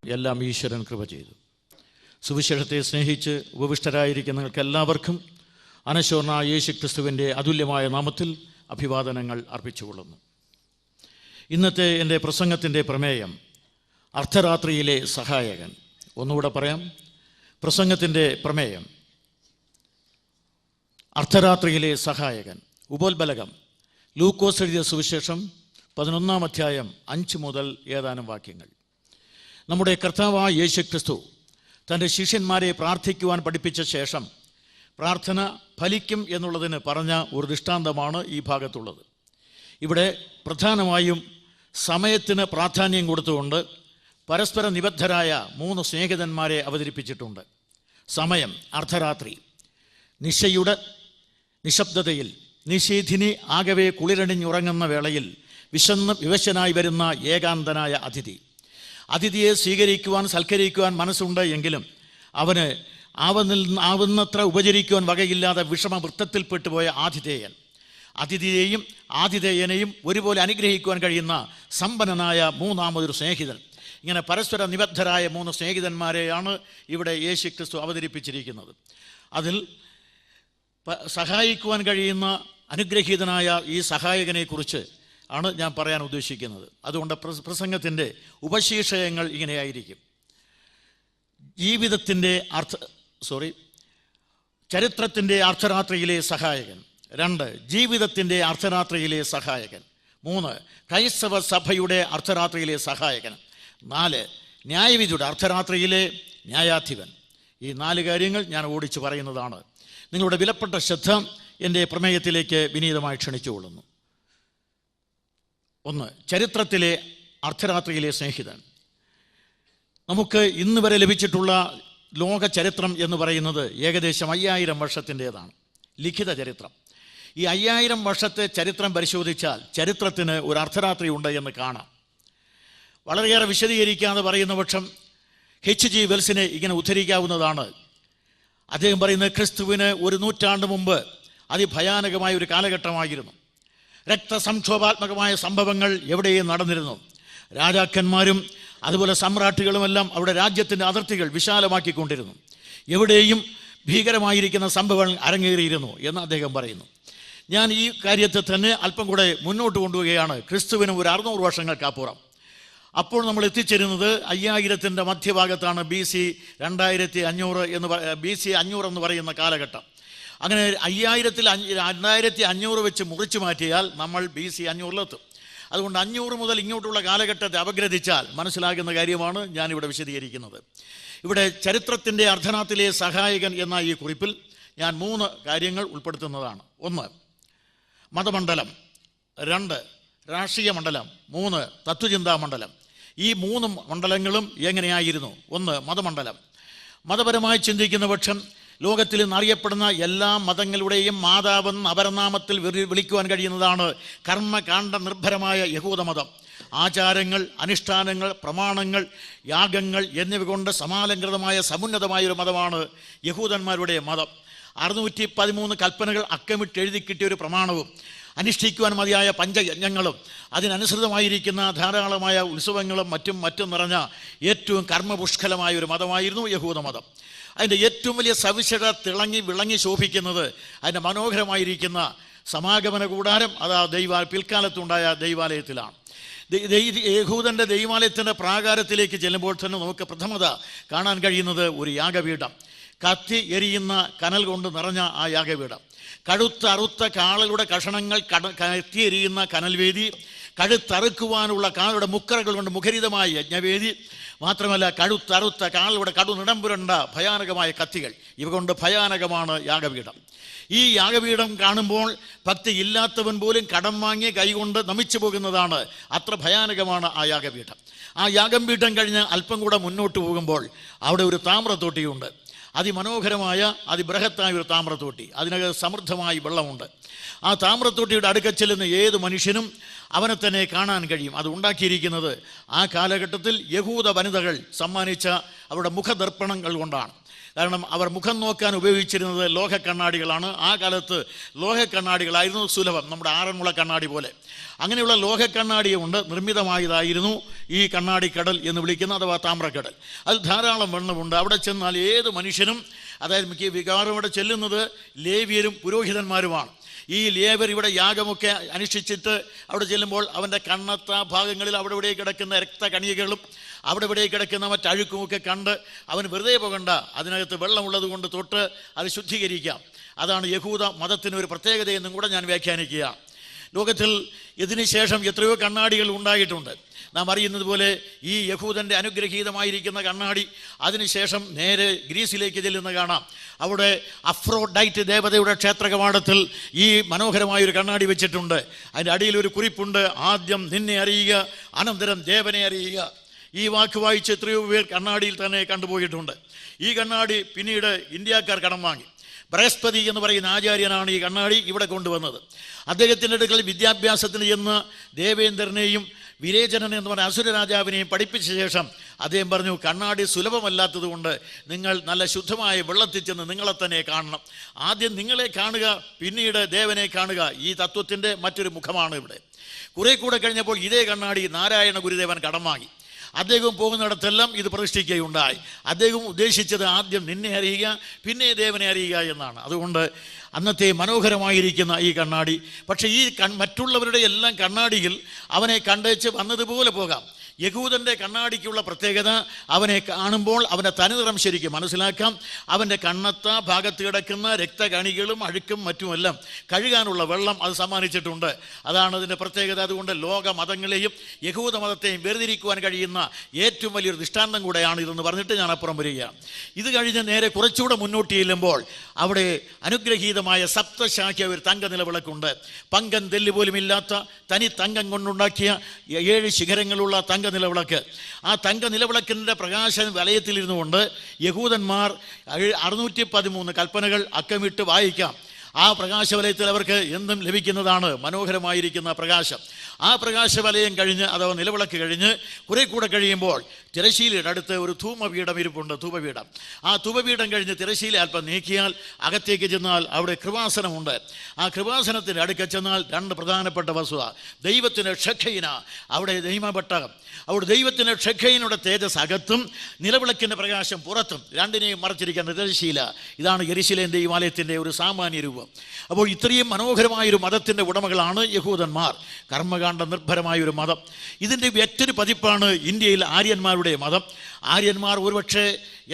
എല്ലാം ഈശ്വരൻ കൃപ ചെയ്തു. സുവിശേഷത്തെ സ്നേഹിച്ച് ഉപവിഷ്ടരായിരിക്കുന്ന നിങ്ങൾക്കെല്ലാവർക്കും അനശ്വരനായ യേശുക്രിസ്തുവിൻ്റെ അതുല്യമായ നാമത്തിൽ അഭിവാദനങ്ങൾ അർപ്പിച്ചുകൊള്ളുന്നു. ഇന്നത്തെ എൻ്റെ പ്രസംഗത്തിൻ്റെ പ്രമേയം അർദ്ധരാത്രിയിലെ സഹായകൻ. ഒന്നുകൂടെ പറയാം, പ്രസംഗത്തിൻ്റെ പ്രമേയം അർദ്ധരാത്രിയിലെ സഹായകൻ. ഉപോത്ബലകം. ലൂക്കോസ് എഴുതിയ സുവിശേഷം 11-ാം അധ്യായം 5 മുതൽ ഏതാനും വാക്യങ്ങൾ. നമ്മുടെ കർത്താവായ യേശുക്രിസ്തു തൻ്റെ ശിഷ്യന്മാരെ പ്രാർത്ഥിക്കുവാൻ പഠിപ്പിച്ച ശേഷം പ്രാർത്ഥന ഫലിക്കും എന്നുള്ളതിന് പറഞ്ഞ ഒരു ദൃഷ്ടാന്തമാണ് ഈ ഭാഗത്തുള്ളത്. ഇവിടെ പ്രധാനമായും സമയത്തിന് പ്രാധാന്യം കൊടുത്തുകൊണ്ട് പരസ്പര നിബദ്ധരായ 3 സ്നേഹിതന്മാരെ അവതരിപ്പിച്ചിട്ടുണ്ട്. സമയം അർദ്ധരാത്രി. നിശയുടെ നിശബ്ദതയിൽ നിശീഥിനി ആകവെ കുളിരണിഞ്ഞുറങ്ങുന്ന വേളയിൽ വിവശനായി വരുന്ന ഏകാന്തനായ അതിഥിയെ സ്വീകരിക്കുവാൻ സൽക്കരിക്കുവാൻ മനസ്സുണ്ട് എങ്കിലും അവന് ആവുന്നത്ര ഉപചരിക്കുവാൻ വകയില്ലാതെ വിഷമവൃത്തത്തിൽപ്പെട്ടുപോയ അതിഥിയെയും ആതിഥേയനെയും ഒരുപോലെ അനുഗ്രഹിക്കുവാൻ കഴിയുന്ന സമ്പന്നനായ 3-മതൊരു സ്നേഹിതൻ. ഇങ്ങനെ പരസ്പര നിബദ്ധരായ 3 സ്നേഹിതന്മാരെയാണ് ഇവിടെ യേശുക്രിസ്തു അവതരിപ്പിച്ചിരിക്കുന്നത്. അതിൽ സഹായിക്കുവാൻ കഴിയുന്ന അനുഗ്രഹീതനായ ഈ സഹായകനെക്കുറിച്ച് ആണ് ഞാൻ പറയാൻ ഉദ്ദേശിക്കുന്നത്. അതുകൊണ്ട് പ്രസംഗത്തിൻ്റെ ഉപശീർഷകങ്ങൾ ഇങ്ങനെയായിരിക്കും: ചരിത്രത്തിൻ്റെ അർദ്ധരാത്രിയിലെ സഹായകൻ. 2, ജീവിതത്തിൻ്റെ അർദ്ധരാത്രിയിലെ സഹായകൻ. 3, ക്രൈസ്തവ സഭയുടെ അർദ്ധരാത്രിയിലെ സഹായകൻ. 4, ന്യായവിധിയുടെ അർദ്ധരാത്രിയിലെ ന്യായാധിപൻ. ഈ 4 കാര്യങ്ങൾ ഞാൻ ഓടിച്ചു പറയുന്നതാണ്. നിങ്ങളുടെ വിലപ്പെട്ട ശ്രദ്ധ എൻ്റെ പ്രമേയത്തിലേക്ക് വിനീതമായി ക്ഷണിച്ചുകൊള്ളുന്നു. 1, ചരിത്രത്തിലെ അർദ്ധരാത്രിയിലെ സ്നേഹിതൻ. നമുക്ക് ഇന്ന് വരെ ലഭിച്ചിട്ടുള്ള ലോക ചരിത്രം എന്ന് പറയുന്നത് ഏകദേശം 5000 വർഷത്തിൻ്റേതാണ്, ലിഖിത ചരിത്രം. ഈ 5000 വർഷത്തെ ചരിത്രം പരിശോധിച്ചാൽ ചരിത്രത്തിന് ഒരു അർദ്ധരാത്രി ഉണ്ട് എന്ന് കാണാം. വളരെയേറെ വിശദീകരിക്കാതെ പറയുന്ന പക്ഷം H.G. വെൽസിനെ ഇങ്ങനെ ഉദ്ധരിക്കാവുന്നതാണ്. അദ്ദേഹം പറയുന്നത് ക്രിസ്തുവിന് 1 നൂറ്റാണ്ട് മുമ്പ് അതിഭയാനകമായ ഒരു കാലഘട്ടമായിരുന്നു. രക്തസംക്ഷോഭാത്മകമായ സംഭവങ്ങൾ എവിടെയും നടന്നിരുന്നു. രാജാക്കന്മാരും അതുപോലെ സമ്രാട്ടുകളുമെല്ലാം അവിടെ രാജ്യത്തിൻ്റെ അതിർത്തികൾ വിശാലമാക്കിക്കൊണ്ടിരുന്നു. എവിടെയും ഭീകരമായിരിക്കുന്ന സംഭവങ്ങൾ അരങ്ങേറിയിരുന്നു എന്ന് അദ്ദേഹം പറയുന്നു. ഞാൻ ഈ കാര്യത്തെ തന്നെ അല്പം കൂടെ മുന്നോട്ട് കൊണ്ടുപോവുകയാണ്. ക്രിസ്തുവിന് ഒരു 600 വർഷങ്ങൾക്കപ്പുറം. അപ്പോൾ നമ്മൾ എത്തിച്ചേരുന്നത് 5000-ൻ്റെ മധ്യഭാഗത്താണ്. BC 2500 എന്ന് പറയുന്ന കാലഘട്ടം. അങ്ങനെ 2500 വെച്ച് മുറിച്ചു മാറ്റിയാൽ നമ്മൾ BC 500-ലെത്തും. അതുകൊണ്ട് 500 മുതൽ ഇങ്ങോട്ടുള്ള കാലഘട്ടത്തെ അപഗ്രഥിച്ചാൽ മനസ്സിലാകുന്ന കാര്യമാണ് ഞാനിവിടെ വിശദീകരിക്കുന്നത്. ഇവിടെ ചരിത്രത്തിൻ്റെ അർദ്ധരാത്രിയിലെ സഹായകൻ എന്ന ഈ കുറിപ്പിൽ ഞാൻ 3 കാര്യങ്ങൾ ഉൾപ്പെടുത്തുന്നതാണ്. 1, മതമണ്ഡലം. 2, രാഷ്ട്രീയ മണ്ഡലം. 3, തത്വചിന്താ മണ്ഡലം. ഈ 3 മണ്ഡലങ്ങളും എങ്ങനെയായിരുന്നു? 1, മതമണ്ഡലം. മതപരമായി ചിന്തിക്കുന്ന പക്ഷം ലോകത്തിൽ നിന്നറിയപ്പെടുന്ന എല്ലാ മതങ്ങളുടെയും മാതാവെന്ന് അപരനാമത്തിൽ വിളിക്കുവാൻ കഴിയുന്നതാണ് കർമ്മകാണ്ഡ നിർഭരമായ യഹൂദമതം. ആചാരങ്ങൾ, അനുഷ്ഠാനങ്ങൾ, പ്രമാണങ്ങൾ, യാഗങ്ങൾ എന്നിവ കൊണ്ട് സമാലംകൃതമായ സമുന്നതമായൊരു മതമാണ് യഹൂദന്മാരുടെ മതം. 613 കൽപ്പനകൾ അക്കമിട്ട് എഴുതി കിട്ടിയൊരു പ്രമാണവും അനുഷ്ഠിക്കുവാൻ മതിയായ പഞ്ചയജ്ഞങ്ങളും അതിനനുസൃതമായിരിക്കുന്ന ധാരാളമായ ഉത്സവങ്ങളും മറ്റും നിറഞ്ഞ ഏറ്റവും കർമ്മപുഷ്കലമായ ഒരു മതമായിരുന്നു യഹൂദമതം. അതിൻ്റെ ഏറ്റവും വലിയ സവിശേഷത വിളങ്ങി ശോഭിക്കുന്നത് അതിൻ്റെ മനോഹരമായിരിക്കുന്ന സമാഗമന കൂടാരം, പിൽക്കാലത്തുണ്ടായ ദൈവാലയത്തിലാണ്. യഹൂദൻ്റെ ദൈവാലയത്തിൻ്റെ പ്രാകാരത്തിലേക്ക് ചെല്ലുമ്പോൾ തന്നെ നമുക്ക് പ്രഥമത കാണാൻ കഴിയുന്നത് ഒരു യാഗപീഠം. കത്തി എരിയുന്ന കനൽ കൊണ്ട് നിറഞ്ഞ ആ യാഗപീഠം, കഴുത്തറുത്ത കാളയുടെ കഷണങ്ങൾ കത്തിയെരിയുന്ന കനൽവേദി, കഴുത്തറുക്കുവാനുള്ള കാളയുടെ മുക്കറകൾ കൊണ്ട് മുഖരിതമായ യജ്ഞവേദി, മാത്രമല്ല കഴുത്തറുത്ത കാളയുടെ കടുനിടംപുരണ്ട ഭയാനകമായ കത്തികൾ, ഇവ കൊണ്ട് ഭയാനകമാണ് യാഗപീഠം. ഈ യാഗപീഠം കാണുമ്പോൾ ഭക്തി ഇല്ലാത്തവൻ പോലും കടം വാങ്ങി കൈകൊണ്ട് നമിച്ചു പോകുന്നതാണ്, അത്ര ഭയാനകമാണ് ആ യാഗപീഠം. ആ യാഗപീഠം കഴിഞ്ഞ് അല്പം കൂടെ മുന്നോട്ട് പോകുമ്പോൾ അവിടെ ഒരു താമ്രത്തോട്ടിയുണ്ട്. അതിമനോഹരമായ അതിബൃഹത്തായ ഒരു താമ്രത്തോട്ടി. അതിനകത്ത് സമൃദ്ധമായി വെള്ളമുണ്ട്. ആ താമ്രത്തോട്ടിയുടെ അടുക്കൽ ചെല്ലുന്ന ഏത് മനുഷ്യനും അവനെ തന്നെ കാണാൻ കഴിയും. അത് ഉണ്ടാക്കിയിരിക്കുന്നത് ആ കാലഘട്ടത്തിൽ യഹൂദ വനിതകൾ സമ്മാനിച്ച അവരുടെ മുഖദർപ്പണങ്ങൾ കൊണ്ടാണ്. കാരണം അവർ മുഖം നോക്കാൻ ഉപയോഗിച്ചിരുന്നത് ലോഹ കണ്ണാടികളാണ്. ആ കാലത്ത് ലോഹ കണ്ണാടികളായിരുന്നു സുലഭം, നമ്മുടെ ആറന്മുള കണ്ണാടി പോലെ. അങ്ങനെയുള്ള ലോഹ കണ്ണാടി കൊണ്ട് നിർമ്മിതമായതായിരുന്നു ഈ കണ്ണാടിക്കടൽ എന്ന് വിളിക്കുന്ന അഥവാ താമ്രക്കടൽ. അതിൽ ധാരാളം വെള്ളമുണ്ട്. അവിടെ ചെന്നാൽ ഏത് മനുഷ്യനും, അതായത് മിക്ക വികാരം അവിടെ ചെല്ലുന്നത് ലേവ്യരും പുരോഹിതന്മാരുമാണ്. ഈ ലേവർ ഇവിടെ യാഗമൊക്കെ അനുഷ്ഠിച്ചിട്ട് അവിടെ ചെല്ലുമ്പോൾ അവൻ്റെ കണ്ണത്ത ഭാഗങ്ങളിൽ അവിടെ ഇവിടെ കിടക്കുന്ന രക്തകണികകളും അവിടെ ഇവിടെ കിടക്കുന്ന മറ്റഴുക്കുമൊക്കെ കണ്ട് അവൻ വെറുതെ പോകണ്ട, അതിനകത്ത് വെള്ളമുള്ളത് കൊണ്ട് തൊട്ട് അത് ശുദ്ധീകരിക്കാം. അതാണ് യഹൂദ മതത്തിനൊരു പ്രത്യേകതയെന്നും കൂടെ ഞാൻ വ്യാഖ്യാനിക്കുക. ലോകത്തിൽ ഇതിന് ശേഷം എത്രയോ കണ്ണാടികൾ ഉണ്ടായിട്ടുണ്ട്. നാം അറിയുന്നത് പോലെ ഈ യഹൂദൻ്റെ അനുഗ്രഹീതമായിരിക്കുന്ന കണ്ണാടി അതിനുശേഷം നേരെ ഗ്രീസിലേക്ക് ചെല്ലുന്ന കാണാം. അവിടെ അഫ്രോഡൈറ്റ് ദേവതയുടെ ക്ഷേത്ര കവാടത്തിൽ ഈ മനോഹരമായൊരു കണ്ണാടി വെച്ചിട്ടുണ്ട്. അതിൻ്റെ അടിയിൽ ഒരു കുറിപ്പുണ്ട്: ആദ്യം നിന്നെ അറിയുക, അനന്തരം ദേവനെ അറിയുക. ഈ വാക്ക് വായിച്ച് എത്രയോ പേർ കണ്ണാടിയിൽ തന്നെ കണ്ടുപോയിട്ടുണ്ട്. ഈ കണ്ണാടി പിന്നീട് ഇന്ത്യക്കാർ കടം വാങ്ങി. ബൃഹസ്പതി എന്ന് പറയുന്ന ആചാര്യനാണ് ഈ കണ്ണാടി ഇവിടെ കൊണ്ടുവന്നത്. അദ്ദേഹത്തിൻ്റെ അടുക്കൽ വിദ്യാഭ്യാസത്തിന് ചെന്ന് ദേവേന്ദ്രനെയും വിരേചനൻ എന്ന് പറഞ്ഞ അസുര രാജാവിനെയും പഠിപ്പിച്ച ശേഷം അദ്ദേഹം പറഞ്ഞു, കണ്ണാടി സുലഭമല്ലാത്തത് കൊണ്ട് നിങ്ങൾ നല്ല ശുദ്ധമായ വെള്ളത്തിൽ ചെന്ന് നിങ്ങളെ തന്നെ കാണണം. ആദ്യം നിങ്ങളെ കാണുക, പിന്നീട് ദേവനെ കാണുക. ഈ തത്വത്തിൻ്റെ മറ്റൊരു മുഖമാണ് ഇവിടെ. കുറെ കൂടെ കഴിഞ്ഞപ്പോൾ ഇതേ കണ്ണാടി നാരായണ ഗുരുദേവൻ കടം വാങ്ങി. അദ്ദേഹം പോകുന്നിടത്തെല്ലാം ഇത് പ്രതിഷ്ഠിക്കുകയുണ്ടായി. അദ്ദേഹം ഉദ്ദേശിച്ചത് ആദ്യം നിന്നെ അറിയുക, പിന്നെ ദേവനെ അറിയുക എന്നാണ്. അതുകൊണ്ട് അന്നത്തെ മനോഹരമായിരിക്കുന്ന ഈ കണ്ണാടി, പക്ഷേ ഈ മറ്റുള്ളവരുടെ എല്ലാം കണ്ണാടിയിൽ അവനെ കണ്ടേച്ച് വന്നതുപോലെ പോകാം. യഹൂദൻ്റെ കണ്ണാടിക്കുള്ള പ്രത്യേകത, അവനെ കാണുമ്പോൾ അവൻ്റെ തനിനിറം ശരിക്കും മനസ്സിലാക്കാം. അവൻ്റെ കണ്ണത്ത ഭാഗത്ത് കിടക്കുന്ന രക്തകണികളും അഴുക്കും മറ്റുമെല്ലാം കഴുകാനുള്ള വെള്ളം അത് സമ്മാനിച്ചിട്ടുണ്ട്. അതാണ് അതിൻ്റെ പ്രത്യേകത. അതുകൊണ്ട് ലോക മതങ്ങളെയും യഹൂദ മതത്തെയും വേർതിരിക്കുവാൻ കഴിയുന്ന ഏറ്റവും വലിയൊരു ദൃഷ്ടാന്തം കൂടെയാണ് ഇതെന്ന് പറഞ്ഞിട്ട് ഞാൻ അപ്പുറം വരികയാണ്. ഇത് കഴിഞ്ഞ് നേരെ കുറച്ചുകൂടെ മുന്നോട്ട് ചെല്ലുമ്പോൾ അവിടെ അനുഗ്രഹീതമായ സപ്തശാഖ്യ ഒരു തങ്ക നിലവിളക്കുണ്ട്. പങ്കൻ തെല്ല് പോലും ഇല്ലാത്ത തനി തങ്കം കൊണ്ടുണ്ടാക്കിയ 7 ശിഖരങ്ങളുള്ള തങ്ക നിലവിളക്ക്. ആ തങ്ക നിലവിളക്കിൻ്റെ പ്രകാശ വലയത്തിലിരുന്നു കൊണ്ട് യഹൂദന്മാർ 613 കൽപ്പനകൾ അക്കമിട്ട് വായിക്കാം. ആ പ്രകാശവലയത്തിൽ അവർക്ക് എന്തും ലഭിക്കുന്നതാണ് മനോഹരമായിരിക്കുന്ന പ്രകാശം. ആ പ്രകാശവലയം കഴിഞ്ഞ് അഥവാ നിലവിളക്ക് കഴിഞ്ഞ് കുറെ കൂടെ കഴിയുമ്പോൾ തിരശ്ശീലയുടെ അടുത്ത് ഒരു ധൂമപീഠം ഇരിപ്പുണ്ട്, ധൂപപീഠം. ആ ധൂപപീഠം കഴിഞ്ഞ് തിരശ്ശീല അല്പം നീക്കിയാൽ അകത്തേക്ക് ചെന്നാൽ അവിടെ കൃപാസനമുണ്ട്. ആ കൃപാസനത്തിൻ്റെ അടുക്ക ചെന്നാൽ 2 പ്രധാനപ്പെട്ട വസ്തുത: ദൈവത്തിൻ്റെ ഷഖൈന, അവിടെ ദൈവപെട്ടകം. അവിടെ ദൈവത്തിൻ്റെ ഷഖൈനയുടെ തേജസ് അകത്തും നിലവിളക്കിൻ്റെ പ്രകാശം പുറത്തും, രണ്ടിനെയും മറച്ചിരിക്കുന്ന തിരശ്ശീല. ഇതാണ് യെരുശലേം ദൈവാലയത്തിൻ്റെ ഒരു സാമാന്യ രൂപം. അപ്പോൾ ഇത്രയും മനോഹരമായൊരു മതത്തിൻ്റെ ഉടമകളാണ് യഹൂദന്മാർ. കർമ്മകാണ്ഡ നിർഭരമായൊരു മതം. ഇതിൻ്റെ മറ്റൊരു പതിപ്പാണ് ഇന്ത്യയിൽ ആര്യന്മാരുടെ മതം. ആര്യന്മാർ ഒരുപക്ഷെ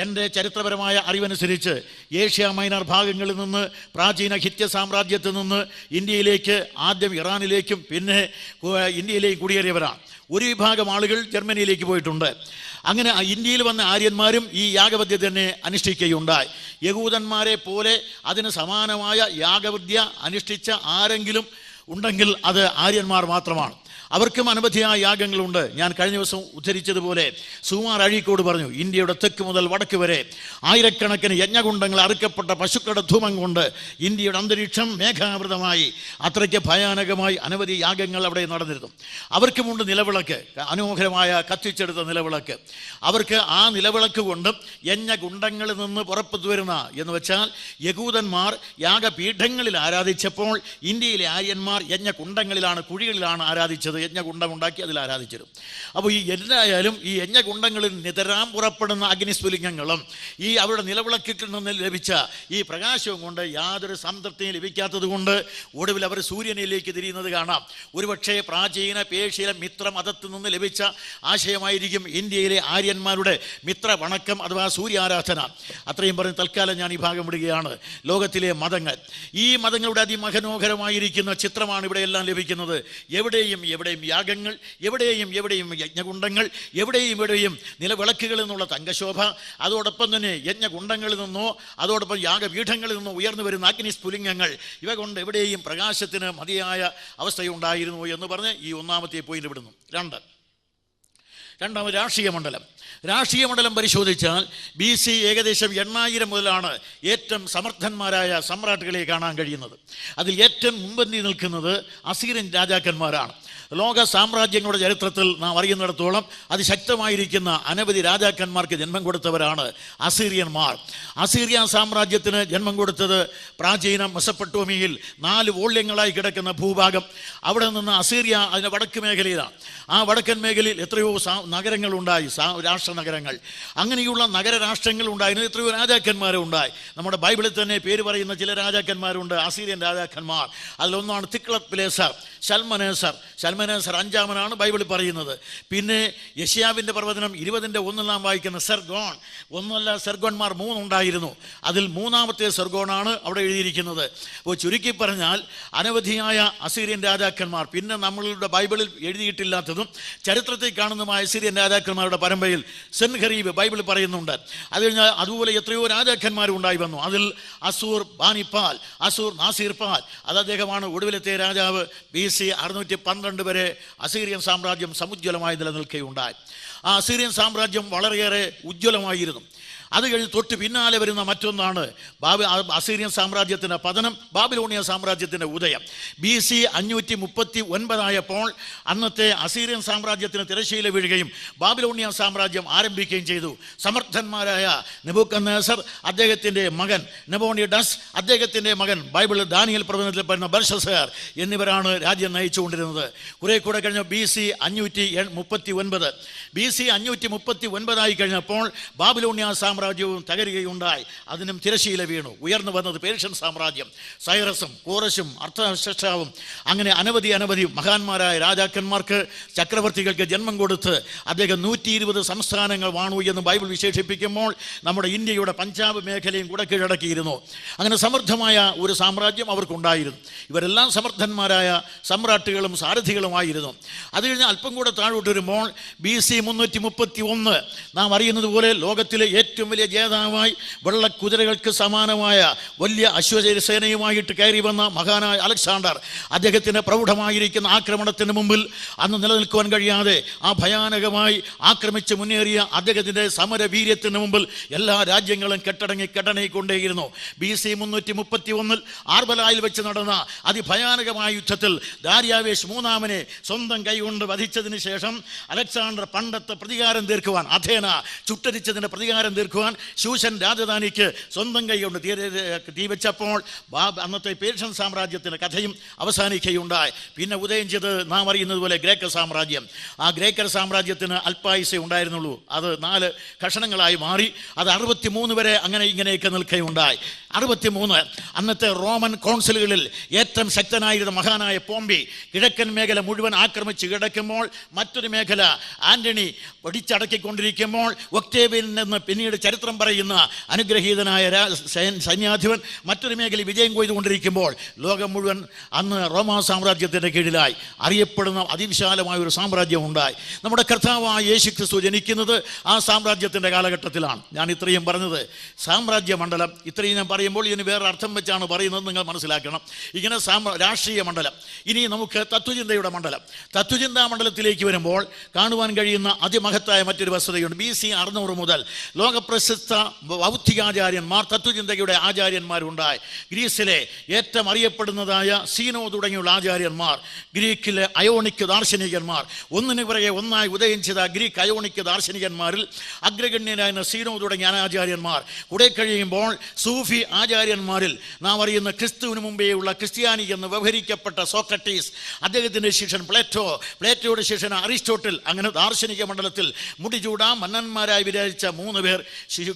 എൻ്റെ ചരിത്രപരമായ അറിവനുസരിച്ച് ഏഷ്യ മൈനർ ഭാഗങ്ങളിൽ നിന്ന്, പ്രാചീന ഹിത്യ സാമ്രാജ്യത്തിൽ നിന്ന് ഇന്ത്യയിലേക്ക്, ആദ്യം ഇറാനിലേക്കും പിന്നെ ഇന്ത്യയിലേക്ക് കുടിയേറിയവരാണ്. ഒരു വിഭാഗം ആളുകൾ ജർമ്മനിയിലേക്ക് പോയിട്ടുണ്ട്. അങ്ങനെ ഇന്ത്യയിൽ വന്ന ആര്യന്മാരും ഈ യാഗവിദ്യ തന്നെ അനുഷ്ഠിക്കുകയുണ്ടായി. യഹൂദന്മാരെ പോലെ അതിന് സമാനമായ യാഗവിദ്യ അനുഷ്ഠിച്ച ആരെങ്കിലും ഉണ്ടെങ്കിൽ അത് ആര്യന്മാർ മാത്രമാണ്. അവർക്കും അനവധിയായ യാഗങ്ങളുണ്ട്. ഞാൻ കഴിഞ്ഞ ദിവസം ഉദ്ധരിച്ചതുപോലെ സുമാർ അഴീക്കോട് പറഞ്ഞു, ഇന്ത്യയുടെ തെക്ക് മുതൽ വടക്ക് വരെ ആയിരക്കണക്കിന് യജ്ഞകുണ്ടങ്ങൾ അറുക്കപ്പെട്ട പശുക്കളുടെ ധൂമം കൊണ്ട് ഇന്ത്യയുടെ അന്തരീക്ഷം മേഘാവൃതമായി. അത്രയ്ക്ക് ഭയാനകമായി അനവധി യാഗങ്ങൾ അവിടെ നടന്നിരുന്നു. അവർക്കുമുണ്ട് നിലവിളക്ക്, മനോഹരമായ കത്തിച്ചെടുത്ത നിലവിളക്ക്. അവർക്ക് ആ നിലവിളക്ക് കൊണ്ടും യജ്ഞകുണ്ടങ്ങളിൽ നിന്ന് പുറപ്പെട്ടു വരുന്ന എന്ന് വെച്ചാൽ യഹൂദന്മാർ യാഗപീഠങ്ങളിൽ ആരാധിച്ചപ്പോൾ ഇന്ത്യയിലെ ആര്യന്മാർ യജ്ഞകുണ്ടങ്ങളിലാണ്, കുഴികളിലാണ് ആരാധിച്ചത്. യജ്ഞകുണ്ടമുണ്ടാക്കി അതിൽ ആരാധിച്ചിരുന്നു. അപ്പോൾ ഈ എന്തായാലും ഈ യജ്ഞകുണ്ടങ്ങളിൽ നിതരാം പുറപ്പെടുന്ന അഗ്നിസ്ഫുലിംഗങ്ങളും ഈ അവരുടെ നിലവിളക്കിൽ നിന്ന് ലഭിച്ച ഈ പ്രകാശവും കൊണ്ട് യാതൊരു സംതൃപ്തിയും ലഭിക്കാത്തത് കൊണ്ട് ഒടുവിൽ അവർ സൂര്യനിലേക്ക് തിരിയുന്നത് കാണാം. ഒരുപക്ഷെ പ്രാചീന പേർഷ്യ മിത്ര മതത്തിൽ നിന്ന് ലഭിച്ച ആശയമായിരിക്കും ഇന്ത്യയിലെ ആര്യന്മാരുടെ മിത്ര വണക്കം അഥവാ സൂര്യാരാധന. അത്രയും പറഞ്ഞ് തൽക്കാലം ഞാൻ ഈ ഭാഗം വിടുകയാണ്. ലോകത്തിലെ മതങ്ങൾ, ഈ മതങ്ങളുടെ അതിമനോഹരമായിരിക്കുന്ന ചിത്രമാണ് ഇവിടെയെല്ലാം ലഭിക്കുന്നത്. എവിടെയും യാഗങ്ങൾ, എവിടെയും യജ്ഞകുണ്ടങ്ങൾ, എവിടെയും നിലവിളക്കുകളിൽ നിന്നുള്ള തങ്കശോഭ, അതോടൊപ്പം തന്നെ യജ്ഞകുണ്ടങ്ങളിൽ നിന്നോ അതോടൊപ്പം യാഗപീഠങ്ങളിൽ നിന്നോ ഉയർന്നു വരുന്ന അഗ്നിസ്ഫുലിംഗങ്ങൾ, ഇവ കൊണ്ട് എവിടെയും പ്രകാശത്തിന് മതിയായ അവസ്ഥയുണ്ടായിരുന്നു എന്ന് പറഞ്ഞ് ഈ ഒന്നാമത്തെ പോയിന്റ് വിടുന്നു. രണ്ടാമത് രാഷ്ട്രീയ മണ്ഡലം പരിശോധിച്ചാൽ BC ഏകദേശം 8000 മുതലാണ് ഏറ്റവും സമർത്ഥന്മാരായ സമ്രാട്ടുകളെ കാണാൻ കഴിയുന്നത്. അതിൽ ഏറ്റവും മുൻപന്തി നിൽക്കുന്നത് അസീറിയൻ രാജാക്കന്മാരാണ്. ലോക സാമ്രാജ്യങ്ങളുടെ ചരിത്രത്തിൽ നാം അറിയുന്നിടത്തോളം അതിശക്തമായിരിക്കുന്ന അനവധി രാജാക്കന്മാർക്ക് ജന്മം കൊടുത്തവരാണ് അസീറിയന്മാർ. അസീറിയ സാമ്രാജ്യത്തിന് ജന്മം കൊടുത്തത് പ്രാചീന മെസപ്പൊട്ടോമിയയിൽ 4 വോള്യങ്ങളായി കിടക്കുന്ന ഭൂഭാഗം. അവിടെ നിന്ന് അസീറിയ അതിൻ്റെ വടക്ക് മേഖലയിലാണ്. ആ വടക്കൻ മേഖലയിൽ എത്രയോ നഗരങ്ങളുണ്ടായി, രാഷ്ട്ര നഗരങ്ങൾ. അങ്ങനെയുള്ള നഗരരാഷ്ട്രങ്ങൾ ഉണ്ടായിരുന്നു. എത്രയോ രാജാക്കന്മാരും ഉണ്ടായി. നമ്മുടെ ബൈബിളിൽ തന്നെ പേര് പറയുന്ന ചില രാജാക്കന്മാരുണ്ട്, അസീറിയൻ രാജാക്കന്മാർ. അതിലൊന്നാണ് തിക്ലത്-പിലേസർ, ശൽമനേസർ. ശൽമനേസർ 5-ാമനാണ് ബൈബിളിൽ പറയുന്നത്. പിന്നെ യെശയ്യാവിൻ്റെ പ്രവചനം 20:1 നാം വായിക്കുന്ന സെർഗോൺ. ഒന്നല്ല, സെർഗോന്മാർ 3 ഉണ്ടായിരുന്നു. അതിൽ 3-ാമത്തെ സെർഗോണാണ് അവിടെ എഴുതിയിരിക്കുന്നത്. അപ്പോൾ ചുരുക്കി പറഞ്ഞാൽ അനവധിയായ അസീറിയൻ രാജാക്കന്മാർ. പിന്നെ നമ്മളുടെ ബൈബിളിൽ എഴുതിയിട്ടില്ലാത്തതും ചരിത്രത്തിൽ കാണുന്നതുമായ അസീറിയൻ രാജാക്കന്മാരുടെ പരമ്പരയിൽ സെൻഹരീബ് ബൈബിളിൽ പറയുന്നുണ്ട്. അത് കഴിഞ്ഞാൽ അതുപോലെ എത്രയോ രാജാക്കന്മാരും ഉണ്ടായി വന്നു. അതിൽ അസൂർ ബാനിപ്പാൽ, അസൂർ നാസിർപാൽ, അത് അദ്ദേഹമാണ് ഒടുവിലത്തെ രാജാവ്. BC 612 വരെ അസീറിയൻ സാമ്രാജ്യം സമുജ്വലമായി നിലനിൽക്കുകയുണ്ടായി. ആ അസീറിയൻ സാമ്രാജ്യം വളരെയേറെ ഉജ്ജ്വലമായിരുന്നു. അത് കഴിഞ്ഞ് തൊട്ട് പിന്നാലെ വരുന്ന മറ്റൊന്നാണ് അസീറിയൻ സാമ്രാജ്യത്തിൻ്റെ പതനം, ബാബിലോണിയ സാമ്രാജ്യത്തിൻ്റെ ഉദയം. BC 539 ആയപ്പോൾ അന്നത്തെ അസീറിയൻ സാമ്രാജ്യത്തിന് തിരശ്ശീല വീഴുകയും ബാബിലോണിയ സാമ്രാജ്യം ആരംഭിക്കുകയും ചെയ്തു. സമർത്ഥന്മാരായ നെബൂഖദ്നേസർ, അദ്ദേഹത്തിൻ്റെ മകൻ നെബോണിഡസ്, അദ്ദേഹത്തിൻ്റെ മകൻ ബൈബിളിൽ ദാനിയേൽ പ്രവചനത്തിൽ പറയുന്ന ബെൽഷസ്സർ എന്നിവരാണ് രാജ്യം നയിച്ചുകൊണ്ടിരുന്നത്. കുറെ കൂടെ കഴിഞ്ഞ BC 539 BC 539 ആയി കഴിഞ്ഞപ്പോൾ ബാബിലോണിയ സാമ്രാജ്യവും തകരുകയുണ്ടായി. അതിനും തിരശ്ശീല വീണു. ഉയർന്നു വന്നത് പേർഷ്യൻ സാമ്രാജ്യം. സൈറസും കോറശും അർത്ഥശാസ്ത്രാവും അങ്ങനെ അനവധി മഹാന്മാരായ രാജാക്കന്മാർക്ക്, ചക്രവർത്തികൾക്ക് ജന്മം കൊടുത്ത് അദ്ദേഹം 120 സംസ്ഥാനങ്ങൾ വാണു എന്ന് ബൈബിൾ വിശേഷിപ്പിക്കുമ്പോൾ നമ്മുടെ ഇന്ത്യയുടെ പഞ്ചാബ് മേഖലയും കൂടെ കീഴടക്കിയിരുന്നു. അങ്ങനെ സമൃദ്ധമായ ഒരു സാമ്രാജ്യം അവർക്കുണ്ടായിരുന്നു. ഇവരെല്ലാം സമർത്ഥന്മാരായ സമ്രാട്ടുകളും സാരഥികളുമായിരുന്നു. അത് കഴിഞ്ഞ് അല്പം കൂടെ താഴോട്ട് വരുമ്പോൾ BC 331 നാം അറിയുന്നത് പോലെ ലോകത്തിലെ ഏറ്റവും വലിയ ജേതാവായി വെള്ളക്കുതിരകൾക്ക് സമാനമായ വലിയ അശ്വസേനയുമായിട്ട് കയറി വന്ന മഹാനായ അലക്സാണ്ടർ, അദ്ദേഹത്തിൻ്റെ പ്രൗഢമായിരിക്കുന്ന ആക്രമണത്തിന് മുമ്പിൽ അന്ന് നിലനിൽക്കുവാൻ കഴിയാതെ ആ ഭയാനകമായി ആക്രമിച്ച് മുന്നേറിയ അദ്ദേഹത്തിൻ്റെ സമരവീര്യത്തിന് മുമ്പിൽ എല്ലാ രാജ്യങ്ങളും കെട്ടടങ്ങിക്കൊണ്ടേയിരുന്നു. BC 331 ആർബലായിൽ വെച്ച് നടന്ന അതിഭയാനകമായ യുദ്ധത്തിൽ ദാരിയാവേശ് മൂന്നാമനെ സ്വന്തം കൈകൊണ്ട് വധിച്ചതിന് ശേഷം അലക്സാണ്ടർ പണ്ടത്തെ പ്രതികാരം തീർക്കുവാൻ, അഥേന ചുട്ടരിച്ചതിൻ്റെ പ്രതികാരം തീർക്കുവാൻ ശൂഷൻ രാജധാനിക്ക് സ്വന്തം കൈകൊണ്ട് തീ വെച്ചപ്പോൾ അന്നത്തെ പേർഷ്യൻ സാമ്രാജ്യത്തിൻ്റെ കഥയും അവസാനിക്കുകയുണ്ടായി. പിന്നെ ഉദയം ചെയ്ത് നാം അറിയുന്നത് പോലെ ഗ്രേക്കർ സാമ്രാജ്യം. ആ ഗ്രേക്കർ സാമ്രാജ്യത്തിന് അല്പായുസേ ഉണ്ടായിരുന്നുള്ളൂ. അത് 4 കഷണങ്ങളായി മാറി. അത് 63 വരെ അങ്ങനെ ഇങ്ങനെയൊക്കെ നിൽക്കുകയുണ്ടായി. 63 അന്നത്തെ റോമൻ കോൺസുലുകളിൽ ഏറ്റവും ശക്തനായിരുന്ന മഹാനായ പോംബി കിഴക്കൻ മേഖല മുഴുവൻ ആക്രമിച്ച് കിടക്കുമ്പോൾ, മറ്റൊരു മേഖല ആന്റണി പിടിച്ചടക്കിക്കൊണ്ടിരിക്കുമ്പോൾ, ഒക്ടേവിയൻ എന്ന് പിന്നീട് ചരിത്രം പറയുന്ന അനുഗ്രഹീതനായ സൈന്യാധിപൻ മറ്റൊരു മേഖല വിജയം കൊയ്തുകൊണ്ടിരിക്കുമ്പോൾ, ലോകം മുഴുവൻ അന്ന് റോമാ സാമ്രാജ്യത്തിൻ്റെ കീഴിലായി അറിയപ്പെടുന്ന അതിവിശാലമായ ഒരു സാമ്രാജ്യം ഉണ്ടായി. നമ്മുടെ കർത്താവായ യേശു ക്രിസ്തു ജനിക്കുന്നത് ആ സാമ്രാജ്യത്തിൻ്റെ കാലഘട്ടത്തിലാണ്. ഞാൻ ഇത്രയും പറഞ്ഞത് സാമ്രാജ്യ മണ്ഡലം. ഇത്രയും ഞാൻ പറയുമ്പോൾ ഇതിന് വേറെ അർത്ഥം വെച്ചാണ് പറയുന്നത്, നിങ്ങൾ മനസ്സിലാക്കണം. ഇങ്ങനെ രാഷ്ട്രീയ മണ്ഡലം. ഇനി നമുക്ക് തത്വചിന്തയുടെ മണ്ഡലം. തത്വചിന്താ മണ്ഡലത്തിലേക്ക് വരുമ്പോൾ കാണുവാൻ കഴിയുന്ന അതിമഹത്തായ മറ്റൊരു വസ്തുതയുണ്ട്. BC 600 മുതൽ ലോകപ്രസിദ്ധ ബൗദ്ധികാചാര്യന്മാർ, തത്വചിന്തയുടെ ആചാര്യന്മാരുണ്ടായി. ഗ്രീസിലെ ഏറ്റവും അറിയപ്പെടുന്നതായ സീനോ തുടങ്ങിയുള്ള ആചാര്യന്മാർ, ഗ്രീക്കിലെ അയോണിക് ദാർശനികന്മാർ, ഒന്നിനു പിറകെ ഒന്നായി ഉദയം ചെയ്ത ഗ്രീക്ക് അയോണിക് ദാർശനികന്മാരിൽ അഗ്രഗണ്യനായ സീനോ തുടങ്ങിയ ആചാര്യന്മാർ. കൂടെ കഴിയുമ്പോൾ സൂഫി ആചാര്യന്മാരിൽ നാം അറിയുന്ന ക്രിസ്തുവിന് മുമ്പേയുള്ള ക്രിസ്ത്യാനി എന്ന് വ്യവഹരിക്കപ്പെട്ട സോക്രട്ടീസ്, അദ്ദേഹത്തിൻ്റെ ശിഷ്യൻ പ്ലേറ്റോയുടെ ശിഷ്യൻ അരിസ്റ്റോട്ടിൽ, അങ്ങനെ ദാർശനിക മണ്ഡലത്തിൽ മുടിചൂടാ മന്നന്മാരായി വിരാജിച്ച 3 പേർ,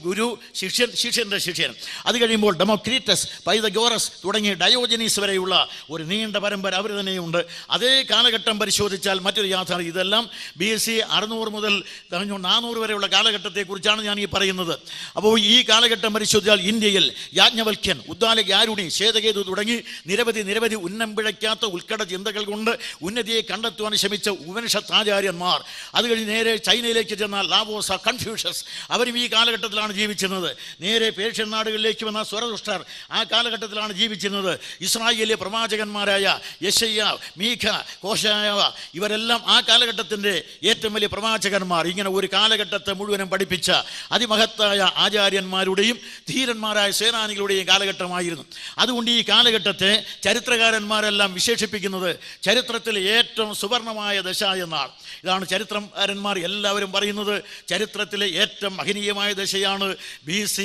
ഗുരു, ശിഷ്യൻ, ശിഷ്യൻ്റെ ശിഷ്യൻ. അത് കഴിയുമ്പോൾ ഡെമോക്രീറ്റസ്, പൈതഗോറസ് തുടങ്ങിയ ഡയോജനീസ് വരെയുള്ള ഒരു നീണ്ട പരമ്പര അവർ തന്നെയുണ്ട്. അതേ കാലഘട്ടം പരിശോധിച്ചാൽ മറ്റൊരു യാഥാർത്ഥ്യം. ഇതെല്ലാം BC 600 മുതൽ 400 വരെയുള്ള കാലഘട്ടത്തെക്കുറിച്ചാണ് ഞാൻ ഈ പറയുന്നത്. അപ്പോൾ ഈ കാലഘട്ടം പരിശോധിച്ചാൽ ഇന്ത്യയിൽ യാജ്ഞവൽക്യൻ, ഉദ്ദാലകാരുണി, ശ്വേതകേതു തുടങ്ങി നിരവധി ഉന്നം പിഴയ്ക്കാത്ത ഉത്കട ചിന്തകൾ കൊണ്ട് ഉന്നതിയെ കണ്ടെത്തുവാൻ ശ്രമിച്ച ഉപനിഷത്താചാര്യന്മാർ. അത് കഴിഞ്ഞ് നേരെ ചൈനയിലേക്ക് ചെന്നാൽ ലാവോസ, കൺഫ്യൂഷ്യസ്, അവരും ഈ കാലഘട്ടത്തിലാണ് ജീവിച്ചിരുന്നത്. നേരെ പേർഷ്യൻ നാടുകളിലേക്ക് വന്ന സ്വരദുഷ്ടർ ആ കാലഘട്ടത്തിലാണ് ജീവിച്ചിരുന്നത്. ഇസ്രായേലിലെ പ്രവാചകന്മാരായ യെശയ്യാ, മീഖ, ഹോശേയ, ഇവരെല്ലാം ആ കാലഘട്ടത്തിൻ്റെ ഏറ്റവും വലിയ പ്രവാചകന്മാർ. ഇങ്ങനെ ഒരു കാലഘട്ടത്തെ മുഴുവനും പഠിപ്പിച്ച അതിമഹത്തായ ആചാര്യന്മാരുടെയും ധീരന്മാരായ സേനാനി ക്രിസ്ത്യാനികളുടെയും കാലഘട്ടമായിരുന്നു. അതുകൊണ്ട് ഈ കാലഘട്ടത്തെ ചരിത്രകാരന്മാരെല്ലാം വിശേഷിപ്പിക്കുന്നത് ചരിത്രത്തിലെ ഏറ്റവും സുവർണമായ ദശ എന്നാണ്. ഇതാണ് ചരിത്രകാരന്മാർ എല്ലാവരും പറയുന്നത്. ചരിത്രത്തിലെ ഏറ്റവും മഹനീയമായ ദശയാണ് BC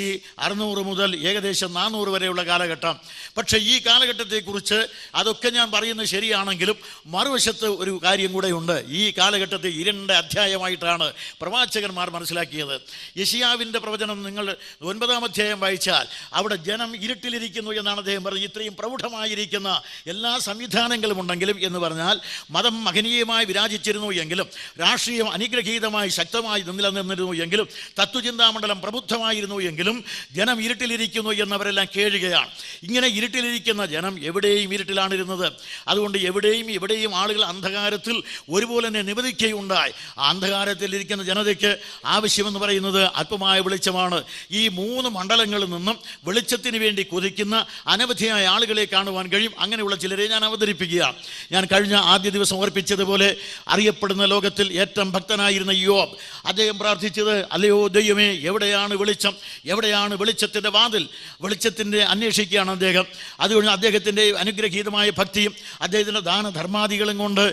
600 മുതൽ ഏകദേശം 400 വരെയുള്ള കാലഘട്ടം. പക്ഷേ ഈ കാലഘട്ടത്തെക്കുറിച്ച് അതൊക്കെ ഞാൻ പറയുന്നത് ശരിയാണെങ്കിലും മറുവശത്ത് ഒരു കാര്യം കൂടെയുണ്ട്. ഈ കാലഘട്ടത്തെ ഇരുണ്ട അധ്യായമായിട്ടാണ് പ്രവാചകന്മാർ മനസ്സിലാക്കിയത്. യെശയ്യാവിൻ്റെ പ്രവചനം നിങ്ങൾ 9-ാം അധ്യായം വായിച്ചാൽ അവിടെ ജനം ഇരുട്ടിലിരിക്കുന്നു എന്നാണ് അദ്ദേഹം പറഞ്ഞത്. ഇത്രയും പ്രൗഢമായിരിക്കുന്ന എല്ലാ സംവിധാനങ്ങളും ഉണ്ടെങ്കിലും എന്ന് പറഞ്ഞാൽ മതം മഹനീയമായി വിരാജിച്ചിരുന്നു എങ്കിലും, രാഷ്ട്രീയം അനുഗ്രഹീതമായി ശക്തമായി നിലനിന്നിരുന്നു എങ്കിലും, തത്വചിന്താമണ്ഡലം പ്രബുദ്ധമായിരുന്നു എങ്കിലും ജനം ഇരുട്ടിലിരിക്കുന്നു എന്നവരെല്ലാം കേഴുകയാണ്. ഇങ്ങനെ ഇരുട്ടിലിരിക്കുന്ന ജനം എവിടെയും ഇരുട്ടിലാണിരുന്നത്. അതുകൊണ്ട് എവിടെയും ആളുകൾ അന്ധകാരത്തിൽ ഒരുപോലെ തന്നെ നിവധിക്കുകയുണ്ടായി. ആ അന്ധകാരത്തിലിരിക്കുന്ന ജനതയ്ക്ക് ആവശ്യമെന്ന് പറയുന്നത് അല്പമായ വെളിച്ചമാണ്. ഈ 3 മണ്ഡലങ്ങളിൽ നിന്നും വെളിച്ചത്തിന് വേണ്ടി കൊതിക്കുന്ന അനവധിയായ ആളുകളെ കാണുവാൻ കഴിയും. അങ്ങനെയുള്ള ചിലരെ ഞാൻ അവതരിപ്പിക്കുകയാണ്. ഞാൻ കഴിഞ്ഞ ആദ്യ ദിവസം ഓർപ്പിച്ചതുപോലെ അറിയപ്പെടുന്ന ലോകത്തിൽ ഏറ്റവും ഭക്തനായിരുന്ന യോബ്, അദ്ദേഹം പ്രാർത്ഥിച്ചത്, അല്ലയോ ദൈവമേ, എവിടെയാണ് വെളിച്ചം, എവിടെയാണ് വെളിച്ചത്തിൻ്റെ വാതിൽ? വെളിച്ചത്തിൻ്റെ അന്വേഷിക്കുകയാണ് അദ്ദേഹം. അതുകൊണ്ട് അദ്ദേഹത്തിൻ്റെ അനുഗ്രഹീതമായ ഭക്തിയും അദ്ദേഹത്തിൻ്റെ ദാനധർമാദികളും കൊണ്ട്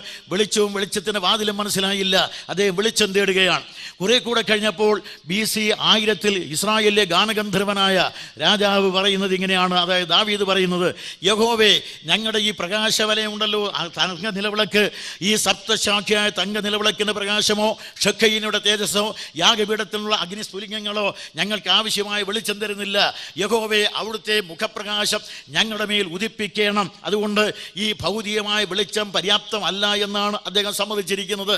വെളിച്ചത്തിൻ്റെ വാതിലും മനസ്സിലായില്ല. അദ്ദേഹം വെളിച്ചം തേടുകയാണ്. കുറെ കൂടെ കഴിഞ്ഞപ്പോൾ BC 1000 ഇസ്രായേലിലെ ഗാനഗന്ധർവനായ രാജാവ് പറയുന്നത് ഇങ്ങനെയാണ്, അതായത് ദാവീദ് പറയുന്നത്, യഹോവേ, ഞങ്ങളുടെ ഈ പ്രകാശവലയുണ്ടല്ലോ, തങ്ക നിലവിളക്ക്, ഈ സപ്തശാഖ്യായ തങ്ക നിലവിളക്കിൻ്റെ പ്രകാശമോ ഷെഖയിനയുടെ തേജസ്സോ യാഗപീഠത്തിലുള്ള അഗ്നിസ്ഫുലിംഗങ്ങളോ ഞങ്ങൾക്ക് ആവശ്യമായ വെളിച്ചം തരുന്നില്ല. യഹോവേ, അവിടുത്തെ മുഖപ്രകാശം ഞങ്ങളുടെ മേൽ ഉദിപ്പിക്കണം. അതുകൊണ്ട് ഈ ഭൗതികമായ വെളിച്ചം പര്യാപ്തമല്ല എന്നാണ് അദ്ദേഹം സമ്മതിച്ചിരിക്കുന്നത്.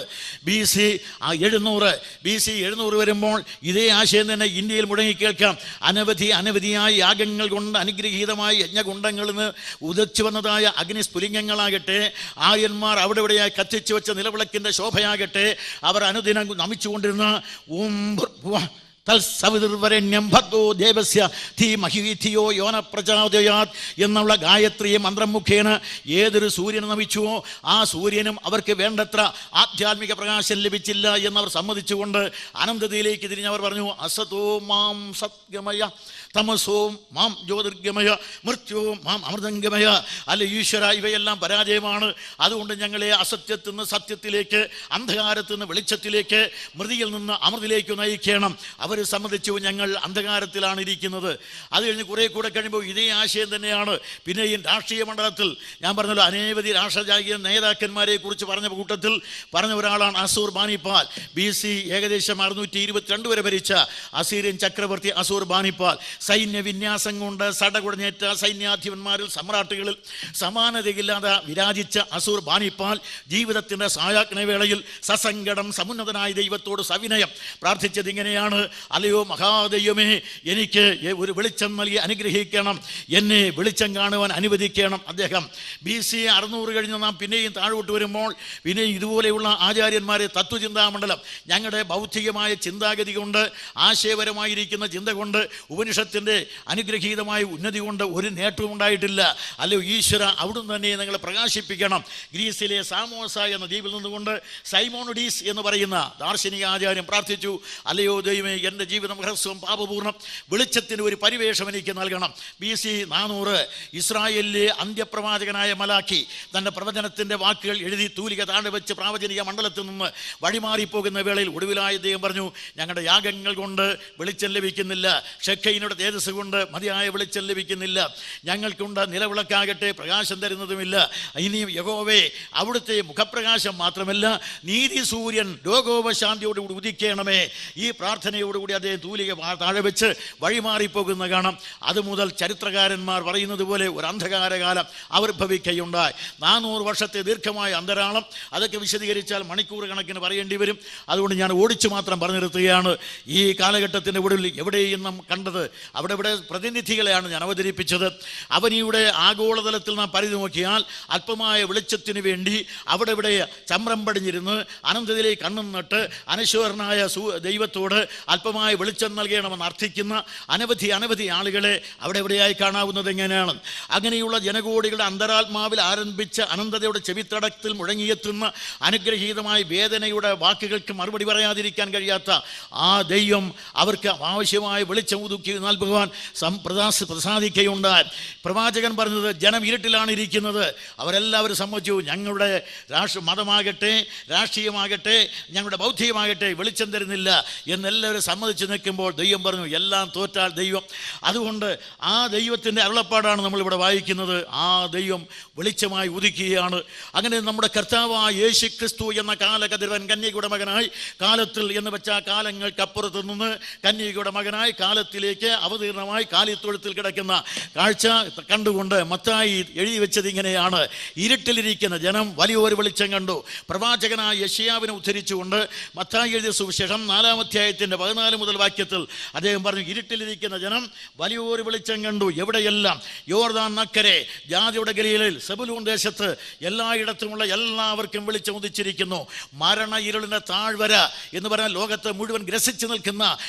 BC 700 വരുമ്പോൾ ഇതേ ആശയം തന്നെ ഇന്ത്യയിൽ മുഴങ്ങിക്കേൾക്കാം. അനവധിയായ യാഗങ്ങൾ കൊണ്ട് അനുഗ്രഹീതമായ യജ്ഞകുണ്ടങ്ങളിൽ നിന്ന് ഉദിച്ചു വന്നതായ അഗ്നിസ്ഫുലിംഗങ്ങളാകട്ടെ, ആര്യന്മാർ അവിടെ ഇവിടെയായി കത്തിച്ചു വെച്ച നിലവിളക്കിൻ്റെ ശോഭയാകട്ടെ, അവർ അനുദിനം നമിച്ചുകൊണ്ടിരുന്ന എന്നുള്ള ഗായത്രിയെ മന്ത്രം മുഖേന ഏതൊരു സൂര്യനെ നമിച്ചുവോ ആ സൂര്യനും അവർക്ക് വേണ്ടത്ര ആധ്യാത്മിക പ്രകാശം ലഭിച്ചില്ല എന്നവർ സമ്മതിച്ചുകൊണ്ട് അനന്തതയിലേക്ക് തിരിഞ്ഞവർ പറഞ്ഞു, അസതോ മാം സത്ഗമയ തമസോ മാം ജ്യോതിർഗമയ മൃത്യു മാം അമൃതംഗമയ. അല്ല ഈശ്വര, ഇവയെല്ലാം പരാജയമാണ്. അതുകൊണ്ട് ഞങ്ങളെ അസത്യത്തിൽ നിന്ന് സത്യത്തിലേക്ക്, അന്ധകാരത്തിൽ നിന്ന് വെളിച്ചത്തിലേക്ക്, മൃതിയിൽ നിന്ന് അമൃതിലേക്ക് നയിക്കണം. അവർ സമ്മതിച്ചു, ഞങ്ങൾ അന്ധകാരത്തിലാണ് ഇരിക്കുന്നത്. അത് കഴിഞ്ഞ് കുറെ കൂടെ കഴിയുമ്പോൾ ഇതേ ആശയം തന്നെയാണ് പിന്നെയും രാഷ്ട്രീയ മണ്ഡലത്തിൽ. ഞാൻ പറഞ്ഞല്ലോ, അനവധി രാഷ്ട്രജാതീയ നേതാക്കന്മാരെ കുറിച്ച് പറഞ്ഞ കൂട്ടത്തിൽ പറഞ്ഞ ഒരാളാണ് അസൂർ ബാനിപ്പാൽ. BC ഏകദേശം 622 വരെ ഭരിച്ച അസീരിയൻ ചക്രവർത്തി അസൂർ ബാനിപ്പാൽ. സൈന്യ വിന്യാസം കൊണ്ട് സടകുടഞ്ഞേറ്റ സൈന്യാധിപന്മാരിൽ, സമ്രാട്ടുകളിൽ സമാനതയില്ലാതെ വിരാജിച്ച അസൂർ ബാനിപ്പാൽ ജീവിതത്തിൻ്റെ സായാജ്ഞവേളയിൽ സസങ്കടം സമുന്നതനായ ദൈവത്തോട് സവിനയം പ്രാർത്ഥിച്ചത് ഇങ്ങനെയാണ്, അല്ലയോ മഹാദൈവമേ, എനിക്ക് ഒരു വെളിച്ചം നൽകി അനുഗ്രഹിക്കണം, എന്നെ വെളിച്ചം കാണുവാൻ അനുവദിക്കണം. അദ്ദേഹം BC 600 കഴിഞ്ഞ് നാം പിന്നെയും താഴോട്ട് വരുമ്പോൾ പിന്നെയും ഇതുപോലെയുള്ള ആചാര്യന്മാരെ, തത്വചിന്താമണ്ഡലം, ഞങ്ങളുടെ ബൗദ്ധികമായ ചിന്താഗതി കൊണ്ട്, ആശയപരമായിരിക്കുന്ന ചിന്ത കൊണ്ട്, ഉപനിഷത്തിൻ്റെ അനുഗ്രഹീതമായ ഉന്നതി കൊണ്ട് ഒരു നേട്ടവും ഉണ്ടായിട്ടില്ല. അല്ലയോ ഈശ്വര, അവിടുന്ന് തന്നെ നിങ്ങളെ പ്രകാശിപ്പിക്കണം. ഗ്രീസിലെ സാമോസ എന്ന ദ്വീപിൽ നിന്നുകൊണ്ട് സൈമോണിഡീസ് എന്ന് പറയുന്ന ദാർശനിക ആചാര്യം പ്രാർത്ഥിച്ചു, അല്ലയോ ദൈവമേ, എൻ്റെ ജീവിതം ഹ്രസ്വം പാപപൂർണ്ണം, വെളിച്ചത്തിന് ഒരു പരിവേഷം എനിക്ക് നൽകണം. BC 400 ഇസ്രായേലിലെ അന്ത്യപ്രവാചകനായ മലാക്കി തൻ്റെ പ്രവചനത്തിൻ്റെ വാക്കുകൾ എഴുതി തൂലിക താഴെ വെച്ച് പ്രാവചനിക മണ്ഡലത്തിൽ നിന്ന് വഴിമാറിപ്പോകുന്ന വേളയിൽ ഒടുവിലായ ദൈവം പറഞ്ഞു, ഞങ്ങളുടെ യാഗങ്ങൾ കൊണ്ട് വെളിച്ചം ലഭിക്കുന്നില്ല, ഷെഖയിനോട് തേജസ് കൊണ്ട് മതിയായ വെളിച്ചം ലഭിക്കുന്നില്ല, ഞങ്ങൾക്കുണ്ട് നിലവിളക്കാകട്ടെ പ്രകാശം തരുന്നതുമില്ല. ഇനിയും യഹോവേ, അവിടുത്തെ മുഖപ്രകാശം മാത്രമല്ല, നീതി സൂര്യൻ ലോകോപശാന്തിയോടുകൂടി ഉദിക്കണമേ. ഈ പ്രാർത്ഥനയോടുകൂടി അദ്ദേഹം തൂലിക താഴെ വെച്ച് വഴിമാറിപ്പോകുന്ന കാണാം. അതുമുതൽ ചരിത്രകാരന്മാർ പറയുന്നത് പോലെ ഒരു അന്ധകാരകാലം ആവിർഭവിക്കുകയുണ്ടായി. 400 വർഷത്തെ ദീർഘമായ അന്തരാളം. അതൊക്കെ വിശദീകരിച്ചാൽ മണിക്കൂർ കണക്കിന് പറയേണ്ടി വരും. അതുകൊണ്ട് ഞാൻ ഓടിച്ചു മാത്രം പറഞ്ഞു നിർത്തുകയാണ്. ഈ കാലഘട്ടത്തിൻ്റെ ഒടുവിൽ എവിടെയും നാം കണ്ടത്, അവിടെ പ്രതിനിധികളെയാണ് ഞാൻ അവതരിപ്പിച്ചത്. അവനിയുടെ ആഗോളതലത്തിൽ നാം പരിധി നോക്കിയാൽ അല്പമായ വെളിച്ചത്തിന് വേണ്ടി അവിടെ ഇവിടെ ചമ്രം പടിഞ്ഞിരുന്ന് അനന്തതയിലേക്ക് കണ്ണും നട്ട് അനശ്വരനായ ദൈവത്തോട് അല്പമായ വെളിച്ചം നൽകണമെന്ന് അർത്ഥിക്കുന്ന അനവധി ആളുകളെ അവിടെ എവിടെയായി കാണാവുന്നത് എങ്ങനെയാണ്? അങ്ങനെയുള്ള ജനകോടികളുടെ അന്തരാത്മാവിൽ ആരംഭിച്ച അനന്തതയുടെ ചെവിത്തടത്തിൽ മുഴങ്ങിയെത്തുന്ന അനുഗ്രഹീതമായ വേദനയുടെ വാക്കുകൾക്ക് മറുപടി പറയാതിരിക്കാൻ കഴിയാത്ത ആ ദൈവം അവർക്ക് ആവശ്യമായ വെളിച്ചം ഒതുക്കിയാൽ നൽകുവാൻ പ്രസാദിക്കുകയുണ്ടായി. പ്രവാചകൻ പറഞ്ഞത്, ജനം ഇരുട്ടിലാണ് ഇരിക്കുന്നത്. അവരെല്ലാവരും സമ്മതിച്ചു, ഞങ്ങളുടെ മതമാകട്ടെ, രാഷ്ട്രീയമാകട്ടെ, ഞങ്ങളുടെ ബൗദ്ധികമാകട്ടെ വെളിച്ചം തരുന്നില്ല എന്നെല്ലാവരും സമ്മതിച്ച് നിൽക്കുമ്പോൾ ദൈവം പറഞ്ഞു, എല്ലാം തോറ്റാൽ ദൈവം. അതുകൊണ്ട് ആ ദൈവത്തിൻ്റെ അരുളപ്പാടാണ് നമ്മളിവിടെ വായിക്കുന്നത്. ആ ദൈവം വെളിച്ചമായി ഉദിക്കുകയാണ്. അങ്ങനെ നമ്മുടെ കർത്താവായ യേശു ക്രിസ്തു എന്ന കാലകതിരവൻ കന്യകയുടെ മകനായി, കാലത്തിൽ എന്ന് വെച്ചാൽ കാലങ്ങൾക്കപ്പുറത്ത് നിന്ന് കന്യകയുടെ മകനായി കാലത്തിലേക്ക് അവതീർണമായി കാലിത്തൊഴുത്തിൽ കിടക്കുന്ന കാഴ്ച കണ്ടുകൊണ്ട് മത്തായി എഴുതി വെച്ചത് ഇങ്ങനെയാണ്: ഇരുട്ടിലിരിക്കുന്ന ജനം വലിയൊരു വെളിച്ചം കണ്ടു. പ്രവാചകനായ യെശയ്യാവിനെ ഉദ്ധരിച്ചുകൊണ്ട് മത്തായി എഴുതിയ സുവിശേഷം 4-ാം അധ്യായത്തിൻ്റെ 14 മുതൽ വാക്യത്തിൽ അദ്ദേഹം പറഞ്ഞു, ഇരുട്ടിലിരിക്കുന്ന ജനം വലിയൊരു വെളിച്ചം കണ്ടു. എവിടെയെല്ലാം? യോർദാൻ നക്കരെ, ജാതിയുടെ ഗലീലയിൽ, സെബുലൂൺ ദേശത്ത്, എല്ലായിടത്തുമുള്ള എല്ലാവർക്കും വെളിച്ചം ഉദിച്ചിരിക്കുന്നു. മരണ ഇരുളിൻ്റെ താഴ്വര എന്ന് പറഞ്ഞാൽ ലോകത്തെ മുഴുവൻ ഗ്രസിച്ചു നിൽക്കുന്ന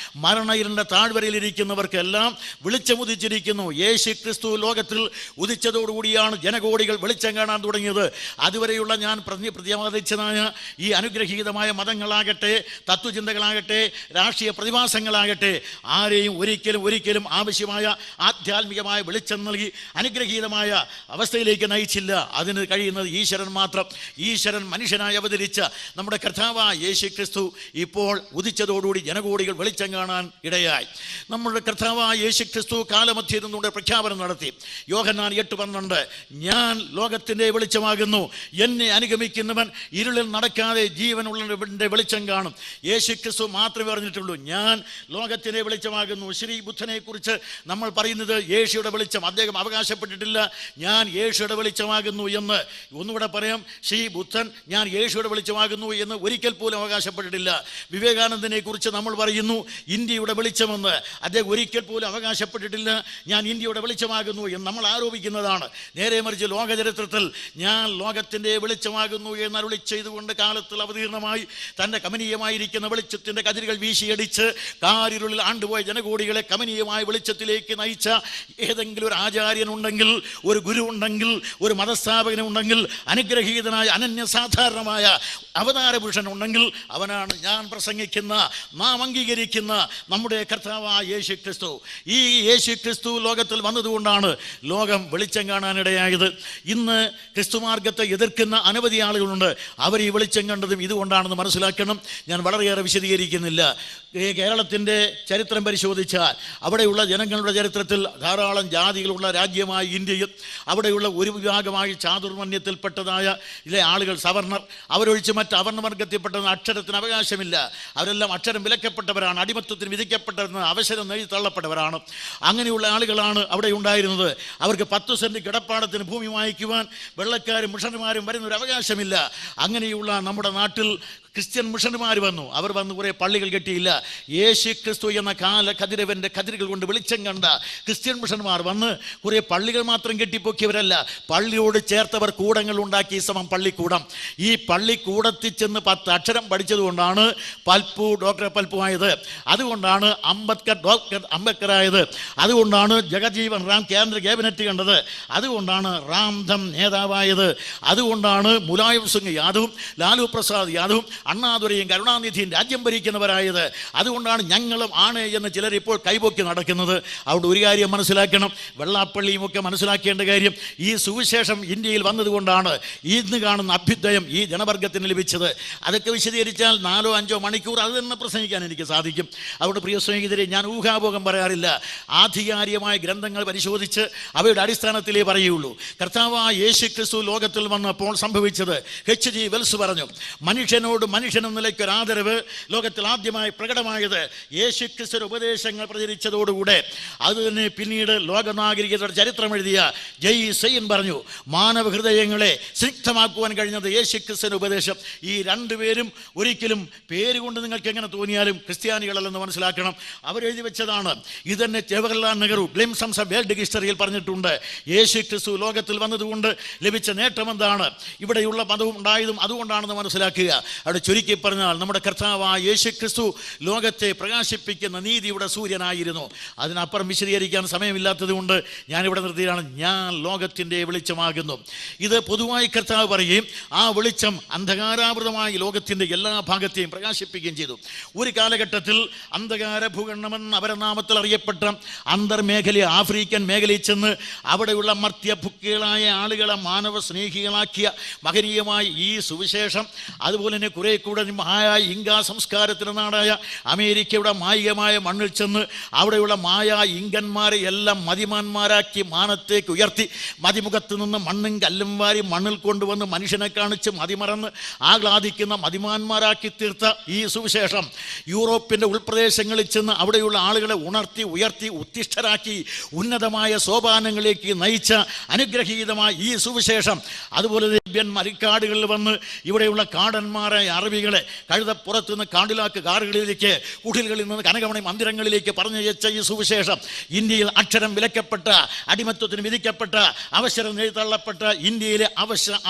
മരണ ഇരുളിൻ്റെ താഴ്വരയിലിരിക്കുന്നവർക്കെല്ലാം വെളിച്ചം ഉദിച്ചിരിക്കുന്നു. യേശു ക്രിസ്തു ലോകത്തിൽ ഉദിച്ചതോടുകൂടിയാണ് ജനകോടികൾ വെളിച്ചം കാണാൻ തുടങ്ങിയത്. അതുവരെയുള്ള ഞാൻ പ്രതിപാദിച്ചതായ ഈ അനുഗ്രഹീതമായ മതങ്ങളാകട്ടെ, തത്വചിന്തകളാകട്ടെ, രാഷ്ട്രീയ പ്രതിഭാസങ്ങളാകട്ടെ, ആരെയും ഒരിക്കലും ആവശ്യമായ ആധ്യാത്മികമായ വെളിച്ചം നൽകി അനുഗ്രഹീതമായ അവസ്ഥയിലേക്ക് നയിച്ചില്ല. അതിന് കഴിയുന്നത് ഈശ്വരൻ മാത്രം. ഈശ്വരൻ മനുഷ്യനായി അവതരിച്ച നമ്മുടെ കർത്താവായ യേശു ക്രിസ്തു ഇപ്പോൾ ഉദിച്ചതോടുകൂടി ജനകോടികൾ വെളിച്ചം കാണാൻ ഇടയായി. നമ്മുടെ കർത്താവായ യേശു ക്രിസ്തു കാലമധ്യത്തിൽ നിന്നുകൊണ്ട് പ്രഖ്യാപനം നടത്തി. യോഹന്നാൻ 8:12, ഞാൻ ലോകത്തിൻ്റെ വെളിച്ചമാകുന്നു, എന്നെ അനുഗമിക്കുന്നവൻ ഇരുളിൽ നടക്കാതെ ജീവനുള്ളവൻ്റെ വെളിച്ചം കാണും. യേശു ക്രിസ്തു മാത്രമേ പറഞ്ഞിട്ടുള്ളൂ, ഞാൻ ലോകത്തിൻ്റെ വെളിച്ചമാകുന്നു. ശ്രീ ബുദ്ധനെ കുറിച്ച് നമ്മൾ പറയുന്നത് യേശുയുടെ വെളിച്ചം. അദ്ദേഹം അവകാശപ്പെട്ടിട്ടില്ല ഞാൻ യേശുയുടെ വെളിച്ചമാകുന്നു എന്ന്. ഒന്നുകൂടെ പറയാം, ശ്രീ ബുദ്ധൻ ഞാൻ യേശുയുടെ വെളിച്ചമാകുന്നു എന്ന് ഒരിക്കൽ പോലും അവകാശപ്പെട്ടിട്ടില്ല. വിവേകാനന്ദനെ കുറിച്ച് നമ്മൾ പറയുന്നു ഇന്ത്യയുടെ വെളിച്ചമെന്ന്. അദ്ദേഹം ഒരിക്കൽ പോലും അവകാശപ്പെട്ടിട്ടില്ല ഞാൻ ഇന്ത്യയുടെ വെളിച്ചമാകുന്നു എന്ന് നമ്മൾ ആരോപിക്കുന്നതാണ്. നേരെ മറിച്ച് ലോകചരിത്രത്തിൽ ഞാൻ ലോകത്തിൻ്റെ വെളിച്ചമാകുന്നു എന്ന് അരുളി ചെയ്തുകൊണ്ട് കാലത്തിൽ അവതീർണമായി തൻ്റെ കമനീയമായിരിക്കുന്ന വെളിച്ചത്തിൻ്റെ കതിരുകൾ വീശിയടിച്ച് കാരിരുളിൽ ആണ്ടുപോയ ജനകോടികളെ കമനീയമായ വെളിച്ചത്തിലേക്ക് നയിച്ച ഏതെങ്കിലും ഒരു ആചാര്യനുണ്ടെങ്കിൽ, ഒരു ഗുരു ഉണ്ടെങ്കിൽ, ഒരു മതസ്ഥാപകനുണ്ടെങ്കിൽ, അനുഗ്രഹീതനായ അനന്യസാധാരണമായ അവതാര പുരുഷനുണ്ടെങ്കിൽ അവനാണ് ഞാൻ പ്രസംഗിക്കുന്ന, നാം അംഗീകരിക്കുന്ന നമ്മുടെ കർത്താവായ യേശു ക്രിസ്തു. ഈ യേശു ക്രിസ്തു ലോകത്തിൽ വന്നതുകൊണ്ടാണ് ലോകം വെളിച്ചം കാണാനിടയായത്. ഇന്ന് ക്രിസ്തുമാർഗത്തെ എതിർക്കുന്ന അനവധി ആളുകളുണ്ട്. അവർ ഈ വെളിച്ചം കണ്ടതും ഇതുകൊണ്ടാണെന്ന് മനസ്സിലാക്കണം. ഞാൻ വളരെയേറെ വിശദീകരിക്കുന്നില്ല. കേരളത്തിൻ്റെ ചരിത്രം പരിശോധിച്ചാൽ അവിടെയുള്ള ജനങ്ങളുടെ ചരിത്രത്തിൽ ധാരാളം ജാതികളുള്ള രാജ്യമായ ഇന്ത്യയിൽ അവിടെയുള്ള ഒരു വിഭാഗമായി ചാതുർമന്യത്തിൽപ്പെട്ടതായ ചില ആളുകൾ, സവർണർ, അവരൊഴിച്ച് മറ്റ് അവർണവർഗത്തിൽപ്പെട്ടെന്ന് അക്ഷരത്തിന് അവകാശമില്ല. അവരെല്ലാം അക്ഷരം വിലക്കപ്പെട്ടവരാണ്, അടിമത്വത്തിന് വിധിക്കപ്പെട്ടവരെന്ന് അവസരം നേടി തള്ളപ്പെട്ടവരാണ്. അങ്ങനെയുള്ള ആളുകളാണ് അവിടെ ഉണ്ടായിരുന്നത്. അവർക്ക് 10 സെന്റ് കിടപ്പാടത്തിന് ഭൂമി വാങ്ങിക്കുവാൻ വെള്ളക്കാരും മിഷണന്മാരും വരുന്നൊരു അവകാശമില്ല. അങ്ങനെയുള്ള നമ്മുടെ നാട്ടിൽ ക്രിസ്ത്യൻ മിഷണന്മാർ വന്നു. അവർ വന്ന് കുറേ പള്ളികൾ കെട്ടിയില്ല. യേശു ക്രിസ്തു എന്ന കതിരവൻ്റെ കതിരുകൾ കൊണ്ട് വെളിച്ചം കണ്ട ക്രിസ്ത്യൻ മിഷണന്മാർ വന്ന് കുറേ പള്ളികൾ മാത്രം കെട്ടിപ്പൊക്കിയവരല്ല, പള്ളിയോട് ചേർത്തവർ കൂടങ്ങൾ ഉണ്ടാക്കി. പള്ളിക്കൂടം. ഈ പള്ളിക്കൂടത്തിൽ ചെന്ന് 10 അക്ഷരം പഠിച്ചതുകൊണ്ടാണ് ഡോക്ടർ പൽപ്പു ആയത്. അതുകൊണ്ടാണ് അംബേദ്കർ ആയത്. അതുകൊണ്ടാണ് ജഗജീവൻ റാം കേന്ദ്ര ക്യാബിനറ്റ് കണ്ടത്. അതുകൊണ്ടാണ് റാംധം നേതാവായത്. അതുകൊണ്ടാണ് മുലായം സിംഗ് യാദവും ലാലു പ്രസാദ് യാദവും അണ്ണാദുരയും കരുണാനിധിയും രാജ്യം ഭരിക്കുന്നവരായത്. അതുകൊണ്ടാണ് ഞങ്ങളും ആണ് എന്ന് ചിലർ ഇപ്പോൾ കൈപൊക്കി നടക്കുന്നത്. അവിടെ ഒരു കാര്യം മനസ്സിലാക്കണം, വെള്ളാപ്പള്ളിയും ഒക്കെ മനസ്സിലാക്കേണ്ട കാര്യം, ഈ സുവിശേഷം ഇന്ത്യയിൽ വന്നതുകൊണ്ടാണ് ഇന്ന് കാണുന്ന അഭ്യുദയം ഈ ജനവർഗത്തിന് ലഭിച്ചത്. അതൊക്കെ വിശദീകരിച്ചാൽ 4-5 മണിക്കൂർ അത് തന്നെ പ്രസംഗിക്കാൻ എനിക്ക് സാധിക്കും. അവിടെ പ്രിയ സ്നേഹിതരെ, ഞാൻ ഊഹാഭോഗം പറയാറില്ല. ആധികാരികമായ ഗ്രന്ഥങ്ങൾ പരിശോധിച്ച് അവയുടെ അടിസ്ഥാനത്തിലേ പറയുള്ളൂ. കർത്താവായ യേശു ക്രിസ്തു ലോകത്തിൽ വന്നപ്പോൾ സംഭവിച്ചത് H.G. വെൽസ് പറഞ്ഞു, മനുഷ്യനോട് മനുഷ്യനെന്ന നിലയ്ക്കൊരാദരവ് ലോകത്തിൽ ആദ്യമായി പ്രകടമായത് യേശു ക്രിസ്തുവിന്റെ ഉപദേശങ്ങൾ പ്രചരിച്ചതോടുകൂടെ. അത് തന്നെ പിന്നീട് ലോകനാഗരികതയുടെ ചരിത്രം എഴുതിയ ജയ് സെയിൻ പറഞ്ഞു, മാനവ ഹൃദയങ്ങളെ സ്നിഗ്ധമാക്കുവാൻ കഴിഞ്ഞത് യേശു ക്രിസ്തുവിന്റെ ഉപദേശം. ഈ രണ്ടുപേരും ഒരിക്കലും പേരുകൊണ്ട് നിങ്ങൾക്ക് എങ്ങനെ തോന്നിയാലും ക്രിസ്ത്യാനികളല്ലെന്ന് മനസ്സിലാക്കണം. അവരെഴുതി വെച്ചതാണ്. ഇതന്നെ ജവഹർലാൽ നെഹ്റു ഗ്ലിംസംസ് ഓഫ് വേൾഡ് ഹിസ്റ്ററിയിൽ പറഞ്ഞിട്ടുണ്ട്. യേശു ക്രിസ്തു ലോകത്തിൽ വന്നതുകൊണ്ട് ലഭിച്ച നേട്ടം എന്താണ്, ഇവിടെയുള്ള മതവും ഉണ്ടായതും അതുകൊണ്ടാണെന്ന് മനസ്സിലാക്കുക. അവിടെ അവിടെ ചുരുക്കി പറഞ്ഞാൽ നമ്മുടെ കർത്താവായ യേശു ക്രിസ്തു ലോകത്തെ പ്രകാശിപ്പിക്കുന്ന നീതിയുടെ സൂര്യനായിരുന്നു. അതിനപ്പുറം വിശദീകരിക്കാൻ സമയമില്ലാത്തത് കൊണ്ട് ഞാനിവിടെ നിർത്തിയാണ്. ഞാൻ ലോകത്തിൻ്റെ വെളിച്ചമാകുന്നു. ഇത് പൊതുവായി കർത്താവ് പറയുകയും ആ വെളിച്ചം അന്ധകാരാവൃതമായി ലോകത്തിൻ്റെ എല്ലാ ഭാഗത്തെയും പ്രകാശിപ്പിക്കുകയും ചെയ്തു. ഒരു കാലഘട്ടത്തിൽ അന്ധകാര ഭൂഖണ്ഡമെന്ന് അപരനാമത്തിൽ അറിയപ്പെട്ട അന്തർമേഖല ആഫ്രിക്കൻ മേഖലയിൽ ചെന്ന് അവിടെയുള്ള മർത്യഭുക്കുകളായ ആളുകളെ മാനവ സ്നേഹികളാക്കിയ മഹനീയമായ ഈ സുവിശേഷം, അതുപോലെ തന്നെ കുറെ കൂടെ മഹായ ഇങ്കാ സംസ്കാരത്തിന് നാടായ അമേരിക്കയുടെ മായികമായ മണ്ണിൽ ചെന്ന് അവിടെയുള്ള മായ ഇങ്കന്മാരെ എല്ലാം മതിമാന്മാരാക്കി മാനത്തേക്ക് ഉയർത്തി മതിമുഖത്ത് നിന്ന് മണ്ണും കല്ലും വാരി മണ്ണിൽ കൊണ്ടുവന്ന് മനുഷ്യനെ കാണിച്ച് മതിമറന്ന് ആഹ്ലാദിക്കുന്ന മതിമാന്മാരാക്കി തീർത്ത ഈ സുവിശേഷം യൂറോപ്പിൻ്റെ ഉൾപ്രദേശങ്ങളിൽ ചെന്ന് അവിടെയുള്ള ആളുകളെ ഉണർത്തി ഉയർത്തി ഉത്തിഷ്ഠരാക്കി ഉന്നതമായ സോപാനങ്ങളിലേക്ക് നയിച്ച അനുഗ്രഹീതമായ ഈ സുവിശേഷം, അതുപോലെ മരിക്കാടുകളിൽ വന്ന് ഇവിടെയുള്ള കാടന്മാരായ അറബികളെ കഴുതപ്പുറത്ത് നിന്ന് കാണ്ടിലാക്ക് കാറുകളിലേക്ക് കുടിലുകളിൽ നിന്ന് കനകമണി മന്ദിരങ്ങളിലേക്ക് പറഞ്ഞയച്ച ഈ സുവിശേഷം ഇന്ത്യയിൽ അക്ഷരം വിലക്കപ്പെട്ട, അടിമത്വത്തിന് വിധിക്കപ്പെട്ട, അവസരം എഴുത്തള്ളപ്പെട്ട ഇന്ത്യയിലെ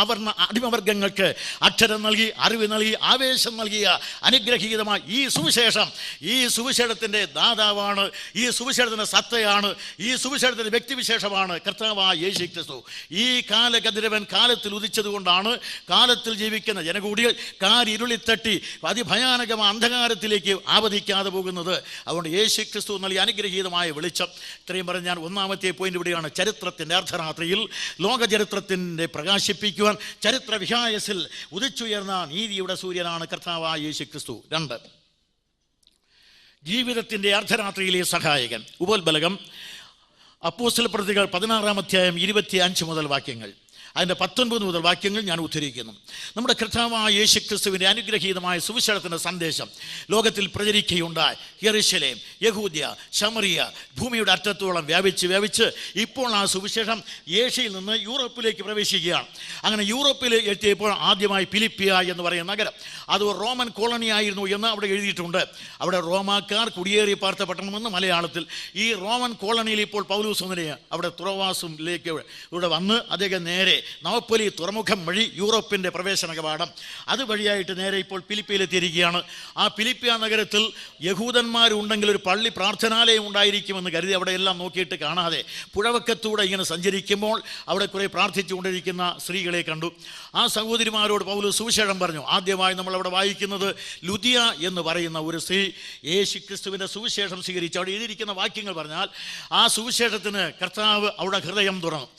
അവർണ അടിമവർഗങ്ങൾക്ക് അക്ഷരം നൽകി, അറിവ് നൽകി, ആവേശം നൽകിയ അനുഗ്രഹീതമായ ഈ സുവിശേഷം, ഈ സുവിശേഷത്തിൻ്റെ ദാതാവാണ്, ഈ സുവിശേഷത്തിൻ്റെ സത്തയാണ്, ഈ സുവിശേഷത്തിൻ്റെ വ്യക്തിവിശേഷമാണ് കർത്താവായ യേശു ക്രിസ്തു. ഈ കാലകതിരവൻ കാലത്തിൽ ഉദിച്ചതുകൊണ്ടാണ് കാലത്തിൽ ജീവിക്കുന്ന ജനകൂടികൾ കാരിരുളിത്തട്ടി അതിഭയാനകമായ അന്ധകാരത്തിലേക്ക് ആവധിക്കാതെ പോകുന്നത്. അതുകൊണ്ട് യേശു ക്രിസ്തു നൽകിയ അനുഗ്രഹീതമായ വെളിച്ചം. ഇത്രയും പറഞ്ഞ് ഞാൻ ഒന്നാമത്തെ പോയിന്റ് ഇവിടെയാണ്. ചരിത്രത്തിൻ്റെ അർദ്ധരാത്രിയിൽ ലോകചരിത്രത്തിൻ്റെ പ്രകാശിപ്പിക്കുവാൻ ചരിത്ര വിഹായസിൽ ഉദിച്ചുയർന്ന നീതിയുടെ സൂര്യനാണ് കർത്താവായ യേശു ക്രിസ്തു. 2, ജീവിതത്തിൻ്റെ അർദ്ധരാത്രിയിലെ സഹായകൻ. ഉപോത്ബലകം അപ്പോസ്തല പ്രവൃത്തികൾ 16-ാം അധ്യായം 25 മുതൽ വാക്യങ്ങൾ, അതിൻ്റെ 19 മുതൽ വാക്യങ്ങൾ ഞാൻ ഉദ്ധരിക്കുന്നു. നമ്മുടെ കർത്താവായ യേശു ക്രിസ്തുവിൻ്റെ അനുഗ്രഹീതമായ സുവിശേഷത്തിൻ്റെ സന്ദേശം ലോകത്തിൽ പ്രചരിക്കുകയുണ്ടായി. യെരുശലേം, യഹൂദ്യ, ശമറിയ, ഭൂമിയുടെ അറ്റത്തോളം വ്യാപിച്ച് ഇപ്പോൾ ആ സുവിശേഷം ഏഷ്യയിൽ നിന്ന് യൂറോപ്പിലേക്ക് പ്രവേശിക്കുകയാണ്. അങ്ങനെ യൂറോപ്പിൽ എത്തിയപ്പോൾ ആദ്യമായി ഫിലിപ്പിയ എന്ന് പറയുന്ന നഗരം, അത് റോമൻ കോളനി ആയിരുന്നു എന്ന് അവിടെ എഴുതിയിട്ടുണ്ട്. അവിടെ റോമാക്കാർ കുടിയേറി പാർത്ത പട്ടണമെന്ന് മലയാളത്തിൽ. ഈ റോമൻ കോളനിയിൽ ഇപ്പോൾ പൗലൂസ് അവിടെ തുറവാസിലേക്ക് ഇവിടെ വന്ന് അദ്ദേഹം നേരെ നവപ്പൊലി തുറമുഖം വഴി യൂറോപ്പിൻ്റെ പ്രവേശന കവാടം അതുവഴിയായിട്ട് നേരെ ഇപ്പോൾ ഫിലിപ്പിയിലെത്തിയിരിക്കുകയാണ്. ആ ഫിലിപ്പിയ നഗരത്തിൽ യഹൂദന്മാരുണ്ടെങ്കിൽ ഒരു പള്ളി പ്രാർത്ഥനാലയം ഉണ്ടായിരിക്കുമെന്ന് കരുതി അവിടെ എല്ലാം നോക്കിയിട്ട് കാണാതെ പുഴവക്കത്തൂടെ ഇങ്ങനെ സഞ്ചരിക്കുമ്പോൾ അവിടെ കുറേ പ്രാർത്ഥിച്ചുകൊണ്ടിരിക്കുന്ന സ്ത്രീകളെ കണ്ടു. ആ സഹോദരിമാരോട് പൗലോസ് സുവിശേഷം പറഞ്ഞു. ആദ്യമായി നമ്മൾ അവിടെ വായിക്കുന്നത് ലുദിയ എന്ന് പറയുന്ന ഒരു സ്ത്രീ യേശു ക്രിസ്തുവിൻ്റെ സുവിശേഷം സ്വീകരിച്ചു. അവിടെ എഴുതിയിരിക്കുന്ന വാക്യങ്ങൾ പറഞ്ഞാൽ ആ സുവിശേഷത്തിന് കർത്താവ് അവളുടെ ഹൃദയം തുറന്നു.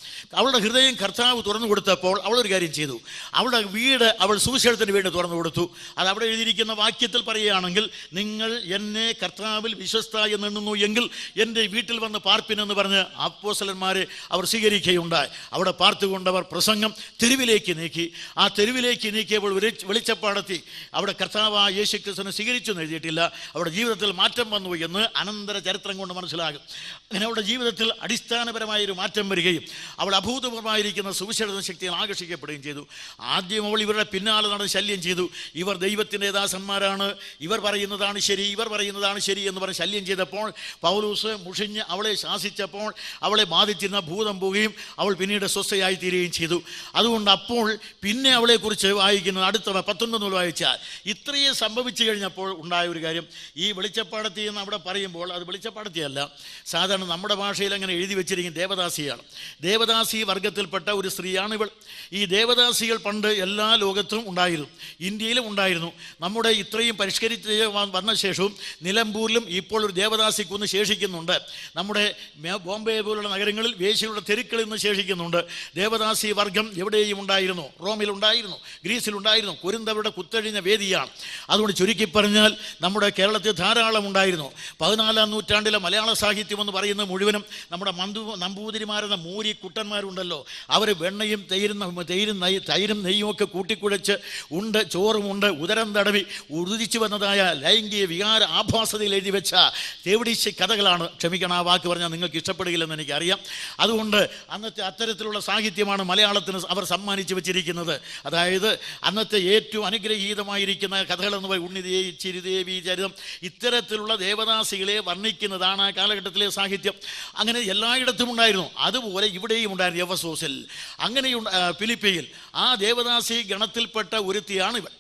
അവളുടെ ഹൃദയം കർത്താവ് തുറന്നു കൊടുത്തപ്പോൾ അവളൊരു കാര്യം ചെയ്തു. അവളുടെ വീട് അവൾ സുവിശേഷത്തിന് വേണ്ടി തുറന്നു കൊടുത്തു. അത് അവിടെ എഴുതിയിരിക്കുന്ന വാക്യത്തിൽ പറയുകയാണെങ്കിൽ, നിങ്ങൾ എന്നെ കർത്താവിൽ വിശ്വസ്ത എന്നെണ്ണുന്നു എങ്കിൽ എൻ്റെ വീട്ടിൽ വന്ന് പാർപ്പിനെന്ന് പറഞ്ഞ് അപ്പോസ്തലന്മാരെ അവർ സ്വീകരിക്കുകയുണ്ടായി. അവിടെ പാർത്തുകൊണ്ടവർ പ്രസംഗം തെരുവിലേക്ക് നീക്കി. ആ തെരുവിലേക്ക് നീക്കിയപ്പോൾ വെളിച്ചപ്പാടെത്തി. അവിടെ കർത്താവായ യേശു ക്രിസ്തുവിനെ സ്വീകരിച്ചു എന്ന് എഴുതിയിട്ടില്ല. അവിടെ ജീവിതത്തിൽ മാറ്റം വന്നു എന്ന് അനന്തര ചരിത്രം കൊണ്ട് മനസ്സിലാകും. അങ്ങനെ അവളുടെ ജീവിതത്തിൽ അടിസ്ഥാനപരമായൊരു മാറ്റം വരികയും അവൾ അഭൂതപൂർവമായിരിക്കുന്ന സുവിശേഷ ശക്തിയിൽ ആകർഷിക്കപ്പെടുകയും ചെയ്തു. ആദ്യം അവൾ ഇവരുടെ പിന്നാലെ നടന്ന് ശല്യം ചെയ്തു. ഇവർ ദൈവത്തിൻ്റെ ദാസന്മാരാണ്, ഇവർ പറയുന്നതാണ് ശരി, ഇവർ പറയുന്നതാണ് ശരി എന്ന് പറഞ്ഞ് ശല്യം ചെയ്തപ്പോൾ പൗലൂസ് മുഷിഞ്ഞ് അവളെ ശാസിച്ചപ്പോൾ അവളെ ബാധിച്ചിരുന്ന ഭൂതം പോവുകയും അവൾ പിന്നീട് സ്വസ്ഥയായി തീരുകയും ചെയ്തു. അതുകൊണ്ട് അപ്പോൾ പിന്നെ അവളെക്കുറിച്ച് വായിക്കുന്നത് അടുത്ത 19 വായിച്ചാൽ ഇത്രയും സംഭവിച്ചു കഴിഞ്ഞപ്പോൾ ഉണ്ടായ ഒരു കാര്യം, ഈ വെളിച്ചപ്പാടത്തി എന്ന് അവിടെ പറയുമ്പോൾ അത് വെളിച്ചപ്പാടത്തിയല്ല, സാധാരണ നമ്മുടെ ഭാഷയിൽ അങ്ങനെ എഴുതി വെച്ചിരിക്കും ദേവദാസിയാണ്. ദേവദാസി വർഗത്തിൽപ്പെട്ട ഒരു സ്ത്രീയാണ് ഇവൾ. ഈ ദേവദാസികൾ പണ്ട് എല്ലാ ലോകത്തും ഉണ്ടായിരുന്നു, ഇന്ത്യയിലും ഉണ്ടായിരുന്നു. നമ്മുടെ ഇത്രയും പരിഷ്കരിച്ച് വന്ന ശേഷവും നിലമ്പൂരിലും ഇപ്പോൾ ഒരു ദേവദാസി കുന്ന് ശേഷിക്കുന്നുണ്ട്. നമ്മുടെ ബോംബെ പോലുള്ള നഗരങ്ങളിൽ വേശ്യയുടെ തെരുക്കളിൽ നിന്ന് ശേഷിക്കുന്നുണ്ട്. ദേവദാസി വർഗം എവിടെയും ഉണ്ടായിരുന്നു. റോമിലുണ്ടായിരുന്നു, ഗ്രീസിലുണ്ടായിരുന്നു. കുരുന്തവരുടെ കുത്തഴിഞ്ഞ വേദിയാണ്. അതുകൊണ്ട് ചുരുക്കി പറഞ്ഞാൽ നമ്മുടെ കേരളത്തിൽ ധാരാളം ഉണ്ടായിരുന്നു. 14-ാം നൂറ്റാണ്ടിലെ മലയാള സാഹിത്യം എന്ന് പറയുന്നത് മുഴുവനും നമ്മുടെ നമ്പൂതിരിമാരെന്ന മൂരി കുട്ടന്മാരുണ്ടല്ലോ, അവർ വെണ്ണയും തൈരും നെയ്യും ഒക്കെ കൂട്ടിക്കുഴച്ച് ചോറുമുണ്ട് ഉദരം തടവി ഉദിച്ചു വന്നതായ ലൈംഗിക വികാര ആഭാസതയിൽ എഴുതി വെച്ച തേവിടിശ കഥകളാണ്. ക്ഷമിക്കണം, ആ വാക്ക് പറഞ്ഞാൽ നിങ്ങൾക്ക് ഇഷ്ടപ്പെടുകയില്ലെന്ന് എനിക്കറിയാം. അതുകൊണ്ട് അന്നത്തെ അത്തരത്തിലുള്ള സാഹിത്യമാണ് മലയാളത്തിന് അവർ സമ്മാനിച്ചു വെച്ചിരിക്കുന്നത്. അതായത് അന്നത്തെ ഏറ്റവും അനുഗ്രഹീതമായിരിക്കുന്ന കഥകളെന്ന് പറയും ഉണ്ണിദേവി, ചിരിദേവി ചരിതം, ഇത്തരത്തിലുള്ള ദേവദാസികളെ വർണ്ണിക്കുന്നതാണ് ആ കാലഘട്ടത്തിലെ സാഹിത്യം. അങ്ങനെ എല്ലായിടത്തും ഉണ്ടായിരുന്നു. അതുപോലെ ഇവിടെയും ഉണ്ടായിരുന്നു. എഫസോസിൽ, അങ്ങനെ ഫിലിപ്പിയിൽ ആ ദേവദാസി ഗണത്തിൽപ്പെട്ട ഒരുത്തിയാണ് ഇവൻ.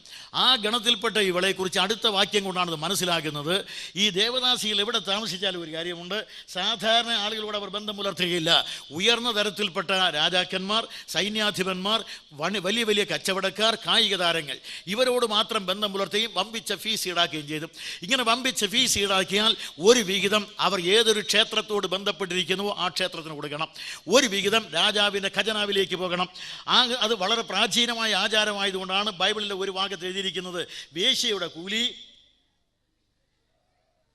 ആ ഗണത്തിൽപ്പെട്ട ഇവളെക്കുറിച്ച് അടുത്ത വാക്യം കൊണ്ടാണ് ഇത് മനസ്സിലാക്കുന്നത്. ഈ ദേവദാസികൾ എവിടെ താമസിച്ചാലും ഒരു കാര്യമുണ്ട്, സാധാരണ ആളുകളോട് അവർ ബന്ധം പുലർത്തുകയില്ല. ഉയർന്ന തരത്തിൽപ്പെട്ട രാജാക്കന്മാർ, സൈന്യാധിപന്മാർ, വലിയ വലിയ കച്ചവടക്കാർ, കായിക താരങ്ങൾ, ഇവരോട് മാത്രം ബന്ധം പുലർത്തുകയും വമ്പിച്ച ഫീസ് ഈടാക്കുകയും ചെയ്തു. ഇങ്ങനെ വമ്പിച്ച ഫീസ് ഈടാക്കിയാൽ ഒരു വിഹിതം അവർ ഏതൊരു ക്ഷേത്രത്തോട് ബന്ധപ്പെട്ടിരിക്കുന്നുവോ ആ ക്ഷേത്രത്തിന് കൊടുക്കണം. ഒരു വിഹിതം രാജാവിൻ്റെ ഖജനാവിലേക്ക് പോകണം. അത് വളരെ പ്രാചീനമായ ആചാരമായതുകൊണ്ടാണ് ബൈബിളിലെ ഒരു ഭാഗത്ത് എഴുതിയിരിക്കുന്നത്, വേശ്യയുടെ കൂലി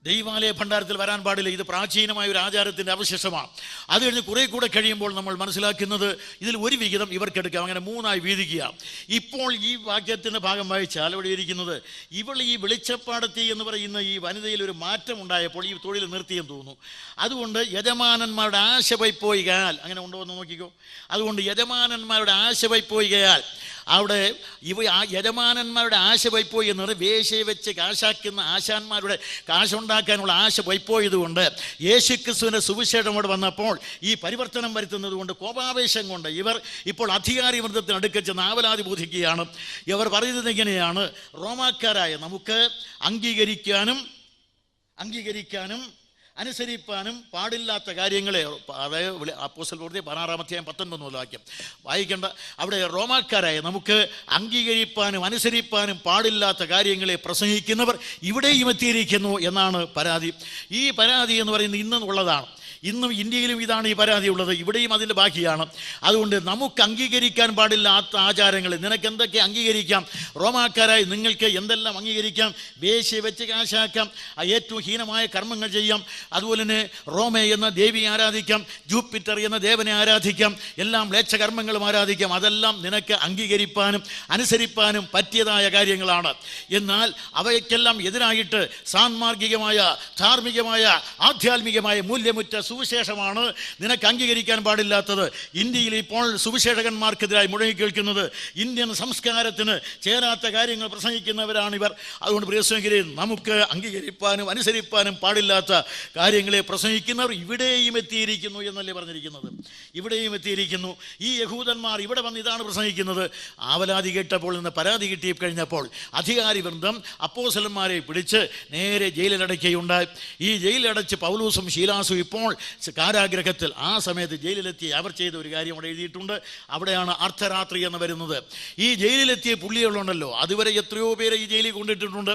ദൈവാലയ ഭണ്ഡാരത്തിൽ വരാൻ പാടില്ല. ഇത് പ്രാചീനമായ ഒരു ആചാരത്തിൻ്റെ അവശേഷമാണ്. അത് കഴിഞ്ഞ് കുറേ കൂടെ കഴിയുമ്പോൾ നമ്മൾ മനസ്സിലാക്കുന്നത് ഇതിൽ ഒരു വിഹിതം ഇവർക്കെടുക്കാം. അങ്ങനെ 3ആയി വീതിക്കുക. ഇപ്പോൾ ഈ വാക്യത്തിൻ്റെ ഭാഗം വായിച്ചാൽ അവിടെ ഇരിക്കുന്നത്, ഇവൾ ഈ വെളിച്ചപ്പാടത്തി എന്ന് പറയുന്ന ഈ വനിതയിൽ ഒരു മാറ്റം ഉണ്ടായപ്പോൾ ഈ തൊഴിൽ നിർത്തിയെന്ന് തോന്നുന്നു. അതുകൊണ്ട് യജമാനന്മാരുടെ ആശ വൈപ്പോയികയാൽ, അങ്ങനെ ഉണ്ടോ എന്ന് നോക്കിക്കോ. അതുകൊണ്ട് യജമാനന്മാരുടെ ആശ വൈപ്പോയികയാൽ അവിടെ യജമാനന്മാരുടെ ആശ വൈപ്പോയി എന്ന് പറഞ്ഞാൽ വേശ്യയെ വെച്ച് കാശാക്കുന്ന ആശാന്മാരുടെ കാശുണ്ടാക്കാനുള്ള ആശ വൈപ്പോയതുകൊണ്ട് യേശുക്രിസ്തുവിൻ്റെ സുവിശേഷം ഇവിടെ വന്നപ്പോൾ ഈ പരിവർത്തനം വരുത്തുന്നത് കൊണ്ട് കോപാവേശം കൊണ്ട് ഇവർ ഇപ്പോൾ അധികാരി വൃന്ദത്തിന് അടുക്കൽ ചെന്ന് ആവലാതി ബോധിക്കുകയാണ്. ഇവർ പറയുന്നത് ഇങ്ങനെയാണ്, റോമാക്കാരായ നമുക്ക് അംഗീകരിക്കാനും അനുസരിപ്പാനും പാടില്ലാത്ത കാര്യങ്ങളെ, അതായത് അപ്പോസ്തല പ്രവൃത്തി 16-19 വാക്യം വായിക്കേണ്ട. അവിടെ റോമാക്കാരായ നമുക്ക് അംഗീകരിപ്പാനും അനുസരിപ്പാനും പാടില്ലാത്ത കാര്യങ്ങളെ പ്രസംഗിക്കുന്നവർ ഇവിടെയും എത്തിയിരിക്കുന്നു എന്നാണ് പരാതി. ഈ പരാതി എന്ന് പറയുന്നത് ഇന്നും ഉള്ളതാണ്. ഇന്നും ഇന്ത്യയിലും ഇതാണ് ഈ പരാതി ഉള്ളത്, ഇവിടെയും അതിൻ്റെ ബാക്കിയാണ്. അതുകൊണ്ട് നമുക്ക് അംഗീകരിക്കാൻ പാടില്ലാത്ത ആചാരങ്ങൾ നിനക്ക് എന്തൊക്കെ അംഗീകരിക്കാം? റോമാക്കാരായി നിങ്ങൾക്ക് എന്തെല്ലാം അംഗീകരിക്കാം? വേശ്യ വെച്ച് കാശാക്കാം, ഏറ്റവും ഹീനമായ കർമ്മങ്ങൾ ചെയ്യാം, അതുപോലെ തന്നെ റോമെ എന്ന ദേവിയെ ആരാധിക്കാം, ജൂപ്പിറ്റർ എന്ന ദേവനെ ആരാധിക്കാം, എല്ലാം മ്ലേച്ഛകർമ്മങ്ങളും ആരാധിക്കാം. അതെല്ലാം നിനക്ക് അംഗീകരിപ്പാനും അനുസരിപ്പാനും പറ്റിയതായ കാര്യങ്ങളാണ്. എന്നാൽ അവയ്ക്കെല്ലാം എതിരായിട്ട് സാൻമാർഗികമായ, ധാർമ്മികമായ, ആധ്യാത്മികമായ മൂല്യമുറ്റ സുവിശേഷമാണ് നിനക്ക് അംഗീകരിക്കാൻ പാടില്ലാത്തത്. ഇന്ത്യയിൽ ഇപ്പോൾ സുവിശേഷകന്മാർക്കെതിരായി മുഴങ്ങി കേൾക്കുന്നത് ഇന്ത്യൻ സംസ്കാരത്തിന് ചേരാത്ത കാര്യങ്ങൾ പ്രസംഗിക്കുന്നവരാണിവർ. അതുകൊണ്ട് പ്രിയ സ്നേഹിതരെ, നമുക്ക് അംഗീകരിപ്പാനും അനുസരിപ്പാനും പാടില്ലാത്ത കാര്യങ്ങളെ പ്രസംഗിക്കുന്നവർ ഇവിടെയും എത്തിയിരിക്കുന്നു എന്നല്ലേ പറഞ്ഞിരിക്കുന്നത്. ഇവിടെയും എത്തിയിരിക്കുന്നു. ഈ യഹൂദന്മാർ ഇവിടെ വന്ന് ഇതാണ് പ്രസംഗിക്കുന്നത്. ആവലാതി കേട്ടപ്പോൾ നിന്ന് പരാതി കിട്ടി കഴിഞ്ഞപ്പോൾ അധികാരി വൃന്ദം അപ്പോസ്തലന്മാരെ പിടിച്ച് നേരെ ജയിലിലടയ്ക്കുകയുണ്ടായി. ഈ ജയിലിലടച്ച് പൗലോസും ശീലാസും ഇപ്പോൾ കാരാഗ്രഹത്തിൽ, ആ സമയത്ത് ജയിലിലെത്തി അവർ ചെയ്ത ഒരു കാര്യം അവിടെ എഴുതിയിട്ടുണ്ട്. അവിടെയാണ് അർദ്ധരാത്രി എന്ന് വരുന്നത്. ഈ ജയിലിലെത്തിയ പുള്ളികളുണ്ടല്ലോ, അതുവരെ എത്രയോ പേരെ ഈ ജയിലിൽ കൊണ്ടിട്ടിട്ടുണ്ട്.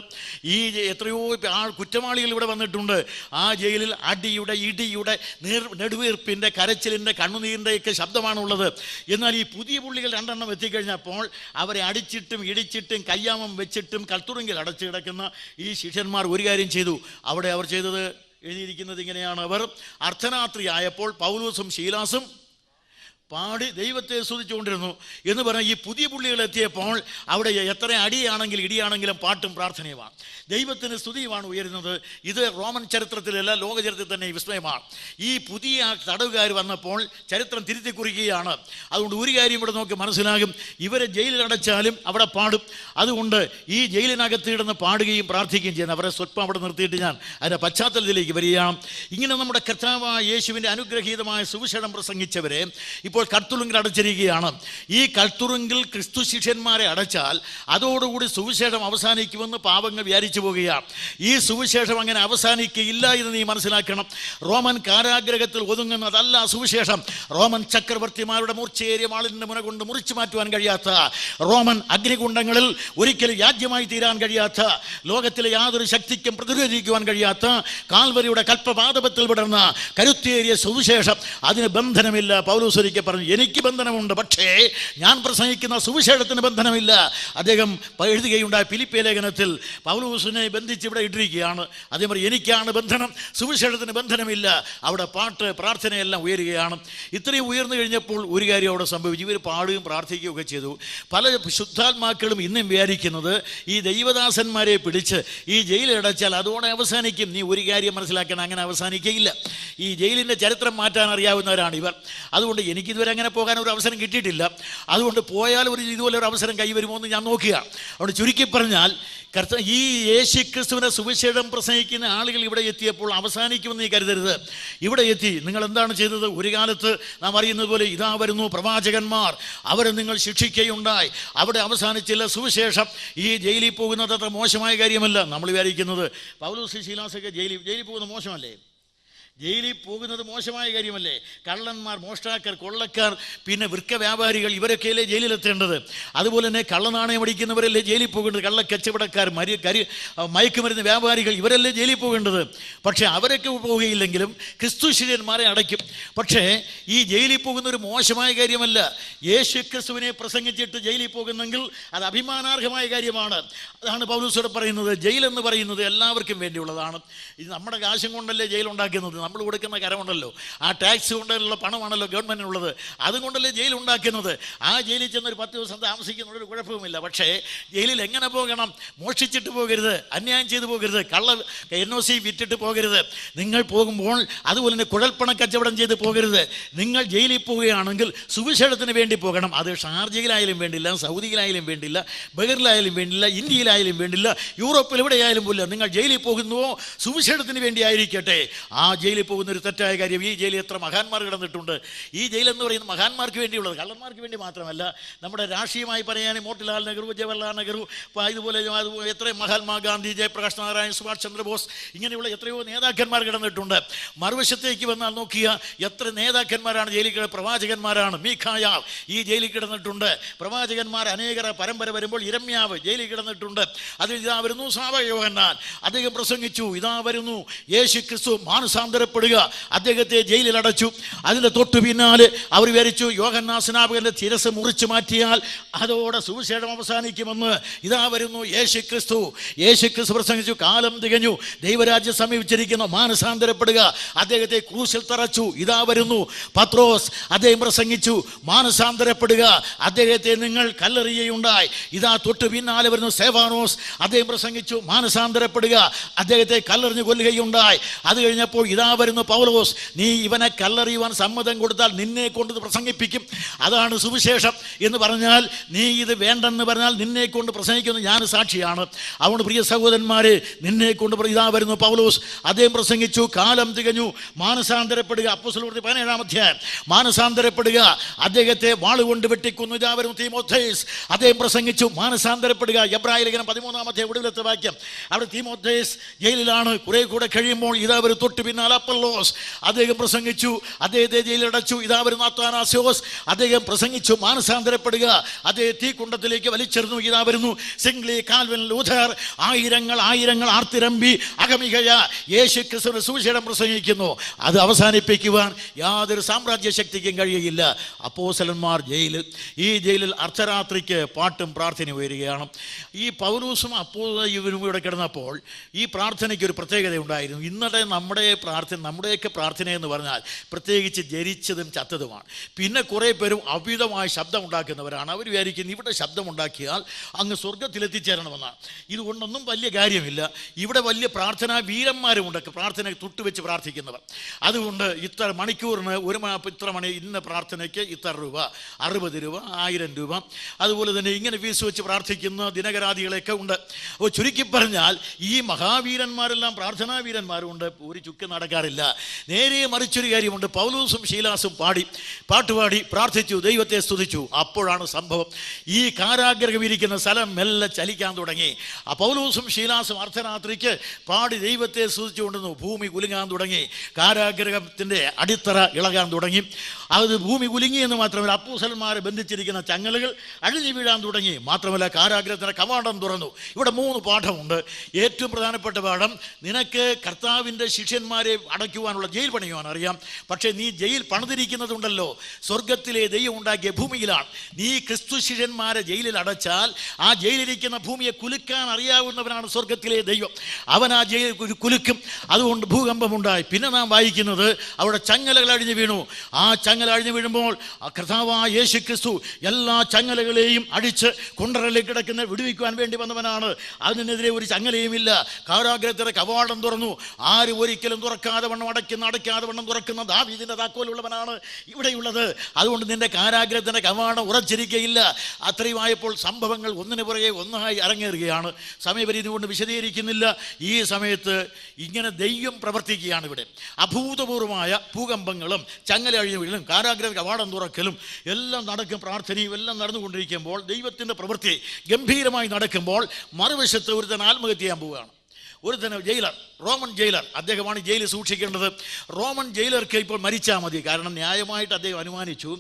ഈ എത്രയോ കുറ്റവാളികൾ ഇവിടെ വന്നിട്ടുണ്ട്. ആ ജയിലിൽ അടിയുടെ, ഇടിയുടെ, നെടുവീർപ്പിൻ്റെ, കരച്ചിലിൻ്റെ, കണ്ണുനീരിൻ്റെയൊക്കെ ശബ്ദമാണുള്ളത്. എന്നാൽ ഈ പുതിയ പുള്ളികൾ 2 എണ്ണം എത്തിക്കഴിഞ്ഞപ്പോൾ അവരെ അടിച്ചിട്ടും ഇടിച്ചിട്ടും കയ്യാമം വെച്ചിട്ടും കൽത്തുറുങ്കിൽ അടച്ചു കിടക്കുന്ന ഈ ശിഷ്യന്മാർ ഒരു കാര്യം ചെയ്തു. അവിടെ അവർ ചെയ്തത് എഴുതിയിരിക്കുന്നത് ഇങ്ങനെയാണ്, അവർ അർദ്ധരാത്രി ആയപ്പോൾ പൗലോസും ശീലാസും പാടി ദൈവത്തെ സ്തുതിച്ചുകൊണ്ടിരുന്നു എന്ന് പറഞ്ഞാൽ ഈ പുതിയ പുള്ളികൾ എത്തിയപ്പോൾ അവിടെ എത്ര അടിയാണെങ്കിലും ഇടിയാണെങ്കിലും പാട്ടും പ്രാർത്ഥനയുമാണ്, ദൈവത്തിന് സ്തുതിയുമാണ് ഉയരുന്നത്. ഇത് റോമൻ ചരിത്രത്തിലല്ല, ലോക ചരിത്രത്തിൽ തന്നെ വിസ്മയമാണ്. ഈ പുതിയ തടവുകാർ വന്നപ്പോൾ ചരിത്രം തിരുത്തി കുറിക്കുകയാണ്. അതുകൊണ്ട് ഒരു കാര്യം ഇവിടെ നോക്കി മനസ്സിലാകും, ഇവരെ ജയിലിലടച്ചാലും അവിടെ പാടും. അതുകൊണ്ട് ഈ ജയിലിനകത്ത് ഇടുന്ന് പാടുകയും പ്രാർത്ഥിക്കുകയും ചെയ്യുന്ന അവരെ സ്വല്പം അവിടെ നിർത്തിയിട്ട് ഞാൻ അതിൻ്റെ പശ്ചാത്തലത്തിലേക്ക് വരികയാണ്. ഇങ്ങനെ നമ്മുടെ കർത്താവായ യേശുവിൻ്റെ അനുഗ്രഹീതമായ സുവിശേഷം പ്രസംഗിച്ചവരെ ഇപ്പോൾ കൽത്തുറുങ്കിൽ അടച്ചിരിക്കുകയാണ്. ഈ കൽത്തുറുങ്കിൽ ക്രിസ്തു ശിഷ്യന്മാരെ അടച്ചാൽ അതോടുകൂടി സുവിശേഷം അവസാനിക്കുമെന്ന് പാപങ്ങൾ വിചാരിച്ചു പോവുകയാണ്. ഈ സുവിശേഷം അങ്ങനെ അവസാനിക്കുകയില്ല എന്ന് നീ മനസ്സിലാക്കണം. റോമൻ കാരാഗ്രഹത്തിൽ ഒതുങ്ങുന്നതല്ല സുവിശേഷം. റോമൻ ചക്രവർത്തിമാരുടെ മൂർച്ചയേറിയ വാളിൻ്റെ മുന കൊണ്ട് മുറിച്ചു മാറ്റുവാൻ കഴിയാത്ത, റോമൻ അഗ്നികുണ്ഡങ്ങളിൽ ഒരിക്കലും യാജ്യമായി തീരാൻ കഴിയാത്ത, ലോകത്തിലെ യാതൊരു ശക്തിക്കും പ്രതിരോധിക്കുവാൻ കഴിയാത്ത കാൽവരിയുടെ കൽപ്പപാദപത്തിൽ വിടർന്ന കരുത്തേറിയ സുവിശേഷം, അതിന് ബന്ധനമില്ല. പൗലോസ് ഒരിക്കൽ പറഞ്ഞു, എനിക്ക് ബന്ധനമുണ്ട്, പക്ഷേ ഞാൻ പ്രസംഗിക്കുന്ന സുവിശേഷത്തിന് ബന്ധനമില്ല. അദ്ദേഹം എഴുതുകയുണ്ടായ ഫിലിപ്പിയ ലേഖനത്തിൽ പൗലോസിനെ ബന്ധിച്ച് ഇവിടെ ഇട്ടിരിക്കുകയാണ്. അതേമാതിരി എനിക്കാണ് ബന്ധനം, സുവിശേഷത്തിന് ബന്ധനമില്ല. അവിടെ പാട്ട്, പ്രാർത്ഥനയെല്ലാം ഉയരുകയാണ്. ഇത്രയും ഉയർന്നു കഴിഞ്ഞപ്പോൾ ഒരു കാര്യം അവിടെ സംഭവിച്ചു. ഇവർ പാടുകയും പ്രാർത്ഥിക്കുകയും ഒക്കെ ചെയ്തു. പല ശുദ്ധാത്മാക്കളും ഇന്നും വിചാരിക്കുന്നത് ഈ ദൈവദാസന്മാരെ പിടിച്ച് ഈ ജയിലിലടച്ചാൽ അതോടെ അവസാനിക്കും. നീ ഒരു കാര്യം മനസ്സിലാക്കണം, അങ്ങനെ അവസാനിക്കുകയില്ല. ഈ ജയിലിൻ്റെ ചരിത്രം മാറ്റാൻ അറിയാവുന്നവരാണ് ഇവർ. അതുകൊണ്ട് എനിക്കിത് ഇതുവരെ അങ്ങനെ പോകാൻ ഒരു അവസരം കിട്ടിയിട്ടില്ല. അതുകൊണ്ട് പോയാൽ ഇതുപോലെ ഒരു അവസരം കൈവരുമോ എന്ന് ഞാൻ നോക്കുക. അതുകൊണ്ട് ചുരുക്കി പറഞ്ഞാൽ ഈ യേശുക്രിസ്തുവിനെ സുവിശേഷം പ്രസംഗിക്കുന്ന ആളുകൾ ഇവിടെ എത്തിയപ്പോൾ അവസാനിക്കുമെന്ന് നീ കരുതരുത്. ഇവിടെ എത്തി നിങ്ങൾ എന്താണ് ചെയ്തത്? ഒരു കാലത്ത് നാം അറിയുന്നത് പോലെ ഇതാ വരുന്നു പ്രവാചകന്മാർ, അവരെ നിങ്ങൾ ശിക്ഷിക്കുകയുണ്ടായി. അവിടെ അവസാനിച്ചില്ല സുവിശേഷം. ഈ ജയിലിൽ പോകുന്നത് അത്ര മോശമായ കാര്യമല്ല. നമ്മൾ വിചാരിക്കുന്നത് പൗലോസ് ശീലാസൊക്കെ ജയിലിൽ പോകുന്നത് മോശമല്ലേ? ജയിലിൽ പോകുന്നത് മോശമായ കാര്യമല്ലേ? കള്ളന്മാർ, മോഷ്ടാക്കർ, കൊള്ളക്കാർ, പിന്നെ വൃക്ക വ്യാപാരികൾ, ഇവരൊക്കെയല്ലേ ജയിലിലെത്തേണ്ടത്? അതുപോലെ തന്നെ കള്ളനാണയം അടിക്കുന്നവരല്ലേ ജയിലിൽ പോകേണ്ടത്? കള്ളക്കച്ചവടക്കാർ, മയക്കുമരുന്ന് വ്യാപാരികൾ, ഇവരല്ലേ ജയിലിൽ പോകേണ്ടത്? പക്ഷേ അവരൊക്കെ പോവുകയില്ലെങ്കിലും ക്രിസ്തു ശിഷ്യന്മാരെ അടയ്ക്കും. പക്ഷേ ഈ ജയിലിൽ പോകുന്ന ഒരു മോശമായ കാര്യമല്ല. യേശു ക്രിസ്തുവിനെ പ്രസംഗിച്ചിട്ട് ജയിലിൽ പോകുന്നെങ്കിൽ അത് അഭിമാനാർഹമായ കാര്യമാണ്. അതാണ് പൗലോസോട് പറയുന്നത്. ജയിലെന്ന് പറയുന്നത് എല്ലാവർക്കും വേണ്ടിയുള്ളതാണ്. ഇത് നമ്മുടെ കാശും കൊണ്ടല്ലേ ജയിലുണ്ടാക്കുന്നത്. നമ്മൾ കൊടുക്കുന്ന കരമുണ്ടല്ലോ, ആ ടാക്സ് കൊണ്ടുള്ള പണമാണല്ലോ ഗവൺമെൻറ്റിനുള്ളത്, അതുകൊണ്ടല്ലേ ജയിൽ ഉണ്ടാക്കുന്നത്. ആ ജയിലിൽ ചെന്നൊരു 10 ദിവസം താമസിക്കുന്നൊരു കുഴപ്പവുമില്ല. പക്ഷേ ജയിലിൽ എങ്ങനെ പോകണം? മോഷ്ടിച്ചിട്ട് പോകരുത്, അന്യായം ചെയ്തു പോകരുത്, NOC വിറ്റിട്ട് പോകരുത്. നിങ്ങൾ പോകുമ്പോൾ അതുപോലെ തന്നെ കുഴൽപ്പണ കച്ചവടം ചെയ്ത് പോകരുത്. നിങ്ങൾ ജയിലിൽ പോവുകയാണെങ്കിൽ സുവിശേഷത്തിന് വേണ്ടി പോകണം. അത് ഷാർജയിലായാലും വേണ്ടില്ല, സൗദിയിലായാലും വേണ്ടില്ല, ബഹറിലായാലും വേണ്ടില്ല, ഇന്ത്യയിലായാലും വേണ്ടില്ല, യൂറോപ്പിൽ എവിടെയായാലും പോലും നിങ്ങൾ ജയിലിൽ പോകുന്നുവോ സുവിശേഷത്തിന് വേണ്ടി ആയിരിക്കട്ടെ. ആ ജയിലിൽ പോകുന്ന ഒരു തെറ്റായ കാര്യം. ഈ ജയിലിൽ എത്ര മഹാന്മാർ കിടന്നിട്ടുണ്ട്. ഈ ജയിലെന്ന് പറയുന്നത് മഹാന്മാർക്ക് വേണ്ടിയുള്ളത്, കള്ളന്മാർക്ക് വേണ്ടി മാത്രമല്ല. നമ്മുടെ രാഷ്ട്രീയമായി പറയാൻ മോട്ടിലാൽ നെഹ്റു, ജവഹർലാൽ നെഹ്റു, ഇതുപോലെ എത്ര മഹാത്മാഗാന്ധി, ജയപ്രകാശ് നാരായൺ, സുഭാഷ് ചന്ദ്രബോസ്, ഇങ്ങനെയുള്ള എത്രയോ നേതാക്കന്മാർ കിടന്നിട്ടുണ്ട്. മറുവശത്തേക്ക് വന്നാൽ നോക്കിയ എത്ര നേതാക്കന്മാരാണ് ജയിലിൽ കിടന്നത്? പ്രവാചകന്മാരാണ്. മീഖായാവ് ഈ ജയിലിൽ കിടന്നിട്ടുണ്ട്. പ്രവാചകന്മാർ അനേകര പരമ്പര വരുമ്പോൾ ഇരമ്യാവ് ജയിലിൽ കിടന്നിട്ടുണ്ട്. അതിൽ ഇതാ വരുന്നു യോഹന്നാൻ, അദ്ദേഹം പ്രസംഗിച്ചു. ഇതാ വരുന്നു യേശു ക്രിസ്തു മാനസാന്തരപ്പെടുക. അദ്ദേഹത്തെ ജയിലിൽ അടച്ചു. അതിൻ്റെ തൊട്ടു പിന്നാലെ അവർ വിചാരിച്ചു യോഹന്നാൻ സ്നാപകന്റെ ശിരസ് മുറിച്ചു മാറ്റിയാൽ അതോടെ സുവിശേഷം അവസാനിക്കുമെന്ന്. ഇതാ വരുന്നു യേശു ക്രിസ്തു. യേശു ക്രിസ്തു പ്രസംഗിച്ചു, കാലം തികഞ്ഞു, ദൈവരാജ്യം സമീപിച്ചിരിക്കുന്നു, മാനസാന്തരപ്പെടുക. അദ്ദേഹത്തെ ക്രൂശിൽ തറച്ചു. ഇതാ വരുന്നു പത്രോസ്, അദ്ദേഹം പ്രസംഗിച്ചു, മാനസാന്തരപ്പെടുക, അദ്ദേഹത്തെ നിങ്ങൾ കല്ലെറിയുകയുണ്ടായി. ഇതാ തൊട്ടു പിന്നാലെ വരുന്നു സേവാനോസ്, അദ്ദേഹം പ്രസംഗിച്ചു, മാനസാന്തരപ്പെടുക, അദ്ദേഹത്തെ കല്ലെറിഞ്ഞു കൊല്ലുകയുണ്ടായി. അത് കഴിഞ്ഞപ്പോൾ ഇതാ വരുന്നു പൗലോസ്, നീ ഇവനെ കല്ലെറിയുവാൻ സമ്മതം കൊടുത്താൽ നിന്നെ കൊണ്ട് പ്രസംഗിപ്പിക്കും. അതാണ് സുവിശേഷം എന്ന് പറഞ്ഞാൽ, നീ ഇത് വേണ്ടെന്ന് പറഞ്ഞാൽ നിന്നെ കൊണ്ട് പ്രസംഗിക്കുന്നത് ഞാൻ സാക്ഷിയാണ്. അതുകൊണ്ട് പ്രിയ സഹോദരന്മാരെ, നിന്നെ കൊണ്ട് ഇതാ വരുന്നു പൗലോസ്, അദ്ദേഹം പ്രസംഗിച്ചു, കാലം തികഞ്ഞു, മാനസാന്തരപ്പെടുക. അപ്പോസ്തലപ്രവൃത്തി 17-ാം അധ്യായം, മാനസാന്തരപ്പെടുക, അദ്ദേഹത്തെ വാളുകൊണ്ട് വെട്ടിക്കൊന്നു. ഇതാ വരുന്നു തീമോഥേസ്, അദ്ദേഹം പ്രസംഗിച്ചു, മാനസാന്തരപ്പെടുക. എബ്രായ ലേഖനം 13-ാം അധ്യായം ഒടുവിലത്തെ വാക്യം, അവിടെ തീമോഥേസ് ജയിലിലാണ്. കുറെ കൂടെ കഴിയുമ്പോൾ ഇതാ ഒരു തൊട്ട് പിന്നാലെ അപ്പൊല്ലോസ്, അദ്ദേഹം പ്രസംഗിച്ചു, അദ്ദേഹത്തെ ജയിലടച്ചു. ഇതാ വരുന്ന അത്താനാസ്യോസ്, അദ്ദേഹം പ്രസംഗിച്ചു, മാനസാന്തരപ്പെടുക, അദ്ദേഹം തീക്കുണ്ടത്തിലേക്ക് വലിച്ചെറിഞ്ഞു. ഇതാ വരുന്നു സിംഗ്ലി, കാൽവിൻ, ലൂഥർ, ആയിരങ്ങൾ ആർത്തിരമ്പി അഗമികയ യേശു ക്രിസ്തുവിന്റെ സുവിശേഷം പ്രസംഗിക്കുന്നു. അത് അവസാനിപ്പിക്കുവാൻ യാതൊരു സാമ്രാജ്യ ശക്തിക്കും കഴിയുകയില്ല. അപ്പോസ്തലന്മാർ ജയിലിൽ, ഈ ജയിലിൽ അർദ്ധരാത്രിക്ക് പാട്ടും പ്രാർത്ഥനയും ഉയരുകയാണ്. ഈ പൗലോസും ഇവരും ഇവിടെ കിടന്നപ്പോൾ ഈ പ്രാർത്ഥനയ്ക്ക് ഒരു പ്രത്യേകത ഉണ്ടായിരുന്നു. ഇന്നത്തെ നമ്മുടെയൊക്കെ പ്രാർത്ഥന എന്ന് പറഞ്ഞാൽ പ്രത്യേകിച്ച് ജനിച്ചതും ചത്തതുമാണ്. പിന്നെ കുറേ പേരും അമിതമായ ശബ്ദം ഉണ്ടാക്കുന്നവരാണ്. അവർ വിചാരിക്കുന്നത് ഇവിടെ ശബ്ദമുണ്ടാക്കിയാൽ അങ്ങ് സ്വർഗത്തിലെത്തിച്ചേരണമെന്നാണ്. ഇതുകൊണ്ടൊന്നും വലിയ കാര്യമില്ല. ഇവിടെ വലിയ പ്രാർത്ഥനാ വീരന്മാരുമുണ്ട്, പ്രാർത്ഥന തൊട്ടുവെച്ച് പ്രാർത്ഥിക്കുന്നവർ. അതുകൊണ്ട് ഇത്ര മണിക്കൂറിന് ഇത്ര മണി ഇന്ന പ്രാർത്ഥനയ്ക്ക് ഇത്ര രൂപ, 60 രൂപ, 1000 രൂപ, അതുപോലെ തന്നെ ഇങ്ങനെ ഫീസ് വെച്ച് പ്രാർത്ഥിക്കുന്ന ദിനകരാദികളൊക്കെ ഉണ്ട്. അപ്പോൾ ചുരുക്കി പറഞ്ഞാൽ ഈ മഹാവീരന്മാരെല്ലാം പ്രാർത്ഥനാ വീരന്മാരുണ്ട്, ഒരു ചുക്ക് നടക്കാറില്ല. നേരെ മറിച്ചൊരു കാര്യമുണ്ട്. പൗലോസും ശീലാസും പാട്ടുപാടി പ്രാർത്ഥിച്ചു, ദൈവത്തെ സ്തുതിച്ചു. അപ്പോഴാണ് സംഭവം, ഈ കാരാഗ്രഹം ഇരിക്കുന്ന സ്ഥലം മെല്ലെ ചലിക്കാൻ തുടങ്ങി. ആ പൗലോസും ശീലാസും അർദ്ധരാത്രിക്ക് പാടി ദൈവത്തെ സ്തുതിച്ചുകൊണ്ടിരുന്നു. ഭൂമി കുലുങ്ങാൻ തുടങ്ങി, കാരാഗ്രഹത്തിൻ്റെ അടിത്തറ ഇളകാൻ തുടങ്ങി. അത് ഭൂമി കുലുങ്ങി എന്ന് മാത്രമല്ല, അപ്പോസ്തലന്മാരെ ബന്ധിച്ചിരിക്കുന്ന ചങ്ങലകൾ അഴിഞ്ഞു വീഴാൻ തുടങ്ങി. മാത്രമല്ല കാരാഗ്രഹത്തിൻ്റെ കവാടം തുറന്നു. ഇവിടെ 3 പാഠമുണ്ട്. ഏറ്റവും പ്രധാനപ്പെട്ട പാഠം, നിനക്ക് കർത്താവിൻ്റെ ശിഷ്യന്മാരെ അടയ്ക്കുവാനുള്ള ജയിൽ പണിയുവാൻ അറിയാം. പക്ഷേ നീ ജയിൽ പണിതിരിക്കുന്നതുണ്ടല്ലോ സ്വർഗത്തിലെ ദൈവം ഉണ്ടാക്കിയ ഭൂമിയിലാണ്. നീ ക്രിസ്തു ശിഷ്യന്മാരെ ജയിലിൽ അടച്ചാൽ ആ ജയിലിരിക്കുന്ന ഭൂമിയെ കുലുക്കാൻ അറിയാവുന്നവനാണ് സ്വർഗത്തിലെ ദൈവം. അവൻ ആ ജയിൽ കുലുക്കും. അതുകൊണ്ട് ഭൂകമ്പമുണ്ടായി. പിന്നെ നാം വായിക്കുന്നത് അവിടെ ചങ്ങലകൾ അഴിഞ്ഞു വീണു. ആ ചങ്ങല അഴിഞ്ഞു വീഴുമ്പോൾ കർത്താവായ യേശു ക്രിസ്തു എല്ലാ ചങ്ങലകളെയും അടിച്ച് കുണ്ടറലിൽ കിടക്കുന്ന വിടുവിക്കുവാൻ വേണ്ടി വന്നവനാണ്. അതിനെതിരെ ഒരു ചങ്ങലയുമില്ല. കാരാഗ്രഹത്തിൻ്റെ കവാടം തുറന്നു. ആരും ഒരിക്കലും തുറക്കാതെ തുറക്കാതെ വണ്ണം അടയ്ക്കാതെ വണ്ണം തുറക്കുന്ന ദാവീദിന്റെ താക്കോലുള്ളവനാണ് ഇവിടെയുള്ളത്. അതുകൊണ്ട് നിന്റെ കാരാഗ്രഹത്തിന്റെ കവാടം ഉറച്ചിരിക്കുകയില്ല. അത്രയുമായപ്പോൾ സംഭവങ്ങൾ ഒന്നിനു പുറകെ ഒന്നായി അരങ്ങേറുകയാണ്. സമയപരിധി കൊണ്ട് വിശദീകരിക്കുന്നില്ല. ഈ സമയത്ത് ഇങ്ങനെ ദൈവം പ്രവർത്തിക്കുകയാണ്. ഇവിടെ അഭൂതപൂർവമായ ഭൂകമ്പങ്ങളും ചങ്ങല അഴിഞ്ഞു വീഴലും കാരാഗ്രഹ കവാടം തുറക്കലും എല്ലാം നടക്കും. പ്രാർത്ഥനയും എല്ലാം നടന്നുകൊണ്ടിരിക്കുമ്പോൾ ദൈവത്തിൻ്റെ പ്രവൃത്തി ഗംഭീരമായി നടക്കുമ്പോൾ മറുവശത്ത് ഒരുത്തൻ ആത്മഹത്യ ചെയ്യാൻ പോവുകയാണ്. ഒരുത്തൻ ജയിലർ, റോമൻ ജയിലർ, അദ്ദേഹമാണ് ജയിലിൽ സൂക്ഷിക്കേണ്ടത്. റോമൻ ജയിലർക്ക് ഇപ്പോൾ മരിച്ചാൽ മതി. കാരണം ന്യായമായിട്ട് അദ്ദേഹം അനുമാനിച്ചു,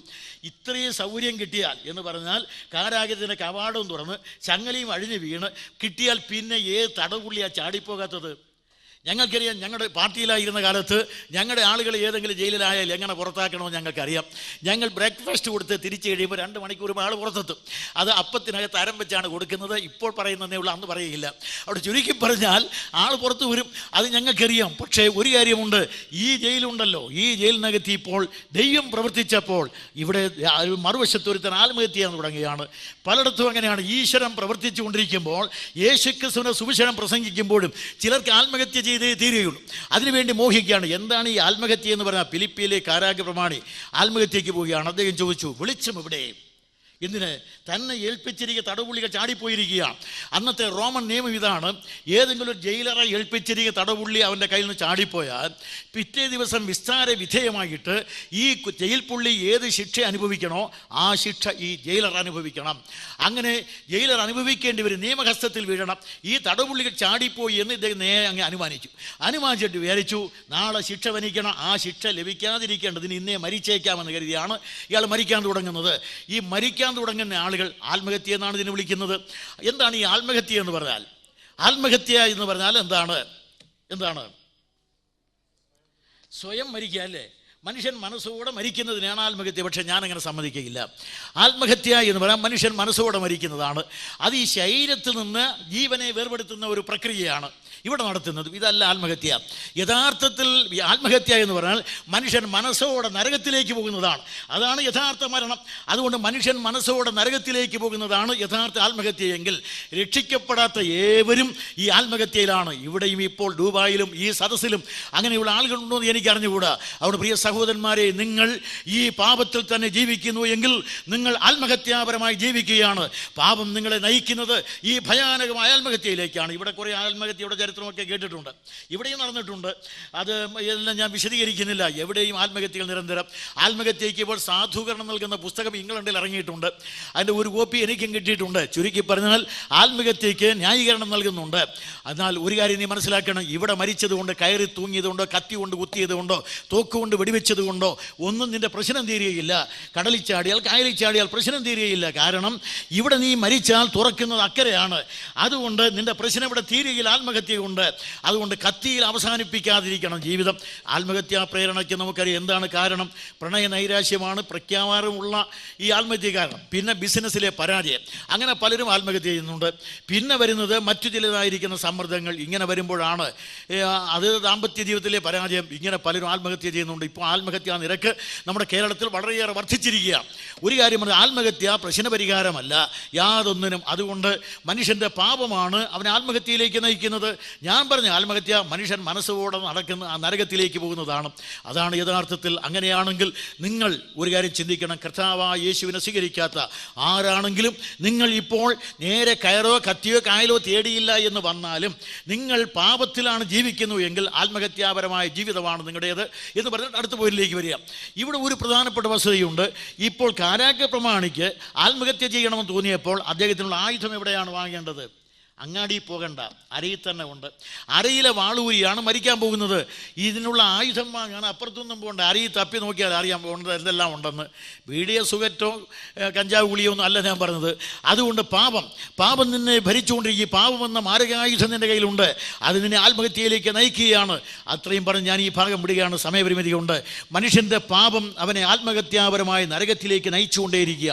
ഇത്രയും സൗകര്യം കിട്ടിയാൽ എന്ന് പറഞ്ഞാൽ കാരാഗ്രഹത്തിൻ്റെ കവാടവും തുറന്ന് ചങ്ങലയും അഴിഞ്ഞു വീണ് കിട്ടിയാൽ പിന്നെ ഏത് തടവുള്ളിയാണ് ചാടിപ്പോകാത്തത്? ഞങ്ങൾക്കറിയാം, ഞങ്ങളുടെ പാർട്ടിയിലായിരുന്ന കാലത്ത് ഞങ്ങളുടെ ആളുകൾ ഏതെങ്കിലും ജയിലിലായാൽ എങ്ങനെ പുറത്താക്കണമെന്ന് ഞങ്ങൾക്കറിയാം. ഞങ്ങൾ ബ്രേക്ക്ഫാസ്റ്റ് കൊടുത്ത് തിരിച്ചു കഴിയുമ്പോൾ 2 മണിക്കൂർ ആൾ പുറത്തെത്തും. അത് അപ്പത്തിനകത്ത് അരം വെച്ചാണ് കൊടുക്കുന്നത്. ഇപ്പോൾ പറയുന്നതേ ഉള്ളൂ, അന്ന് പറയുകയില്ല. അവിടെ ചുരുക്കി പറഞ്ഞാൽ ആൾ പുറത്തു വരും, അത് ഞങ്ങൾക്കറിയാം. പക്ഷേ ഒരു കാര്യമുണ്ട്, ഈ ജയിലുണ്ടല്ലോ, ഈ ജയിലിനകത്ത് ഇപ്പോൾ ദൈവം പ്രവർത്തിച്ചപ്പോൾ ഇവിടെ മറുവശത്ത് ഒരുത്തൻ ആത്മഹത്യ ചെയ്യാൻ തുടങ്ങുകയാണ്. പലയിടത്തും അങ്ങനെയാണ്. ഈശ്വരൻ പ്രവർത്തിച്ചു കൊണ്ടിരിക്കുമ്പോൾ യേശുക്രിസ്തുവിനെ സുവിശേഷം പ്രസംഗിക്കുമ്പോഴും ചിലർക്ക് ആത്മഹത്യ ചെയ്തേ തീരുകയുള്ളൂ. അതിനുവേണ്ടി മോഹിക്കുകയാണ്. എന്താണ് ഈ ആത്മഹത്യ എന്ന് പറഞ്ഞാൽ? ഫിലിപ്പിയിലെ കാരാഗ്രഹ പ്രമാണി ആത്മഹത്യയ്ക്ക് പോവുകയാണ്. അദ്ദേഹം ചോദിച്ചു, വെളിച്ചം എവിടെ? എന്തിന്? തന്നെ ഏൽപ്പിച്ചിരിക്കുക തടവുള്ളികൾ ചാടിപ്പോയിരിക്കുകയാണ്. അന്നത്തെ റോമൻ നിയമം ഇതാണ്, ഏതെങ്കിലും ഒരു ജയിലറെ ഏൽപ്പിച്ചിരിക്കുക തടവുള്ളി അവൻ്റെ കയ്യിൽ നിന്ന് ചാടിപ്പോയാൽ പിറ്റേ ദിവസം വിസ്താര വിധേയമായിട്ട് ഈ ജയിൽ പുള്ളി ഏത് ശിക്ഷ അനുഭവിക്കണോ ആ ശിക്ഷ ഈ ജയിലർ അനുഭവിക്കണം. അങ്ങനെ ജയിലർ അനുഭവിക്കേണ്ടി വരും, നിയമഹസ്തത്തിൽ വീഴണം. ഈ തടവുള്ളികൾ ചാടിപ്പോയി എന്ന് ഇദ്ദേഹം അങ്ങ് അനുമാനിച്ചിട്ട് വിചാരിച്ചു, നാളെ ശിക്ഷ വഹിക്കണം. ആ ശിക്ഷ ലഭിക്കാതിരിക്കേണ്ടതിന് ഇന്നേ മരിച്ചേക്കാമെന്ന് കരുതിയാണ് ഇയാൾ മരിക്കാൻ തുടങ്ങുന്നത്. ഈ മരിക്കാൻ തുടങ്ങുന്ന ആളുകൾ ആത്മഹത്യ എന്നാണ് ഇതിനെ വിളിക്കുന്നത്. എന്താണ് ഈ ആത്മഹത്യ എന്ന് പറഞ്ഞാൽ? ആത്മഹത്യ എന്ന് പറഞ്ഞാൽ എന്താണ്? സ്വയം മരിക്കുക അല്ലേ? മനുഷ്യൻ മനസ്സോടെ മരിക്കുന്നതിനാണ് ആത്മഹത്യ. പക്ഷേ ഞാനങ്ങനെ സമ്മതിക്കുകയില്ല. ആത്മഹത്യ എന്ന് പറയാൻ മനുഷ്യൻ മനസ്സോടെ മരിക്കുന്നതാണ്. അത് ഈ ശരീരത്തിൽ നിന്ന് ജീവനെ വേർപെടുത്തുന്ന ഒരു പ്രക്രിയയാണ് ഇവിടെ നടത്തുന്നത്. ഇതല്ല ആത്മഹത്യ. യഥാർത്ഥത്തിൽ ആത്മഹത്യ എന്ന് പറഞ്ഞാൽ മനുഷ്യൻ മനസ്സോടെ നരകത്തിലേക്ക് പോകുന്നതാണ്. അതാണ് യഥാർത്ഥ മരണം. അതുകൊണ്ട് മനുഷ്യൻ മനസ്സോടെ നരകത്തിലേക്ക് പോകുന്നതാണ് യഥാർത്ഥ ആത്മഹത്യയെങ്കിൽ രക്ഷിക്കപ്പെടാത്ത ഏവരും ഈ ആത്മഹത്യയിലാണ്. ഇവിടെയും ഇപ്പോൾ ദുബായിലും ഈ സദസ്സിലും അങ്ങനെയുള്ള ആളുകളുണ്ടോ എന്ന് എനിക്ക് അറിഞ്ഞുകൂടാ. അവിടെ പ്രിയ സഹോദരന്മാരെ, നിങ്ങൾ ഈ പാപത്തിൽ തന്നെ ജീവിക്കുന്നു എങ്കിൽ നിങ്ങൾ ആത്മഹത്യാപരമായി ജീവിക്കുകയാണ്. പാപം നിങ്ങളെ നയിക്കുന്നത് ഈ ഭയാനകമായ ആത്മഹത്യയിലേക്കാണ്. ഇവിടെ കുറേ ആത്മഹത്യയുടെ ചരിത്രമൊക്കെ കേട്ടിട്ടുണ്ട്, ഇവിടെയും നടന്നിട്ടുണ്ട്. അത് എല്ലാം ഞാൻ വിശദീകരിക്കുന്നില്ല. എവിടെയും ആത്മഹത്യകൾ നിരന്തരം. ആത്മഹത്യയ്ക്ക് ഇപ്പോൾ സാധൂകരണം നൽകുന്ന പുസ്തകം ഇംഗ്ലണ്ടിൽ ഇറങ്ങിയിട്ടുണ്ട്. അതിൻ്റെ ഒരു കോപ്പി എനിക്കും കിട്ടിയിട്ടുണ്ട്. ചുരുക്കി പറഞ്ഞാൽ ആത്മഹത്യയ്ക്ക് ന്യായീകരണം നൽകുന്നുണ്ട്. എന്നാൽ ഒരു കാര്യം നീ മനസ്സിലാക്കണം, ഇവിടെ മരിച്ചതുകൊണ്ട്, കയറി തൂങ്ങിയതുകൊണ്ടോ, കത്തി കൊണ്ട് കുത്തിയതുകൊണ്ടോ, തോക്കുകൊണ്ട് വെടിവെച്ചത് കൊണ്ടോ ഒന്നും നിന്റെ പ്രശ്നം തീരുകയില്ല. കടലിൽ ചാടിയാൽ, കായലിൽ ചാടിയാൽ പ്രശ്നം തീരുകയില്ല. കാരണം ഇവിടെ നീ മരിച്ചാൽ തുറക്കുന്നത് അക്കരെയാണ്. അതുകൊണ്ട് നിന്റെ പ്രശ്നം ഇവിടെ തീരുകയില്ല ആത്മഹത്യ കൊണ്ട്. അതുകൊണ്ട് കത്തിയിൽ അവസാനിപ്പിക്കാതിരിക്കണം ജീവിതം. ആത്മഹത്യാ പ്രേരണയ്ക്ക് നമുക്കറിയാം എന്താണ് കാരണം. പ്രണയ നൈരാശ്യമാണ് പ്രഖ്യാപനമുള്ള ഈ ആത്മഹത്യ കാരണം. പിന്നെ ബിസിനസ്സിലെ പരാജയം. അങ്ങനെ പലരും ആത്മഹത്യ ചെയ്യുന്നുണ്ട്. പിന്നെ വരുന്നത് മറ്റു ചിലതായിരിക്കുന്ന സമ്മർദ്ദങ്ങൾ. ഇങ്ങനെ വരുമ്പോഴാണ് അത് ദാമ്പത്യ ജീവിതത്തിലെ പരാജയം. ഇങ്ങനെ പലരും ആത്മഹത്യ ചെയ്യുന്നുണ്ട്. ഇപ്പോൾ ആത്മഹത്യാ നിരക്ക് നമ്മുടെ കേരളത്തിൽ വളരെയേറെ വർദ്ധിച്ചിരിക്കുകയാണ്. ഒരു കാര്യം പറഞ്ഞാൽ ആത്മഹത്യ പ്രശ്നപരിഹാരമല്ല യാതൊന്നിനും. അതുകൊണ്ട് മനുഷ്യൻ്റെ പാപമാണ് അവനെ ആത്മഹത്യയിലേക്ക് നയിക്കുന്നത്. ഞാൻ പറഞ്ഞ ആത്മഹത്യ മനുഷ്യൻ മനസ്സോടെ നടക്കുന്ന ആ നരകത്തിലേക്ക് പോകുന്നതാണ്. അതാണ് യഥാർത്ഥത്തിൽ. അങ്ങനെയാണെങ്കിൽ നിങ്ങൾ ഒരു കാര്യം ചിന്തിക്കണം. കർത്താവായ യേശുവിനെ സ്വീകരിക്കാത്ത ആരാണെങ്കിലും നിങ്ങൾ ഇപ്പോൾ നേരെ കയറോ കത്തിയോ കായലോ തേടിയില്ല എന്ന് വന്നാലും നിങ്ങൾ പാപത്തിലാണ് ജീവിക്കുന്നു എങ്കിൽ ആത്മഹത്യാപരമായ ജീവിതമാണ് നിങ്ങളുടേത് എന്ന് പറഞ്ഞിട്ട് അടുത്ത പോയിന്റിലേക്ക് വരിക. ഇവിടെ ഒരു പ്രധാനപ്പെട്ട വസ്തുതയുണ്ട്. ഇപ്പോൾ കാരാഗ്രഹ പ്രമാണിക്ക് ആത്മഹത്യ ചെയ്യണമെന്ന് തോന്നിയപ്പോൾ അദ്ദേഹത്തിനുള്ള ആയുധം എവിടെയാണ് വാങ്ങേണ്ടത്? അങ്ങാടിയിൽ പോകണ്ട, അരയിൽ തന്നെ ഉണ്ട്. അരയിലെ വാളൂരിയാണ് മരിക്കാൻ പോകുന്നത്. ഇതിനുള്ള ആയുധം വാങ്ങാൻ അപ്പുറത്തൊന്നും പോകണ്ട. അരയിൽ തപ്പി നോക്കിയാൽ അറിയാൻ പോകുന്നത് എന്തെല്ലാം ഉണ്ടെന്ന്. വീടിയ സുഖറ്റോ കഞ്ചാവ് ഗുളിയോ ഒന്നും അല്ല ഞാൻ പറഞ്ഞത്. അതുകൊണ്ട് പാപം നിന്നെ ഭരിച്ചുകൊണ്ടിരിക്കുക. പാപമെന്ന മാരകായുധം നിൻ്റെ കയ്യിലുണ്ട്. അത് നിന്നെ ആത്മഹത്യയിലേക്ക് നയിക്കുകയാണ്. അത്രയും പറഞ്ഞ് ഞാൻ ഈ ഭാഗം വിടുകയാണ്, സമയപരിമിതി കൊണ്ട്. മനുഷ്യൻ്റെ പാപം അവനെ ആത്മഹത്യാപരമായ നരകത്തിലേക്ക് നയിച്ചുകൊണ്ടേയിരിക്കുക.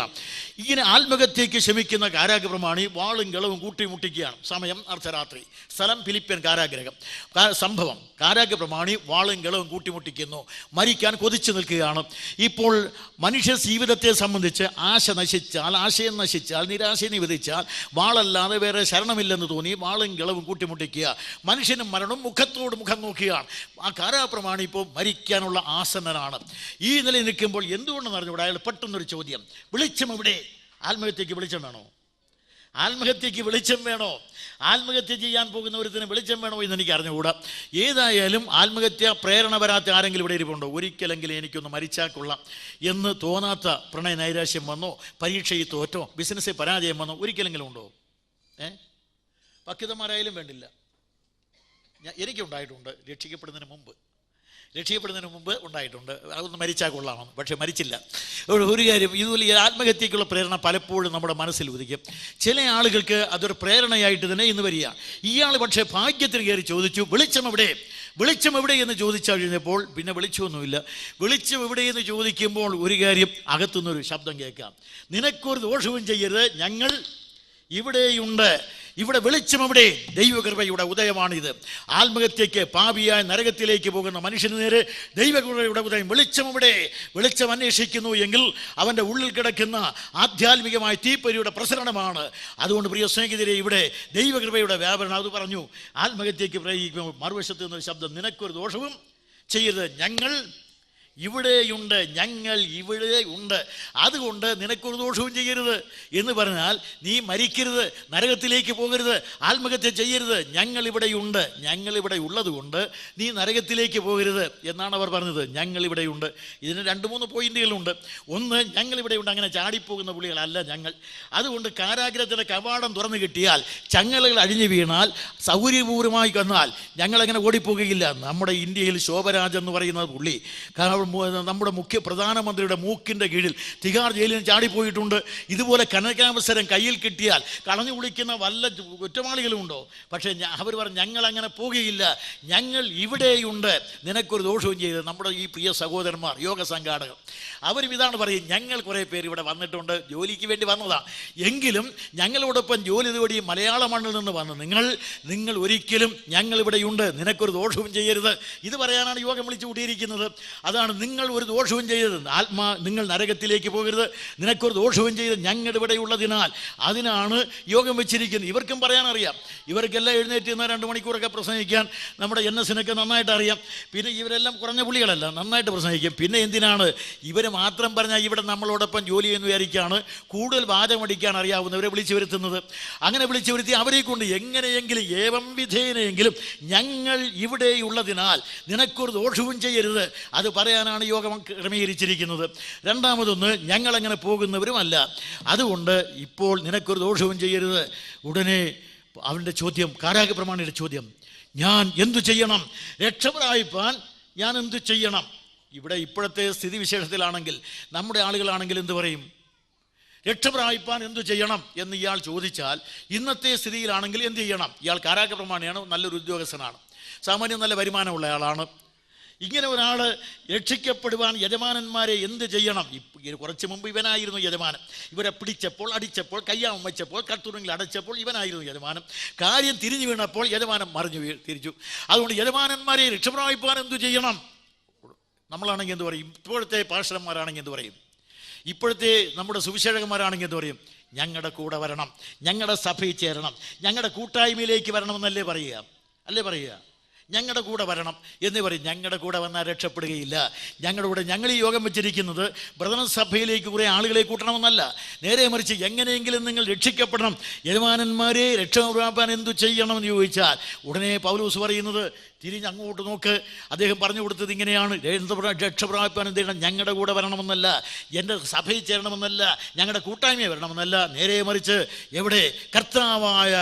ഇങ്ങനെ ആത്മഹത്യയ്ക്ക് ശ്രമിക്കുന്ന കാരാഗ്രഹ പ്രമാണി വാളും കളവും കൂട്ടിമുട്ടിക്കുകയാണ്. സമയം അർദ്ധരാത്രി. സ്ഥലം ഫിലിപ്പിയൻ കാരാഗ്രഹം. സംഭവം, കാരാഗ്രഹ പ്രമാണി വാളും ഗളവും കൂട്ടിമുട്ടിക്കുന്നു, മരിക്കാൻ കൊതിച്ചു നിൽക്കുകയാണ്. ഇപ്പോൾ മനുഷ്യ ജീവിതത്തെ സംബന്ധിച്ച് ആശയം നശിച്ചാൽ, നിരാശ നിവദിച്ചാൽ, വാളല്ലാതെ വേറെ ശരണമില്ലെന്ന് തോന്നി വാളും ഗളവും കൂട്ടിമുട്ടിക്കുക, മനുഷ്യനും മരണവും മുഖത്തോട് മുഖം നോക്കുകയാണ്. ആ കാരാപ്രമാണി ഇപ്പോൾ മരിക്കാനുള്ള ആസന്നനാണ്. ഈ നിലയിൽ നിൽക്കുമ്പോൾ എന്തുകൊണ്ടെന്ന് അറിഞ്ഞുകൂടെ അയാൾ പെട്ടെന്നൊരു ചോദ്യം, വെളിച്ചം എവിടെ? ആത്മഹത്യക്ക് വെളിച്ചം വേണോ? ആത്മഹത്യക്ക് വെളിച്ചം വേണോ? ആത്മഹത്യ ചെയ്യാൻ പോകുന്ന ഒരുത്തിന് വെളിച്ചം വേണോ എന്ന് എനിക്ക് അറിഞ്ഞുകൂടാ. ഏതായാലും ആത്മഹത്യ പ്രേരണ വരാത്ത ആരെങ്കിലും ഇവിടെ ഇരിപ്പുണ്ടോ? ഒരിക്കലെങ്കിലും എനിക്കൊന്ന് മരിച്ചാൽ കൊള്ളാം എന്ന് തോന്നാത്ത പ്രണയ നൈരാശ്യം വന്നോ, പരീക്ഷയിൽ തോറ്റോ, ബിസിനസ്സിൽ പരാജയം വന്നോ, ഒരിക്കലെങ്കിലും ഉണ്ടോ? പക്വതമാരായാലും വേണ്ടില്ല. എനിക്കുണ്ടായിട്ടുണ്ട്. രക്ഷിക്കപ്പെടുന്നതിന് മുമ്പ് ഉണ്ടായിട്ടുണ്ട്. അതൊന്ന് മരിച്ചാൽ കൊള്ളാമെന്ന്. പക്ഷേ മരിച്ചില്ല. ഒരു കാര്യം, ഇതുപോലെ ആത്മഹത്യക്കുള്ള പ്രേരണ പലപ്പോഴും നമ്മുടെ മനസ്സിൽ ഉദിക്കും. ചില ആളുകൾക്ക് അതൊരു പ്രേരണയായിട്ട് തന്നെ ഇന്ന് വരിക. ഇയാൾ പക്ഷേ ഭാഗ്യത്തിന് കയറി ചോദിച്ചു, വെളിച്ചം എവിടെ എന്ന് ചോദിച്ചു കഴിഞ്ഞപ്പോൾ പിന്നെ വെളിച്ചമൊന്നുമില്ല. വെളിച്ചം എവിടെയെന്ന് ചോദിക്കുമ്പോൾ ഒരു കാര്യം, അകത്തുനിന്നൊരു ശബ്ദം കേൾക്കാം, നിനക്കൊരു ദോഷവും ചെയ്യരുത്, ഞങ്ങൾ ഇവിടെയുണ്ട്. ഇവിടെ വെളിച്ചം എവിടെ? ദൈവകൃപയുടെ ഉദയമാണിത്. ആത്മഹത്യയ്ക്ക് പാപിയായ നരകത്തിലേക്ക് പോകുന്ന മനുഷ്യന് നേരെ ദൈവകൃപയുടെ ഉദയം. വെളിച്ചം എവിടെ? വെളിച്ചം അന്വേഷിക്കുന്നു എങ്കിൽ അവൻ്റെ ഉള്ളിൽ കിടക്കുന്ന ആധ്യാത്മികമായ തീപ്പൊരിയുടെ പ്രസരണമാണ്. അതുകൊണ്ട് പ്രിയ സ്നേഹിതരെ, ഇവിടെ ദൈവകൃപയുടെ വ്യാപരണം. അത് പറഞ്ഞു, ആത്മഹത്യയ്ക്ക് പ്രയോഗിക്കുമ്പോൾ മറുവശത്ത് നിന്നൊരു ശബ്ദം, നിനക്കൊരു ദോഷവും ചെയ്യരുത്, ഞങ്ങൾ ഇവിടെയുണ്ട്. അതുകൊണ്ട് നിനക്കൊരു ദോഷവും ചെയ്യരുത് എന്ന് പറഞ്ഞാൽ നീ മരിക്കരുത്, നരകത്തിലേക്ക് പോകരുത്, ആത്മഹത്യ ചെയ്യരുത്. ഞങ്ങളിവിടെയുണ്ട്. ഞങ്ങളിവിടെ ഉള്ളത് കൊണ്ട് നീ നരകത്തിലേക്ക് പോകരുത് എന്നാണ് അവർ പറഞ്ഞത്. ഞങ്ങളിവിടെയുണ്ട്. ഇതിന് 2-3 പോയിന്റുകളുണ്ട്. ഒന്ന്, ഞങ്ങളിവിടെയുണ്ട്. അങ്ങനെ ചാടിപ്പോകുന്ന പുള്ളികളല്ല ഞങ്ങൾ. അതുകൊണ്ട് കാരാഗ്രഹത്തിൻ്റെ കവാടം തുറന്നു കിട്ടിയാൽ, ചങ്ങലകൾ അഴിഞ്ഞു വീണാൽ, സൗകര്യപൂർവമായി വന്നാൽ ഞങ്ങളങ്ങനെ ഓടിപ്പോകുകയില്ല. നമ്മുടെ ഇന്ത്യയിൽ ശോഭരാജ് എന്ന് പറയുന്ന പുള്ളി നമ്മുടെ പ്രധാനമന്ത്രിയുടെ മൂക്കിൻ്റെ കീഴിൽ തിഹാർ ജയിലിൽ ചാടിപ്പോയിട്ടുണ്ട്. ഇതുപോലെ കനകാവസരം കയ്യിൽ കിട്ടിയാൽ കളഞ്ഞു കുളിക്കുന്ന വല്ല കുറ്റവാളികളുമുണ്ടോ? പക്ഷേ അവർ പറഞ്ഞു, ഞങ്ങളങ്ങനെ പോകുകയില്ല, ഞങ്ങൾ ഇവിടെയുണ്ട്, നിനക്കൊരു ദോഷവും ചെയ്ത്. നമ്മുടെ ഈ പ്രിയ സഹോദരന്മാർ, യോഗ സംഘാടകർ, അവരും ഇതാണ് പറയും, ഞങ്ങൾ കുറേ പേര് ഇവിടെ വന്നിട്ടുണ്ട്, ജോലിക്ക് വേണ്ടി വന്നതാണ്, എങ്കിലും ഞങ്ങളോടൊപ്പം ജോലി തേടി മലയാള മണ്ണിൽ നിന്ന് വന്ന് നിങ്ങൾ ഒരിക്കലും ഞങ്ങളിവിടെയുണ്ട്, നിനക്കൊരു ദോഷവും ചെയ്യരുത്. ഇത് പറയാനാണ് യോഗം വിളിച്ചു കൂട്ടിയിരിക്കുന്നത്. അതാണ്, നിങ്ങൾ ഒരു ദോഷവും ചെയ്യരുത്, നിങ്ങൾ നരകത്തിലേക്ക് പോകരുത്, നിനക്കൊരു ദോഷവും ചെയ്ത് ഞങ്ങളുടെ ഇവിടെ ഉള്ളതിനാൽ. അതിനാണ് യോഗം വെച്ചിരിക്കുന്നത്. ഇവർക്കും പറയാനറിയാം, ഇവർക്കെല്ലാം എഴുന്നേറ്റ് നിന്ന് 2 മണിക്കൂറൊക്കെ പ്രസംഗിക്കാൻ നമ്മുടെ NS-നൊക്കെ നന്നായിട്ട് അറിയാം. പിന്നെ ഇവരെല്ലാം കുറഞ്ഞ പുള്ളികളല്ല, നന്നായിട്ട് പ്രസംഗിക്കും. പിന്നെ എന്തിനാണ് ഇവർ മാത്രം പറഞ്ഞാൽ ഇവിടെ നമ്മളോടൊപ്പം ജോലി ചെയ്യുന്ന വിചാരിക്കുകയാണ് കൂടുതൽ വാചമടിക്കാൻ അറിയാവുന്നവരെ വിളിച്ചു വരുത്തുന്നത്. അങ്ങനെ വിളിച്ചു വരുത്തി അവരെ കൊണ്ട് എങ്ങനെയെങ്കിലും ഏവം വിധേയനെങ്കിലും ഞങ്ങൾ ഇവിടെയുള്ളതിനാൽ നിനക്കൊരു ദോഷവും ചെയ്യരുത്, അത് പറയാനാണ് യോഗം ക്രമീകരിച്ചിരിക്കുന്നത്. രണ്ടാമതൊന്ന്, ഞങ്ങളങ്ങനെ പോകുന്നവരുമല്ല, അതുകൊണ്ട് ഇപ്പോൾ നിനക്കൊരു ദോഷവും ചെയ്യരുത്. ഉടനെ അവൻ്റെ ചോദ്യം, കാരാഗ്രഹപ്രമാണിയുടെ ചോദ്യം, ഞാൻ എന്തു ചെയ്യണം? രക്ഷപ്രാപിപ്പാൻ ഞാൻ എന്തു ചെയ്യണം? ഇവിടെ ഇപ്പോഴത്തെ സ്ഥിതിവിശേഷത്തിലാണെങ്കിൽ, നമ്മുടെ ആളുകളാണെങ്കിൽ എന്തു പറയും? രക്ഷപ്രാപിപ്പാൻ എന്തു ചെയ്യണം എന്ന് ഇയാൾ ചോദിച്ചാൽ, ഇന്നത്തെ സ്ഥിതിയിലാണെങ്കിൽ എന്ത് ചെയ്യണം? ഇയാൾ കാരാഗ്രഹപ്രമാണിയാണ്, നല്ലൊരു ഉദ്യോഗസ്ഥനാണ്, സാമാന്യം നല്ല വരുമാനമുള്ള ആളാണ്. ഇങ്ങനെ ഒരാൾ രക്ഷിക്കപ്പെടുവാൻ യജമാനന്മാരെ എന്ത് ചെയ്യണം? കുറച്ച് മുമ്പ് ഇവനായിരുന്നു യജമാനൻ. ഇവരെ പിടിച്ചപ്പോൾ, അടിച്ചപ്പോൾ, കയ്യാമം വെച്ചപ്പോൾ, കട്ടുറുങ്കിൽ അടച്ചപ്പോൾ ഇവനായിരുന്നു യജമാനൻ. കാര്യം തിരിഞ്ഞു വീണപ്പോൾ യജമാനൻ തിരിച്ചു. അതുകൊണ്ട് യജമാനന്മാരെ രക്ഷപ്രാപിപ്പാൻ എന്തു ചെയ്യണം? നമ്മളാണെങ്കിൽ എന്ത് പറയും? ഇപ്പോഴത്തെ പാസ്റ്റർമാരാണെങ്കിൽ എന്ത് പറയും? ഇപ്പോഴത്തെ നമ്മുടെ സുവിശേഷകന്മാരാണെങ്കിൽ എന്ത് പറയും? ഞങ്ങളുടെ കൂടെ വരണം, ഞങ്ങളുടെ സഭയിൽ ചേരണം, ഞങ്ങളുടെ കൂട്ടായ്മയിലേക്ക് വരണമെന്നല്ലേ പറയുക? ഞങ്ങളുടെ കൂടെ വരണം എന്ന് പറയും. ഞങ്ങളുടെ കൂടെ വന്നാൽ രക്ഷപ്പെടുകയില്ല. ഞങ്ങൾ ഈ യോഗം വെച്ചിരിക്കുന്നത് ബ്രദർ സഭയിലേക്ക് കുറേ ആളുകളെ കൂട്ടണമെന്നല്ല, നേരെ മറിച്ച് എങ്ങനെയെങ്കിലും നിങ്ങൾ രക്ഷിക്കപ്പെടണം. യജമാനന്മാരെ രക്ഷപ്രാപിപ്പാൻ എന്തു ചെയ്യണമെന്ന് ചോദിച്ചാൽ ഉടനെ പൗലോസ് പറയുന്നത്, തിരിഞ്ഞ് അങ്ങോട്ട് നോക്ക്. അദ്ദേഹം പറഞ്ഞു കൊടുത്തത് ഇങ്ങനെയാണ്, രക്ഷപ്രാപിപ്പാൻ എന്ത് ചെയ്യണം? ഞങ്ങളുടെ കൂടെ വരണമെന്നല്ല, എൻ്റെ സഭയിൽ ചേരണമെന്നല്ല, ഞങ്ങളുടെ കൂട്ടായ്മയെ വരണമെന്നല്ല, നേരെ മറിച്ച് എവിടെ? കർത്താവായ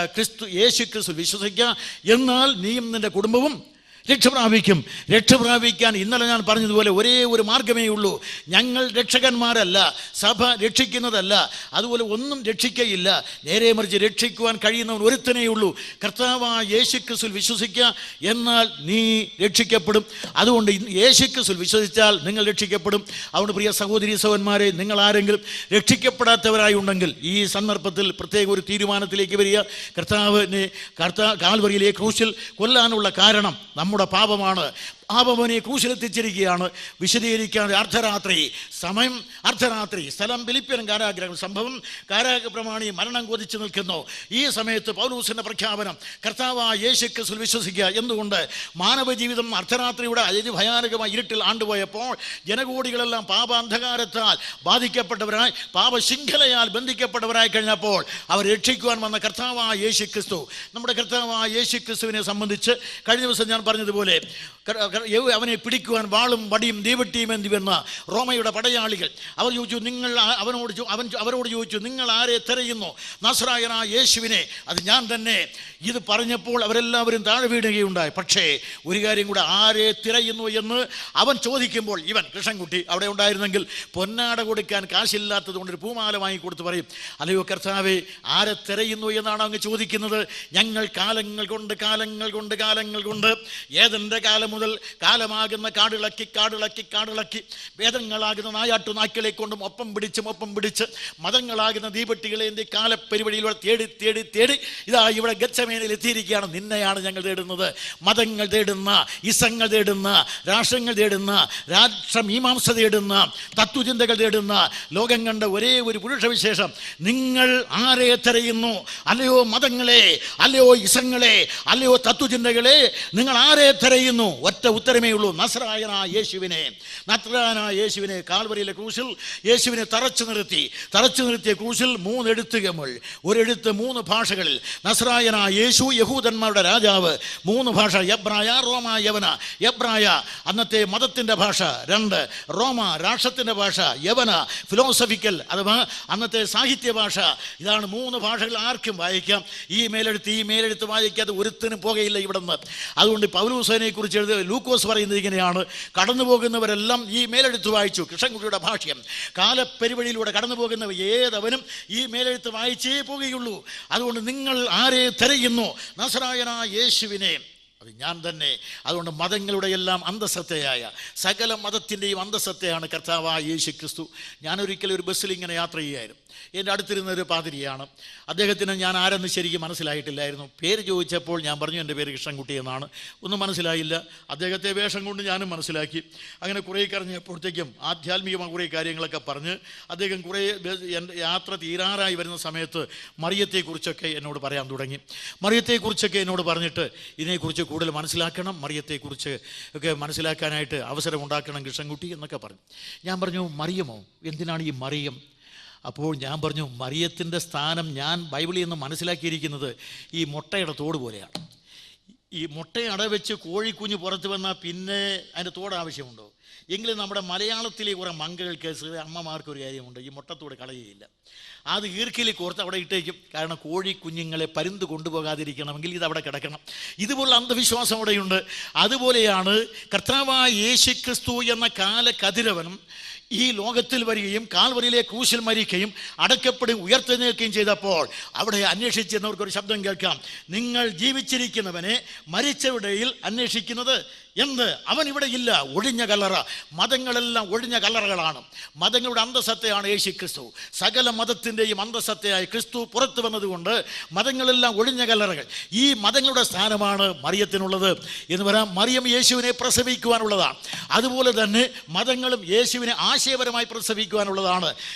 യേശു ക്രിസ്തു വിശ്വസിക്കുക, എന്നാൽ നീയും നിൻ്റെ കുടുംബവും രക്ഷ പ്രാപിക്കും. രക്ഷ പ്രാപിക്കാൻ ഇന്നലെ ഞാൻ പറഞ്ഞതുപോലെ ഒരേ ഒരു മാർഗമേ ഉള്ളൂ. ഞങ്ങൾ രക്ഷകന്മാരല്ല, സഭ രക്ഷിക്കുന്നതല്ല, അതുപോലെ ഒന്നും രക്ഷിക്കയില്ല. നേരെ മറിച്ച് രക്ഷിക്കുവാൻ കഴിയുന്നവൻ ഒരുത്തനേ ഉള്ളൂ, കർത്താവായ യേശുക്രിസ്തുവിൽ വിശ്വസിക്കുക, എന്നാൽ നീ രക്ഷിക്കപ്പെടും. അതുകൊണ്ട് യേശുക്രിസ്തുവിൽ വിശ്വസിച്ചാൽ നിങ്ങൾ രക്ഷിക്കപ്പെടും. അതുകൊണ്ട് പ്രിയ സഹോദരി സഹോദരന്മാരെ, നിങ്ങൾ ആരെങ്കിലും രക്ഷിക്കപ്പെടാത്തവരായി ഉണ്ടെങ്കിൽ ഈ സന്ദർഭത്തിൽ പ്രത്യേക ഒരു തീരുമാനത്തിലേക്ക് വരിക. കർത്താവിനെ കാൽവരിയിലെ ക്രൂശിൽ കൊല്ലാനുള്ള കാരണം നമ്മുടെ പാപമാണ്. പാപവനെ ക്രൂശിലെത്തിച്ചിരിക്കുകയാണ്. വിശദീകരിക്കാൻ അർദ്ധരാത്രി സ്ഥലം ഫിലിപ്പിയൻ കാരാഗ്രഹം, സംഭവം കാരാഗ്രഹപ്രമാണി മരണം കൊതിച്ചു നിൽക്കുന്നു. ഈ സമയത്ത് പൗലോസിന്റെ പ്രഖ്യാപനം കർത്താവായ യേശുക്രിസ്തുവിൽ വിശ്വസിക്കുക. എന്തുകൊണ്ട്? മാനവ ജീവിതം അർദ്ധരാത്രിയുടെ അതിഭയാനകമായ ഇരുട്ടിൽ ആണ്ടുപോയപ്പോൾ ജനകോടികളെല്ലാം പാപാന്ധകാരത്താൽ ബാധിക്കപ്പെട്ടവരായി, പാപശൃംഖലയാൽ ബന്ധിക്കപ്പെട്ടവരായി കഴിഞ്ഞപ്പോൾ അവർ രക്ഷിക്കുവാൻ വന്ന കർത്താവായ യേശുക്രിസ്തു, നമ്മുടെ കർത്താവായ യേശുക്രിസ്തുവിനെ സംബന്ധിച്ച് കഴിഞ്ഞ ദിവസം ഞാൻ പറഞ്ഞതുപോലെ അവനെ പിടിക്കുവാൻ വാളും വടിയും ദീവട്ടിയും എന്തി വന്ന റോമയുടെ പടയാളികൾ അവർ ചോദിച്ചു, അവരോട് ചോദിച്ചു, നിങ്ങൾ ആരെ തിരയുന്നു? നസ്രായനായ യേശുവിനെ. അത് ഞാൻ തന്നെ. ഇത് പറഞ്ഞപ്പോൾ അവരെല്ലാവരും താഴെ വീഴുകയുണ്ടായി. പക്ഷേ ഒരു കാര്യം കൂടെ, ആരെ തിരയുന്നു എന്ന് അവൻ ചോദിക്കുമ്പോൾ ഇവൻ കൃഷ്ണൻകുട്ടി അവിടെ ഉണ്ടായിരുന്നെങ്കിൽ പൊന്നാട കൊടുക്കാൻ കാശില്ലാത്തത് കൊണ്ടൊരു പൂമാല വാങ്ങിക്കൊടുത്ത് പറയും, അല്ലയോ കർത്താവേ, ആരെ തിരയുന്നു എന്നാണ് അങ്ങ് ചോദിക്കുന്നത്. ഞങ്ങൾ കാലങ്ങൾ കൊണ്ട് ഏതെൻ്റെ കാലം മുതൽ കാലമാകുന്ന കാടിളക്കി വേദങ്ങളാകുന്ന നായാട്ടുനായ്ക്കളെ കൊണ്ടും ഒപ്പം പിടിച്ച് മതങ്ങളാകുന്ന ദീപട്ടികളെ എൻ്റെ കാലപ്പെരുവഴിയിലൂടെ തേടി ഇതാ ഇവിടെ ഗത്സമേനയിൽ എത്തിയിരിക്കുകയാണ്. നിന്നെയാണ് ഞങ്ങൾ തേടുന്നത്. മതങ്ങൾ തേടുന്ന, ഇസങ്ങൾ തേടുന്ന, രാഷ്ട്രങ്ങൾ തേടുന്ന, രാഷ്ട്രമീമാംസ തേടുന്ന, തത്വചിന്തകൾ തേടുന്ന ലോകം കണ്ട ഒരേ ഒരു പുരുഷവിശേഷം, നിങ്ങൾ ആരെ തിരയുന്നു? അല്ലയോ മതങ്ങളെ, അല്ലയോ ഇസങ്ങളെ, അല്ലയോ തത്വചിന്തകളെ, നിങ്ങൾ ആരെ തിരയുന്നു? ഒറ്റ ഉത്തരമേ ഉള്ളൂ, നസ്രായനായ യേശുവിനെ. കാൽവരിയിലെ ക്രൂശിൽ യേശുവിനെ തറച്ചു നിർത്തിയ ക്രൂശിൽ 3 എഴുത്തുകൾ, ഒരെഴുത്ത് 3 ഭാഷകളിൽ. നസ്രായനായ യേശു യഹൂദന്മാരുടെ രാജാവ്. 3 ഭാഷ, എബ്രായ, റോമ, യവന. എബ്രായ അന്നത്തെ മതത്തിന്റെ ഭാഷ. 2 റോമ രാഷ്ട്രത്തിന്റെ ഭാഷ. യവന ഫിലോസഫിക്കൽ അഥവാ അന്നത്തെ സാഹിത്യ ഭാഷ. ഇതാണ് 3 ഭാഷകൾ. ആർക്കും വായിക്കാം. ഈ മേലെഴുത്ത് വായിക്കാതെ ഒരുത്തിനും പോകയില്ല ഇവിടുന്ന്. അതുകൊണ്ട് പൗലോസിനെ കുറിച്ച് ലൂക്കോസ് പറയുന്നത് ഇങ്ങനെയാണ്, കടന്നു പോകുന്നവരെല്ലാം ഈ മേലെഴുത്ത് വായിച്ചു. കൃഷ്ണൻകുട്ടിയുടെ ഭാഷ്യം, കാലപ്പെരുവഴിയിലൂടെ കടന്നു പോകുന്നവർ ഏതവനും ഈ മേലെഴുത്ത് വായിച്ചേ പോകുകയുള്ളൂ. അതുകൊണ്ട് നിങ്ങൾ ആരെ തിരയുന്നു? നസ്രായനായ യേശുവിനെ. അത് ഞാൻ തന്നെ. അതുകൊണ്ട് മതങ്ങളുടെ എല്ലാം അന്തസത്തയായ, സകല മതത്തിൻ്റെയും അന്തസത്തയാണ് കർത്താവായ യേശുക്രിസ്തു. ഞാനൊരിക്കലും ഒരു ബസ്സിൽ ഇങ്ങനെ യാത്ര ചെയ്യുമായിരുന്നു. എൻ്റെ അടുത്തിരുന്ന ഒരു പാതിരിയാണ്. അദ്ദേഹത്തിന് ഞാൻ ആരെന്ന് ശരിക്കും മനസ്സിലായിട്ടില്ലായിരുന്നു. പേര് ചോദിച്ചപ്പോൾ ഞാൻ പറഞ്ഞു എൻ്റെ പേര് കൃഷ്ണൻകുട്ടി എന്നാണ്. ഒന്നും മനസ്സിലായില്ല. അദ്ദേഹത്തെ വേഷം കൊണ്ട് ഞാനും മനസ്സിലാക്കി. അങ്ങനെ കുറേ കഴിഞ്ഞപ്പോഴത്തേക്കും ആധ്യാത്മികമായ കുറേ കാര്യങ്ങളൊക്കെ പറഞ്ഞ് അദ്ദേഹം കുറേ എൻ്റെ യാത്ര തീരാറായി വരുന്ന സമയത്ത് മറിയത്തെക്കുറിച്ചൊക്കെ എന്നോട് പറയാൻ തുടങ്ങി. മറിയത്തെക്കുറിച്ചൊക്കെ എന്നോട് പറഞ്ഞിട്ട് ഇതിനെക്കുറിച്ച് കൂടുതൽ മനസ്സിലാക്കണം, മറിയത്തെക്കുറിച്ച് ഒക്കെ മനസ്സിലാക്കാനായിട്ട് അവസരം ഉണ്ടാക്കണം കൃഷ്ണൻകുട്ടി എന്നൊക്കെ പറഞ്ഞു. ഞാൻ പറഞ്ഞു, മറിയമോ? എന്തിനാണ് ഈ മറിയം? അപ്പോൾ ഞാൻ പറഞ്ഞു, മറിയത്തിൻ്റെ സ്ഥാനം ഞാൻ ബൈബിളിൽ നിന്ന് മനസ്സിലാക്കിയിരിക്കുന്നത് ഈ മുട്ടയുടെ തോട് പോലെയാണ്. ഈ മുട്ടയെ അടവെച്ച് കോഴിക്കുഞ്ഞ് പുറത്ത് വന്നാൽ പിന്നെ അതിൻ്റെ തോട് ആവശ്യമുണ്ടോ? എങ്കിലും നമ്മുടെ മലയാളത്തിലെ കുറേ മങ്കകൾക്ക്, അമ്മമാർക്കൊരു കാര്യമുണ്ട്, ഈ മുട്ടത്തോട് കളയുകയില്ല. അത് ഈർക്കിലി കോർത്ത് അവിടെ ഇട്ടേക്കും. കാരണം കോഴിക്കുഞ്ഞുങ്ങളെ പരുന്ത് കൊണ്ടുപോകാതിരിക്കണമെങ്കിൽ ഇതവിടെ കിടക്കണം. ഇതുപോലുള്ള അന്ധവിശ്വാസം അവിടെയുണ്ട്. അതുപോലെയാണ് കർത്താവായ യേശുക്രിസ്തു എന്ന കാലകതിരവനും ഈ ലോകത്തിൽ വരികയും കാൽവരിയിലെ ക്രൂശിൽ മരിക്കുകയും അടക്കപ്പെടുകയും ഉയർത്തെഴുന്നേൽക്കുകയും ചെയ്തപ്പോൾ അവിടെ അന്വേഷിച്ചിരുന്നവർക്കൊരു ശബ്ദം കേൾക്കാം, നിങ്ങൾ ജീവിച്ചിരിക്കുന്നവനെ മരിച്ചവിടയിൽ അന്വേഷിക്കുന്നത് എന്ത്? അവൻ ഇവിടെ ഇല്ല. ഒഴിഞ്ഞ കല്ലറ. മതങ്ങളെല്ലാം ഒഴിഞ്ഞ കല്ലറകളാണ്. മതങ്ങളുടെ അന്തസത്തയാണ് യേശുക്രിസ്തു. സകല മതത്തിൻ്റെയും അന്തസത്തയായ ക്രിസ്തു പുറത്തു വന്നതുകൊണ്ട് മതങ്ങളെല്ലാം ഒഴിഞ്ഞ കല്ലറകൾ. ഈ മതങ്ങളുടെ സ്ഥാനമാണ് മറിയത്തിനുള്ളത് എന്ന് പറയാം. മറിയം യേശുവിനെ പ്രസവിക്കുവാനുള്ളതാണ്. അതുപോലെ തന്നെ മതങ്ങളും യേശുവിനെ ആശയപരമായി പ്രസവിക്കുവാനുള്ളതാണ്.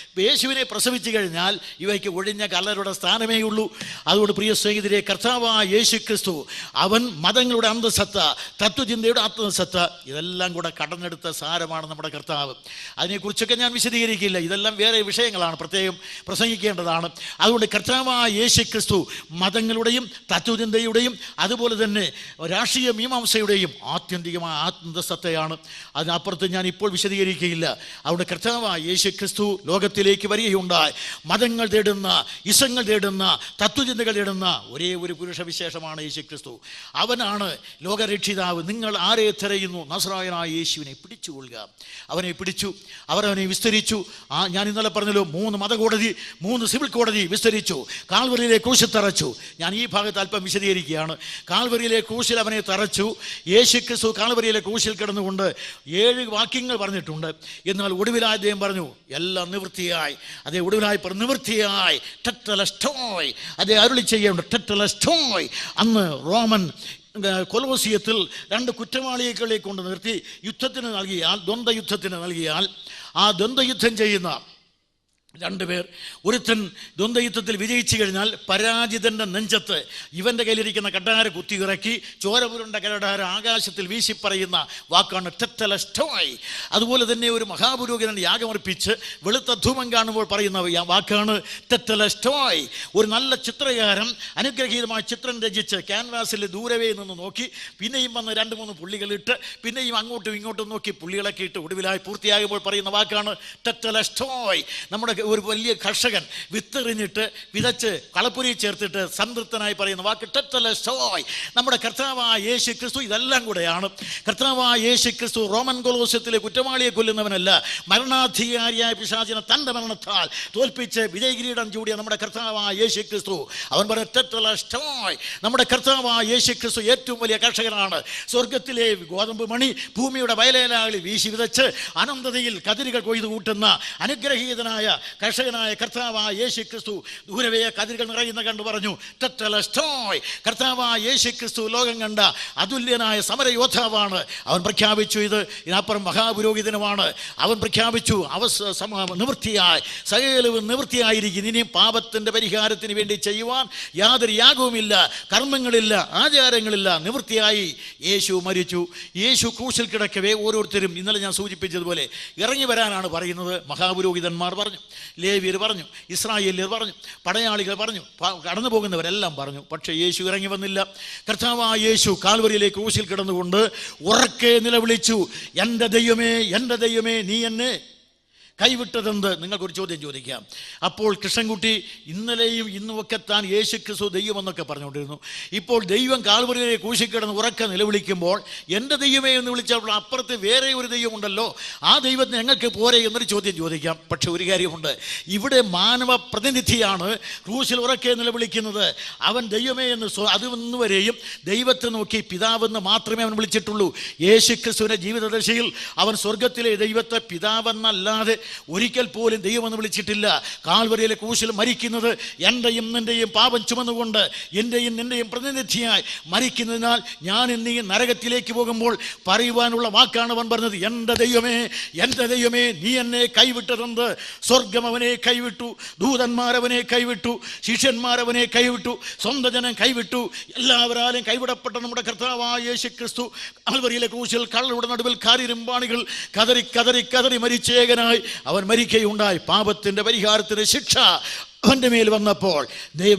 യേശുവിനെ പ്രസവിച്ചു കഴിഞ്ഞാൽ ഇവയ്ക്ക് ഒഴിഞ്ഞ കല്ലറയുടെ സ്ഥാനമേ ഉള്ളൂ. അതുകൊണ്ട് പ്രിയ സ്നേഹിതരെ, കർത്താവായ യേശുക്രിസ്തു അവൻ മതങ്ങളുടെ അന്തസത്ത, തത്വചിന്തയുടെ ആത്മസത്ത, ഇതെല്ലാം കൂടെ കടന്നെടുത്ത സാരമാണ് നമ്മുടെ കർത്താവ്. അതിനെക്കുറിച്ചൊക്കെ ഞാൻ വിശദീകരിക്കില്ല. ഇതെല്ലാം വേറെ വിഷയങ്ങളാണ്, പ്രത്യേകം പ്രസംഗിക്കേണ്ടതാണ്. അതുകൊണ്ട് കർത്താവായ യേശുക്രിസ്തു മതങ്ങളുടെയും തത്വചിന്തയുടെയും അതുപോലെ തന്നെ രാഷ്ട്രീയ മീമാംസയുടെയും ആത്യന്തികമായ ആത്മസത്തയാണ്. അതിനപ്പുറത്ത് ഞാൻ ഇപ്പോൾ വിശദീകരിക്കുകയില്ല. അവിടെ കർത്താവായ യേശു ക്രിസ്തു ലോകത്തിലേക്ക് വരികയുണ്ടായി. മതങ്ങൾ തേടുന്ന, ഇസങ്ങൾ തേടുന്ന, തത്വചിന്തകൾ തേടുന്ന ഒരേ ഒരു പുരുഷവിശേഷമാണ് യേശു ക്രിസ്തു. അവനാണ് ലോകരക്ഷിതാവ്. നിങ്ങൾ ആരെ തിരയുന്നു? നസ്രായനായ യേശുവിനെ പിടിച്ചുകൊള്ളുക. അവനെ പിടിച്ചു, അവരവനെ വിസ്തരിച്ചു. ഞാൻ ഇന്നലെ പറഞ്ഞല്ലോ, 3 മതകോടതി, 3 സിവിൽ കോടതി വിസ്തരിച്ചു. കാൽവറിയിലെ ക്രൂശിൽ തറച്ചു. ഞാൻ ഈ ഭാഗത്ത് അല്പം വിശദീകരിക്കുകയാണ്. കാൽവറിയിലെ ക്രൂശിൽ അവനെ തറച്ചു. യേശു ക്രിസ്തു കാൽവറിയിലെ ക്രൂശിൽ കിടന്നുകൊണ്ട് 7 വാക്യങ്ങൾ പറഞ്ഞിട്ടുണ്ട്. എന്നാൽ ഒടുവിലായി അദ്ദേഹം പറഞ്ഞു, എല്ലാം നിവൃത്തിയായി. അതേ ഒടുവിലായി നിവൃത്തിയായി, ടെറ്റലസ്റ്റോയ്. അതേ അരുളി ചെയ്യേണ്ട ടെറ്റലസ്റ്റോയ്. അന്ന് റോമൻ കൊലോസിയത്തിൽ 2 കുറ്റവാളികളെ കൊണ്ട് നിർത്തി യുദ്ധത്തിന് നൽകിയാൽ, ദ്വന്ദ്വയുദ്ധത്തിന് നൽകിയാൽ, ആ ദ്വന്ദ്വയുദ്ധം ചെയ്യുന്ന 2 പേർ, ഒരുത്തൻ ദ്വന്ദ്വയുദ്ധത്തിൽ വിജയിച്ചു കഴിഞ്ഞാൽ പരാജിതന്റെ നെഞ്ചത്ത് ഇവന്റെ കയ്യിലിരിക്കുന്ന കഠാര കുത്തിയിറക്കി ചോരപുരുണ്ട കഠാര ആകാശത്തിൽ വീശിപ്പറയുന്ന വാക്കാണ് ടെറ്റലസ്റ്റോയ്. അതുപോലെ തന്നെ ഒരു മഹാപുരോഹിതൻ യാഗമർപ്പിച്ച് വെളുത്ത ധൂമം കാണുമ്പോൾ പറയുന്ന വാക്കാണ് ടെറ്റലസ്റ്റോയ്. ഒരു നല്ല ചിത്രകാരൻ അനുഗ്രഹീതമായ ചിത്രം രചിച്ച് ക്യാൻവാസിൽ ദൂരവേ നിന്ന് നോക്കി പിന്നെയും വന്ന് 2-3 പുള്ളികളിട്ട് പിന്നെയും അങ്ങോട്ടും ഇങ്ങോട്ടും നോക്കി പുള്ളികളൊക്കെ ഇട്ട് ഒടുവിലായി പൂർത്തിയാകുമ്പോൾ പറയുന്ന വാക്കാണ് ടെറ്റലസ്റ്റോയ്. നമ്മുടെ ഒരു വലിയ കർഷകൻ വിത്തെറിഞ്ഞിട്ട് വിതച്ച് കളപ്പുരി ചേർത്തിട്ട് സംതൃപ്തനായി പറയുന്ന വാക്ക് ടെറ്റലസ്റ്റോയ്. നമ്മുടെ കർത്താവായ യേശു ക്രിസ്തു ഇതെല്ലാം കൂടെയാണ്. കർത്താവായ യേശു ക്രിസ്തു റോമൻ കൊലോസ്യത്തിലെ കുറ്റവാളിയെ കൊല്ലുന്നവനല്ല, മരണാധികാരിയായ പിശാചിനെ തന്റെ മരണത്താൽ തോൽപ്പിച്ച് വിജയകിരീടം ചൂടിയ നമ്മുടെ കർത്താവായ യേശു ക്രിസ്തു. അവൻ പറഞ്ഞ ടെറ്റലസ്റ്റോയ്. നമ്മുടെ കർത്താവായ യേശു ക്രിസ്തു ഏറ്റവും വലിയ കർഷകനാണ്. സ്വർഗത്തിലെ ഗോതമ്പ് മണി ഭൂമിയുടെ വയലേലാളിൽ വീശി വിതച്ച് അനന്തതയിൽ കതിരുകൾ കൊയ്തു കൂട്ടുന്ന അനുഗ്രഹീതനായ കർഷകനായ കർത്താവായ യേശു ക്രിസ്തു ദൂരവേ കതിരുകൾ നിറയുന്ന കണ്ടു പറഞ്ഞു ടെറ്റലസ്റ്റോയ്. കർത്താവായ യേശു ക്രിസ്തു ലോകം കണ്ട അതുല്യനായ സമരയോദ്ധാവാണ്. അവൻ പ്രഖ്യാപിച്ചു ഇത് ഇതിനപ്പുറം മഹാപുരോഹിതനുമാണ്. അവൻ പ്രഖ്യാപിച്ചു നിവൃത്തിയായി, സകലവും നിവൃത്തിയായിരിക്കും. ഇനിയും പാപത്തിന്റെ പരിഹാരത്തിന് വേണ്ടി ചെയ്യുവാൻ യാതൊരു യാഗവുമില്ല, കർമ്മങ്ങളില്ല, ആചാരങ്ങളില്ല. നിവൃത്തിയായി യേശു മരിച്ചു. യേശു ക്രൂശിൽ കിടക്കവേ ഓരോരുത്തരും ഇന്നലെ ഞാൻ സൂചിപ്പിച്ചതുപോലെ ഇറങ്ങി വരാനാണ് പറയുന്നത്. മഹാപുരോഹിതന്മാർ പറഞ്ഞു, ലേവ്യർ പറഞ്ഞു, ഇസ്രായേല്യർ പറഞ്ഞു, പടയാളികൾ പറഞ്ഞു, കടന്നു പോകുന്നവരെല്ലാം പറഞ്ഞു. പക്ഷേ യേശു ഇറങ്ങി വന്നില്ല. കർത്താവായ യേശു കാൽവരിയിലെ ക്രൂശിൽ കിടന്നുകൊണ്ട് ഉറക്കെ നിലവിളിച്ചു, എൻ്റെ ദൈവമേ, എൻ്റെ ദൈവമേ, നീ എന്നെ കൈവിട്ടതെന്ത്? നിങ്ങൾക്കൊരു ചോദ്യം ചോദിക്കാം. അപ്പോൾ കൃഷ്ണൻകുട്ടി ഇന്നലെയും ഇന്നുമൊക്കെ താൻ യേശു ക്രിസ്തു ദൈവമെന്നൊക്കെ പറഞ്ഞുകൊണ്ടിരുന്നു. ഇപ്പോൾ ദൈവം കാൽവരിയിലെ ക്രൂശിൽ കിടന്ന് ഉറക്കെ നിലവിളിക്കുമ്പോൾ എൻ്റെ ദൈവമേ എന്ന് വിളിച്ചപ്പോൾ അപ്പുറത്ത് വേറെ ഒരു ദൈവമുണ്ടല്ലോ, ആ ദൈവത്തിന് ഞങ്ങൾക്ക് പോരെ എന്നൊരു ചോദ്യം ചോദിക്കാം. പക്ഷെ ഒരു കാര്യമുണ്ട്, ഇവിടെ മാനവ പ്രതിനിധിയാണ് ക്രൂശിൽ ഉറക്കെ നിലവിളിക്കുന്നത്. അവൻ ദൈവമേ എന്ന് അതുവരെയും ദൈവത്തെ നോക്കി പിതാവെന്ന് മാത്രമേ അവൻ വിളിച്ചിട്ടുള്ളൂ. യേശു ക്രിസ്തുവിൻ്റെ ജീവിതദശയിൽ അവൻ സ്വർഗത്തിലെ ദൈവത്തെ പിതാവെന്നല്ലാതെ ഒരിക്കൽ പോലും ദൈവമെന്ന് വിളിച്ചിട്ടില്ല. കാൽവരിയിലെ ക്രൂശിൽ മരിക്കുന്നത് എൻ്റെയും നിൻ്റെയും പാപം ചുമന്നുകൊണ്ട് എൻ്റെയും നിൻ്റെയും പ്രതിനിധിയായി മരിക്കുന്നതിനാൽ ഞാൻ നീ നരകത്തിലേക്ക് പോകുമ്പോൾ പറയുവാനുള്ള വാക്കാണ് അവൻ പറഞ്ഞത്, എൻ്റെ ദൈവമേ, എൻ്റെ ദൈവമേ, നീ എന്നെ കൈവിട്ടതെന്ത്? സ്വർഗം അവനെ കൈവിട്ടു, ദൂതന്മാരവനെ കൈവിട്ടു, ശിഷ്യന്മാരവനെ കൈവിട്ടു, സ്വന്തം ജനം കൈവിട്ടു. എല്ലാവരാലും കൈവിടപ്പെട്ട നമ്മുടെ കർത്താവായ യേശു ക്രിസ്തു കാൽവരിയിലെ ക്രൂശിൽ കള്ളയുടെ നടുവിൽ കാരിരുമ്പാണികൾ കതറി കതറി കതറി മരിച്ചേകനായി അവൻ മരിക്കുകയുണ്ടായി. പാപത്തിന്റെ പരിഹാരത്തിന് ശിക്ഷ അവൻ്റെ മേൽ വന്നപ്പോൾ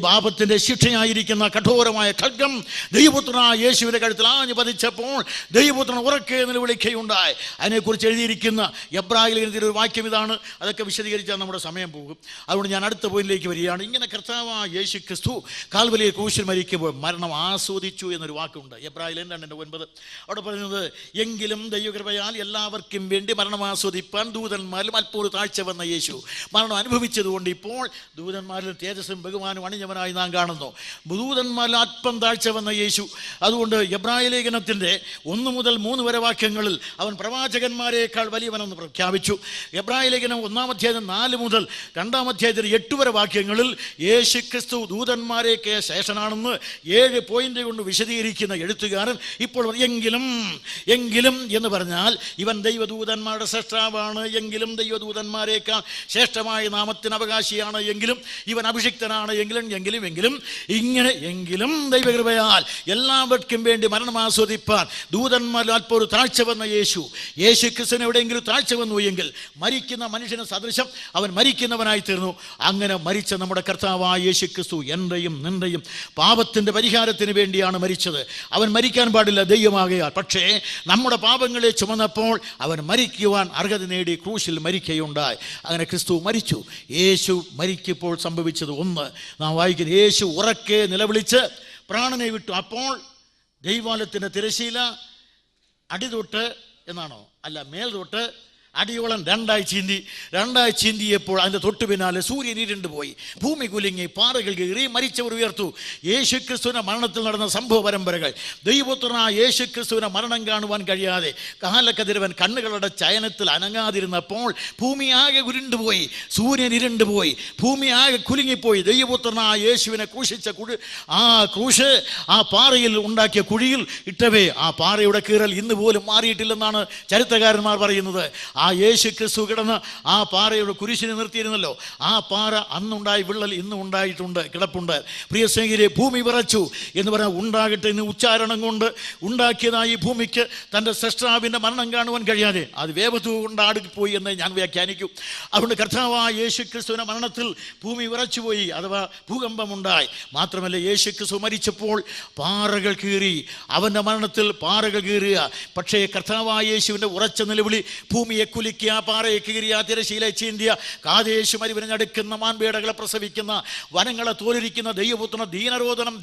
പാപത്തിൻ്റെ ശിക്ഷയായിരിക്കുന്ന കഠോരമായ ഖഡ്ഗം ദൈവപുത്രനായ യേശുവിൻ്റെ കഴുത്തിൽ ആഞ്ഞു പതിച്ചപ്പോൾ ദൈവപുത്രൻ ഉറക്കെ നിലവിളിക്കുകയുണ്ടായി. അതിനെക്കുറിച്ച് എഴുതിയിരിക്കുന്ന എബ്രായ ലേഖനത്തിലെ ഒരു വാക്യം ഇതാണ്. അതൊക്കെ വിശദീകരിച്ചാൽ നമ്മുടെ സമയം പോകും. അതുകൊണ്ട് ഞാൻ അടുത്ത പോയിന്റിലേക്ക് വരികയാണ്. ഇങ്ങനെ കർത്താവായ യേശു ക്രിസ്തു കാൽവരിയിലെ ക്രൂശിൽ മരിക്കുമ്പോൾ മരണം ആസ്വദിച്ചു എന്നൊരു വാക്കുണ്ട്. എബ്രായ ലേഖനം 2:9 അവിടെ പറയുന്നത്, എങ്കിലും ദൈവകൃപയാൽ എല്ലാവർക്കും വേണ്ടി മരണം ആസ്വദിപ്പാൻ ദൂതന്മാരിലും അല്പം താഴ്ച വന്ന യേശു മരണം അനുഭവിച്ചതുകൊണ്ട് ഇപ്പോൾ ദൂതന്മാരിൽ തേജസ്സും ബഹുമാനും അണിഞ്ഞവനായി നാം കാണുന്നു. ദൂതന്മാരിൽ അല്പം താഴ്ച വന്ന യേശു. അതുകൊണ്ട് എബ്രായ ലേഖനത്തിൻ്റെ 1 മുതൽ 3 വരെ വാക്യങ്ങളിൽ അവൻ പ്രവാചകന്മാരെക്കാൾ വലിയവനെന്ന് പ്രഖ്യാപിച്ചു. എബ്രായ ലേഖനം 1-ാം അധ്യായം 4 മുതൽ 2-ാം അധ്യായത്തിൽ 8 വരെ വാക്യങ്ങളിൽ യേശു ക്രിസ്തു ദൂതന്മാരെയൊക്കെ ശേഷനാണെന്ന് 7 പോയിന്റ് കൊണ്ട് വിശദീകരിക്കുന്ന എഴുത്തുകാരൻ ഇപ്പോൾ എങ്കിലും എന്ന് പറഞ്ഞാൽ ഇവൻ ദൈവദൂതന്മാരുടെ ശ്രേഷ്ഠാവാണ്, എങ്കിലും ദൈവദൂതന്മാരെക്കാൾ ശ്രേഷ്ഠമായ നാമത്തിന് അവകാശിയാണ്, എങ്കിലും ഇവൻ അഭിഷിക്തനാണ് എങ്കിലും ദൈവകൃപയാൽ എല്ലാവർക്കും വേണ്ടി മരണം ആസ്വദിപ്പാൻ ദൂതന്മാരിൽ അല്പം ഒരു താഴ്ച വന്ന യേശു ക്രിസ്തുവിന് എവിടെയെങ്കിലും താഴ്ച വന്നു എങ്കിൽ മരിക്കുന്ന മനുഷ്യന് സദൃശം അവൻ മരിക്കുന്നവനായി തീർന്നു. അങ്ങനെ മരിച്ച നമ്മുടെ കർത്താവായ യേശു ക്രിസ്തു എൻ്റെയും നിൻ്റെയും പാപത്തിൻ്റെ പരിഹാരത്തിന് വേണ്ടിയാണ് മരിച്ചത്. അവൻ മരിക്കാൻ പാടില്ല ദൈവമാകയാൽ, പക്ഷേ നമ്മുടെ പാപങ്ങളെ ചുമന്നപ്പോൾ അവൻ മരിക്കുവാൻ അർഹത നേടി ക്രൂശിൽ മരിക്കുകയുണ്ടായി. അങ്ങനെ ക്രിസ്തു മരിച്ചു. യേശു മരിക്കുമ്പോൾ സംഭവിച്ചത് ഒന്ന് നാം വായിക്കുന്നത്, യേശു ഉറക്കെ നിലവിളിച്ച് പ്രാണനെ വിട്ടു. അപ്പോൾ ദൈവാലയത്തിൻ്റെ തിരശ്ശീല അടിതൊട്ട് എന്നാണോ അല്ല മേൽതൊട്ട് അടിയോളം രണ്ടായി ചീന്തിയപ്പോൾ അതിൻ്റെ തൊട്ടു പിന്നാലെ സൂര്യൻ ഇരുണ്ട് പോയി, ഭൂമി കുലുങ്ങി, പാറകൾ കീറി, മരിച്ചവർ ഉയർത്തു. യേശുക്രിസ്തുവിൻ്റെ മരണത്തിൽ നടന്ന സംഭവ പരമ്പരകൾ. ദൈവപുത്രനായ യേശുക്രിസ്തുവിനെ മരണം കാണുവാൻ കഴിയാതെ കാലക്കതിരവൻ കണ്ണുകളുടെ ചയനത്തിൽ അനങ്ങാതിരുന്നപ്പോൾ ഭൂമി ആകെ ഉരുണ്ടുപോയി, സൂര്യൻ ഇരുണ്ടുപോയി, ഭൂമി ആകെ കുലുങ്ങിപ്പോയി. ദൈവപുത്രനായ യേശുവിനെ ക്രൂശിച്ച ആ ക്രൂശ് ആ പാറയിൽ ഉണ്ടാക്കിയ കുഴിയിൽ ഇട്ടവേ ആ പാറയുടെ കീറൽ ഇന്ന് പോലും മാറിയിട്ടില്ലെന്നാണ് ചരിത്രകാരന്മാർ പറയുന്നത്. ആ യേശു ക്രിസ്തു കിടന്ന് ആ പാറയുടെ കുരിശിനെ നിർത്തിയിരുന്നല്ലോ, ആ പാറ അന്നുണ്ടായി വിള്ളൽ ഇന്നും കിടപ്പുണ്ട്. പ്രിയ സ്നേഹിതരെ, ഭൂമി വിറച്ചു എന്ന് പറഞ്ഞാൽ ഉണ്ടാകട്ടെ എന്ന് ഉച്ചാരണം കൊണ്ട് ഉണ്ടാക്കിയതായി ഭൂമിക്ക് തൻ്റെ സ്രഷ്ടാവിൻ്റെ മരണം കാണുവാൻ കഴിയാതെ അത് വേവതു കൊണ്ട് ആടിപ്പോയി എന്ന് ഞാൻ വ്യാഖ്യാനിക്കും. അതുകൊണ്ട് കർത്താവായ യേശു ക്രിസ്തുവിൻ്റെ മരണത്തിൽ ഭൂമി വിറച്ചുപോയി, അഥവാ ഭൂകമ്പമുണ്ടായി. മാത്രമല്ല യേശു ക്രിസ്തു മരിച്ചപ്പോൾ പാറകൾ കീറി, അവൻ്റെ മരണത്തിൽ പാറകൾ കീറുക. പക്ഷേ കർത്താവായ യേശുവിൻ്റെ ഉറച്ച നിലവിളി ഭൂമിയെ കുലുക്കിയ, പാറയെ കീറിയ, തിരശീല ചീന്തിയ, കാദേശു മരുവിനടുക്കുന്ന മാൻപേടകളെ പ്രസവിക്കുന്ന, വനങ്ങളെ തോലിരിക്കുന്ന ദൈവപുത്രന ദീനരോധനം.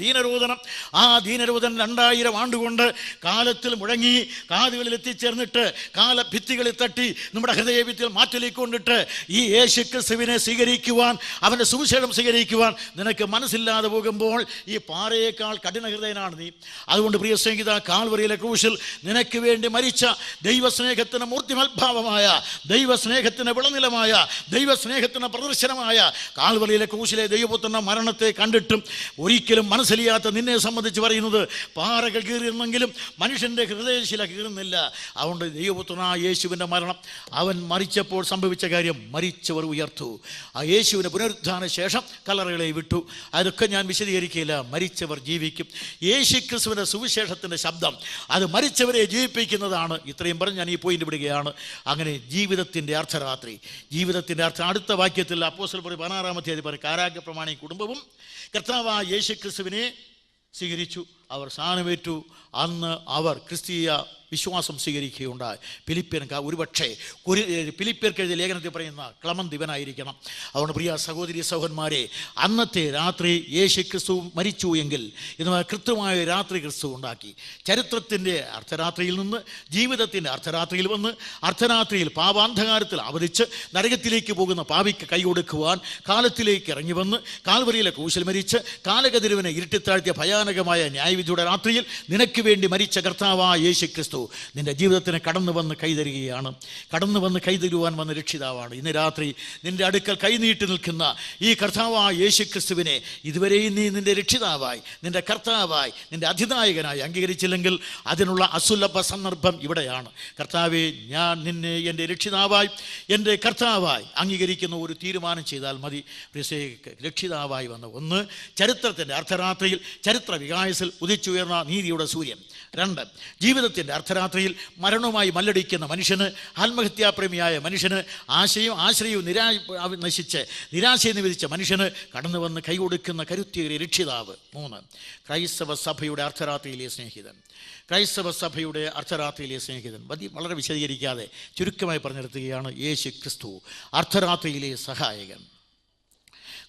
ആ ദീനരോധനം 2000 ആണ്ടുകൊണ്ട് കാലത്തിൽ മുഴങ്ങി, കാതുകളിൽ എത്തിച്ചേർന്നിട്ട് കാലഭിത്തികളിൽ തട്ടി നമ്മുടെ ഹൃദയഭിത്തിൽ മാറ്റലിക്കൊണ്ടിട്ട് ഈ യേശു ക്രിസ്തുവിനെ സ്വീകരിക്കുവാൻ, അവൻ്റെ സുവിശേഷം സ്വീകരിക്കുവാൻ നിനക്ക് മനസ്സില്ലാതെ പോകുമ്പോൾ ഈ പാറയേക്കാൾ കഠിന ഹൃദയനാണ് നീ. അതുകൊണ്ട് പ്രിയ സ്നേഹിത, കാൽവറിയിലെ ക്രൂശിൽ നിനക്ക് വേണ്ടി മരിച്ച ദൈവസ്നേഹത്തിന് മൂർത്തിമത്ഭാവമായ, ദൈവസ്നേഹത്തിന് വിളനിലമായ, ദൈവസ്നേഹത്തിന് പ്രദർശനമായ കാൽവറിയിലെ ക്രൂശിലെ ദൈവപുത്രന്റെ മരണത്തെ കണ്ടിട്ടും ഒരിക്കലും മനസ്സിലാത്ത നിന്നെ സംബന്ധിച്ച് പറയുന്നത്, പാറകൾ കീറുന്നെങ്കിലും മനുഷ്യൻ്റെ ഹൃദയശില കീറുന്നില്ല. അതുകൊണ്ട് ദൈവപുത്രനായ യേശുവിൻ്റെ മരണം, അവൻ മരിച്ചപ്പോൾ സംഭവിച്ച കാര്യം, മരിച്ചവർ ഉയർത്തു. ആ യേശുവിൻ്റെ പുനരുദ്ധാന ശേഷം കല്ലറകളെ വിട്ടു. അതൊക്കെ ഞാൻ വിശദീകരിക്കില്ല. മരിച്ചവർ ജീവിക്കും. യേശു ക്രിസ്തുവിൻ്റെ സുവിശേഷത്തിൻ്റെ ശബ്ദം അത് മരിച്ചവരെ ജീവിപ്പിക്കുന്നതാണ്. ഇത്രയും പറഞ്ഞ് ഞാൻ ഈ പോയിന്റ് വിടുകയാണ്. അങ്ങനെ ജീവിതത്തിൻ്റെ അർദ്ധരാത്രി, അടുത്ത വാക്യത്തിൽ അപ്പോസ്തലർ 16-ാം അധ്യായത്തിൽ പറയും, കാരാഗ്ര പ്രമാണി കുടുംബവും കർത്താവായ യേശു ക്രിസ്തുവിനെ സ്വീകരിച്ചു, അവർ സ്നാനമേറ്റു. അന്ന് അവർ ക്രിസ്തീയ വിശ്വാസം സ്വീകരിക്കുകയുണ്ടായി. ഒരുപക്ഷെ ഫിലിപ്പിയർക്ക് എഴുതിയ ലേഖനത്തിൽ പറയുന്ന ക്ലമന്ത് ഇവനായിരിക്കണം. അതുകൊണ്ട് പ്രിയ സഹോദരി സഹോദരന്മാരെ, അന്നത്തെ രാത്രി യേശു ക്രിസ്തു മരിച്ചു എങ്കിൽ ഇന്ന് കൃത്യമായ രാത്രി ക്രിസ്തു ഉണ്ടാക്കി. ചരിത്രത്തിൻ്റെ അർദ്ധരാത്രിയിൽ നിന്ന് ജീവിതത്തിൻ്റെ അർദ്ധരാത്രിയിൽ വന്ന് അർദ്ധരാത്രിയിൽ പാപാന്ധകാരത്തിൽ അവതരിച്ച് നരകത്തിലേക്ക് പോകുന്ന പാപിക്ക് കൈ കൊടുക്കുവാൻ കാലത്തിലേക്ക് ഇറങ്ങി വന്ന് കാൽവരിയിലെ ക്രൂശിൽ മരിച്ച് കാലകതിരുവിനെ ഇരുട്ടിത്താഴ്ത്തിയ ഭയാനകമായ ന്യായവിധിയുടെ രാത്രിയിൽ നിനക്ക് വേണ്ടി മരിച്ച കർത്താവായ യേശു ക്രിസ്തു നിന്റെ ജീവിതത്തിന് കടന്നു വന്ന് കൈതരുകയാണ്. കടന്നു വന്ന് കൈതരുവാൻ വന്ന രക്ഷിതാവാണ്. ഇന്ന് രാത്രി നിന്റെ അടുക്കൽ കൈനീട്ടി നിൽക്കുന്ന ഈ കർത്താവായ യേശു ക്രിസ്തുവിനെ ഇതുവരെയും നീ നിന്റെ രക്ഷിതാവായി, നിന്റെ കർത്താവായി, നിന്റെ അധിനായകനായി അംഗീകരിച്ചില്ലെങ്കിൽ അതിനുള്ള അസുലഭ സന്ദർഭം ഇവിടെയാണ്. കർത്താവെ, ഞാൻ നിന്നെ എൻ്റെ രക്ഷിതാവായി, എൻ്റെ കർത്താവായി അംഗീകരിക്കുന്ന ഒരു തീരുമാനം ചെയ്താൽ മതി. രക്ഷിതാവായി വന്ന ഒന്ന്, ചരിത്രത്തിൻ്റെ അർദ്ധരാത്രിയിൽ ചരിത്ര വികായസിൽ ഉദിച്ചുയർന്ന നീതിയുടെ സൂര്യൻ. 2, ജീവിതത്തിൻ്റെ അർദ്ധരാത്രിയിൽ മരണവുമായി മല്ലടിക്കുന്ന മനുഷ്യന്, ആത്മഹത്യാപ്രേമിയായ മനുഷ്യന്, ആശ്രയവും നശിച്ച് നിരാശയെ നിവേദിച്ച മനുഷ്യന് കടന്നു വന്ന് കൈകൊടുക്കുന്ന കരുത്തേറിയ രക്ഷിതാവ്. 3, ക്രൈസ്തവ സഭയുടെ അർദ്ധരാത്രിയിലെ സ്നേഹിതൻ. വളരെ വിശദീകരിക്കാതെ ചുരുക്കമായി പറഞ്ഞെടുത്തുകയാണ്, യേശു ക്രിസ്തു അർദ്ധരാത്രിയിലെ സഹായകൻ.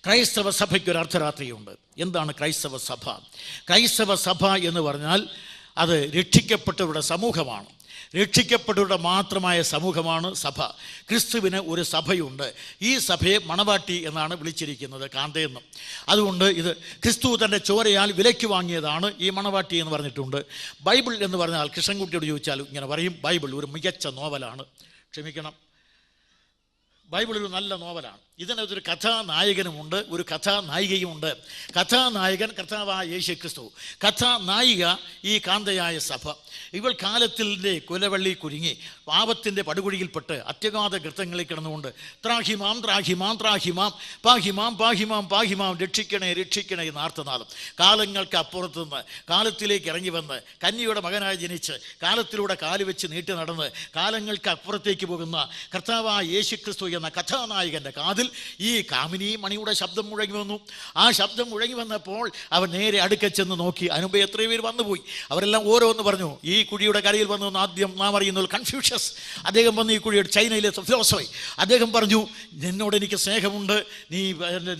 ക്രൈസ്തവ സഭയ്ക്കൊരു അർദ്ധരാത്രിയുണ്ട്. എന്താണ് ക്രൈസ്തവ സഭ? ക്രൈസ്തവ സഭ എന്ന് പറഞ്ഞാൽ അത് രക്ഷിക്കപ്പെട്ടവരുടെ സമൂഹമാണ്. രക്ഷിക്കപ്പെട്ടവരുടെ മാത്രമായ സമൂഹമാണ് സഭ. ക്രിസ്തുവിന് ഒരു സഭയുണ്ട്. ഈ സഭയെ മണവാട്ടി എന്നാണ് വിളിച്ചിരിക്കുന്നത്, കാന്തയെന്നും. അതുകൊണ്ട് ഇത് ക്രിസ്തു തൻ്റെ ചോരയാൽ വിലയ്ക്ക് വാങ്ങിയതാണ് ഈ മണവാട്ടി എന്ന് പറഞ്ഞിട്ടുണ്ട്. ബൈബിൾ എന്ന് പറഞ്ഞാൽ കൃഷ്ണൻകുട്ടിയോട് ചോദിച്ചാൽ ഇങ്ങനെ പറയും, ബൈബിൾ ഒരു മികച്ച നോവലാണ്. ക്ഷമിക്കണം, ബൈബിൾ ഒരു നല്ല നോവലാണ്. ഇതിനകത്തൊരു കഥാനായകനുമുണ്ട്, ഒരു കഥാനായികയുമുണ്ട്. കഥാനായകൻ കർത്താവായ യേശു ക്രിസ്തു, കഥാനായിക ഈ കാന്തയായ സഭ. ഇവൾ കാലത്തിൻ്റെ കുലവള്ളി കുരുങ്ങി പാപത്തിൻ്റെ പടുകുഴിയിൽപ്പെട്ട് അത്യഗാധ ഗർത്തങ്ങളിൽ കിടന്നുകൊണ്ട് ത്രാഹിമാം ത്രാഹിമാം ത്രാഹിമാം പാഹിമാം പാഹിമാം പാഹിമാം രക്ഷിക്കണേ രക്ഷിക്കണേ നാർത്തനാദം. കാലങ്ങൾക്ക് അപ്പുറത്തുനിന്ന് കാലത്തിലേക്ക് ഇറങ്ങി വന്ന് കന്യയുടെ മകനായി ജനിച്ച് കാലത്തിലൂടെ കാലുവെച്ച് നീട്ടി നടന്ന് കാലങ്ങൾക്ക് അപ്പുറത്തേക്ക് പോകുന്ന കർത്താവായ യേശു ക്രിസ്തു എന്ന കഥാനായകൻ്റെ കാതിൽ ഈ കാമിനി മണിയുടെ ശബ്ദം മുഴങ്ങി വന്നു. ആ ശബ്ദം മുഴങ്ങി വന്നപ്പോൾ അവൻ നേരെ അടുക്കൽ ചെന്ന് നോക്കി. അതിനുമ്പ് എത്രയോ പേര് വന്നുപോയി. അവരെല്ലാം ഓരോന്ന് പറഞ്ഞു. ഈ കുഴിയുടെ കരയിൽ വന്നു ആദ്യം നാം അറിയുന്നത് കൺഫ്യൂഷ്യസ്. അദ്ദേഹം വന്ന് ഈ കുഴിയുടെ ചൈനയിലെ ഫിലോസഫി. അദ്ദേഹം പറഞ്ഞു, നിന്നോട് എനിക്ക് സ്നേഹമുണ്ട്, നീ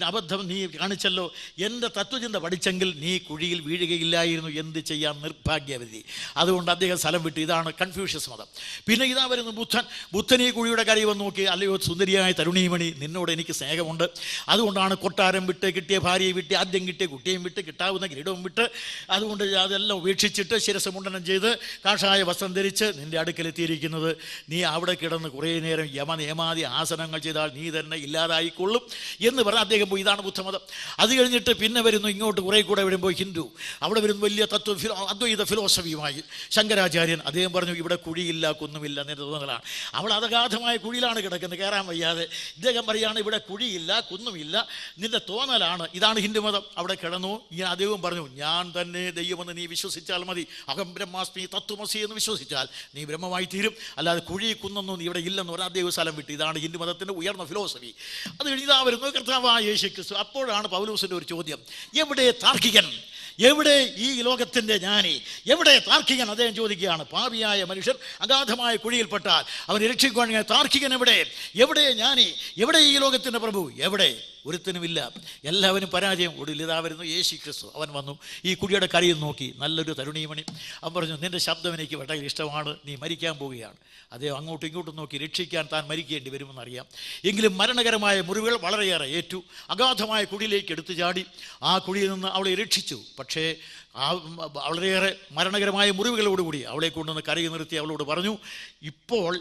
അബദ്ധം നീ കാണിച്ചല്ലോ, എൻ്റെ തത്വചിന്ത പഠിച്ചെങ്കിൽ നീ കുഴിയിൽ വീഴുകയില്ലായിരുന്നു, എന്ത് ചെയ്യാൻ നിർഭാഗ്യവതി. അതുകൊണ്ട് അദ്ദേഹം സ്ഥലം വിട്ടു. ഇതാണ് കൺഫ്യൂഷ്യസ് മതം. പിന്നെ ഇതാ വരുന്നു ബുദ്ധൻ ഈ കുഴിയുടെ കരയിൽ വന്ന് നോക്കി, അല്ലയോ സുന്ദരിയായ തരുണീമണി, നിന്നോട് എനിക്ക് സ്നേഹമുണ്ട്, അതുകൊണ്ടാണ് കൊട്ടാരം വിട്ട് കിട്ടിയ ഭാര്യയെ വിട്ട് ആദ്യം കിട്ടിയ കുട്ടിയും വിട്ട് കിട്ടാവുന്ന കിരീടവും വിട്ട് അതുകൊണ്ട് അതെല്ലാം ഉപേക്ഷിച്ചിട്ട് ശിരസ് മുണ്ടനം ചെയ്ത് കാഷായ വസ്ത്രം ധരിച്ച് നിൻ്റെ അടുക്കലെത്തിയിരിക്കുന്നത്. നീ അവിടെ കിടന്ന് കുറേ നേരം യമനിയമാതി ആസനങ്ങൾ ചെയ്താൽ നീ തന്നെ ഇല്ലാതായിക്കൊള്ളും എന്ന് പറഞ്ഞ് അദ്ദേഹം പോയി. ഇതാണ് ബുദ്ധമതം. അത് കഴിഞ്ഞിട്ട് പിന്നെ വരുന്നു ഇങ്ങോട്ട് കുറേ കൂടെ വരുമ്പോൾ ഹിന്ദു. അവിടെ വരുന്നു വലിയ അദ്വൈത ഫിലോസഫിയുമായി ശങ്കരാചാര്യൻ. അദ്ദേഹം പറഞ്ഞു, ഇവിടെ കുഴിയില്ല കുന്നുമില്ല എന്നെ തോന്നലാണ്. അവൾ അഗാധമായ കുഴിയിലാണ് കിടക്കുന്നത്, കയറാൻ വയ്യാതെ. ഇദ്ദേഹം പറയുകയാണ്, ഇവിടെ കുഴിയില്ല കുന്നുമില്ല, നിന്റെ തോന്നലാണ്. ഇതാണ് ഹിന്ദുമതം. അവിടെ കിടന്നു. ഇങ്ങനെ അദ്ദേഹം പറഞ്ഞു, ഞാൻ തന്നെ ദൈവമെന്ന് നീ വിശ്വസിച്ചാൽ മതി, അഹം ബ്രഹ്മാസ്മി തത്വമസി എന്ന് വിശ്വസിച്ചാൽ നീ ബ്രഹ്മമായി തീരും, അല്ലാതെ കുഴി കുന്നൊന്നും നീ ഇവിടെ ഇല്ലെന്ന് പറഞ്ഞാൽ അദ്ദേഹം സ്ഥലം വിട്ടു. ഇതാണ് ഹിന്ദുമതത്തിൻ്റെ ഉയർന്ന ഫിലോസഫി. അത് കഴിഞ്ഞ് ഇതാ വരുന്നു കർത്താവായ യേശു ക്രിസ്തു. അപ്പോഴാണ് പൗലോസിൻ്റെ ഒരു ചോദ്യം, എവിടെ താർക്കികൻ, എവിടെ ഈ ലോകത്തിൻ്റെ ജ്ഞാനി, എവിടെ താർക്കികൻ? അദ്ദേഹം ചോദിക്കുകയാണ്. പാപിയായ മനുഷ്യൻ അഗാധമായ കുഴിയിൽപ്പെട്ടാൽ അവൻ രക്ഷിക്കുവാൻ താർക്കികൻ എവിടെ? എവിടെ ജ്ഞാനി? എവിടെ ഈ ലോകത്തിൻ്റെ പ്രഭു? എവിടെ? ഒരുത്തനുമില്ല, എല്ലാവരും പരാജയം. ഒടുവിൽ ഇതാ വരുന്നു യേശു ക്രിസ്തു. അവൻ വന്നു ഈ കുഴിയുടെ കരയിൽ നോക്കി, നല്ലൊരു തരുണീമണി. അവൻ പറഞ്ഞു, നിൻ്റെ ശബ്ദം എനിക്ക് വളരെ ഇഷ്ടമാണ്, നീ മരിക്കാൻ പോവുകയാണ്. അദ്ദേഹം അങ്ങോട്ടും ഇങ്ങോട്ടും നോക്കി, രക്ഷിക്കാൻ താൻ മരിക്കേണ്ടി വരുമെന്നറിയാം. എങ്കിലും മരണകരമായ മുറിവുകൾ വളരെയേറെ ഏറ്റു. അഗാധമായ കുഴിയിലേക്ക് എടുത്തു ചാടി ആ കുഴിയിൽ നിന്ന് അവളെ രക്ഷിച്ചു. പക്ഷേ വളരെയേറെ മരണകരമായ മുറിവുകളോടുകൂടി അവളെ കൊണ്ടുവന്ന് കരയിൽ നിർത്തി അവളോട് പറഞ്ഞു, ഇപ്പോൾ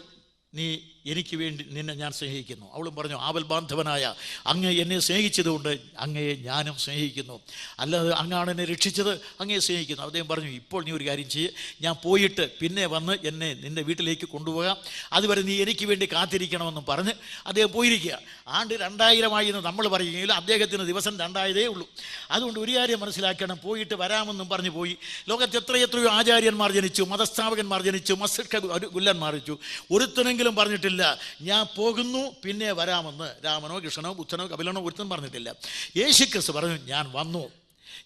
നീ എനിക്ക് വേണ്ടി നിന്നെ ഞാൻ സ്നേഹിക്കുന്നു. അവളും പറഞ്ഞു, ആവൽ ബാന്ധവനായ അങ്ങ് എന്നെ സ്നേഹിച്ചതുകൊണ്ട് അങ്ങയെ ഞാനും സ്നേഹിക്കുന്നു, അല്ലാതെ അങ്ങാണ് എന്നെ രക്ഷിച്ചത്, അങ്ങയെ സ്നേഹിക്കുന്നു. അദ്ദേഹം പറഞ്ഞു, ഇപ്പോൾ നീ ഒരു കാര്യം ചെയ്യ്, ഞാൻ പോയിട്ട് പിന്നെ വന്ന് എന്നെ നിൻ്റെ വീട്ടിലേക്ക് കൊണ്ടുപോകാം, അതുവരെ നീ എനിക്ക് വേണ്ടി കാത്തിരിക്കണമെന്നും പറഞ്ഞ് അദ്ദേഹം പോയിരിക്കുക. ആണ്ട് 2000 എന്ന് നമ്മൾ പറയുമെങ്കിലും അദ്ദേഹത്തിന് ദിവസം 2000 ഉള്ളൂ. അതുകൊണ്ട് ഒരു കാര്യം മനസ്സിലാക്കണം, പോയിട്ട് വരാമെന്നും പറഞ്ഞു പോയി. ലോകത്ത് എത്രയോ ആചാര്യന്മാർ ജനിച്ചു, മതസ്ഥാപകന്മാർ ജനിച്ചു, മസ്ജിദ് ഗുല്ലന്മാർ ജനിച്ചു. ഒരുത്തനെങ്കിലും പറഞ്ഞിട്ടില്ല ഞാൻ പോകുന്നു പിന്നെ വരാമെന്ന്. രാമനോ കൃഷ്ണനോ ബുദ്ധനോ കപിലനോ ഒരുത്തനും പറഞ്ഞിട്ടില്ല. യേശു ക്രിസ്തു പറഞ്ഞു, ഞാൻ വന്നു,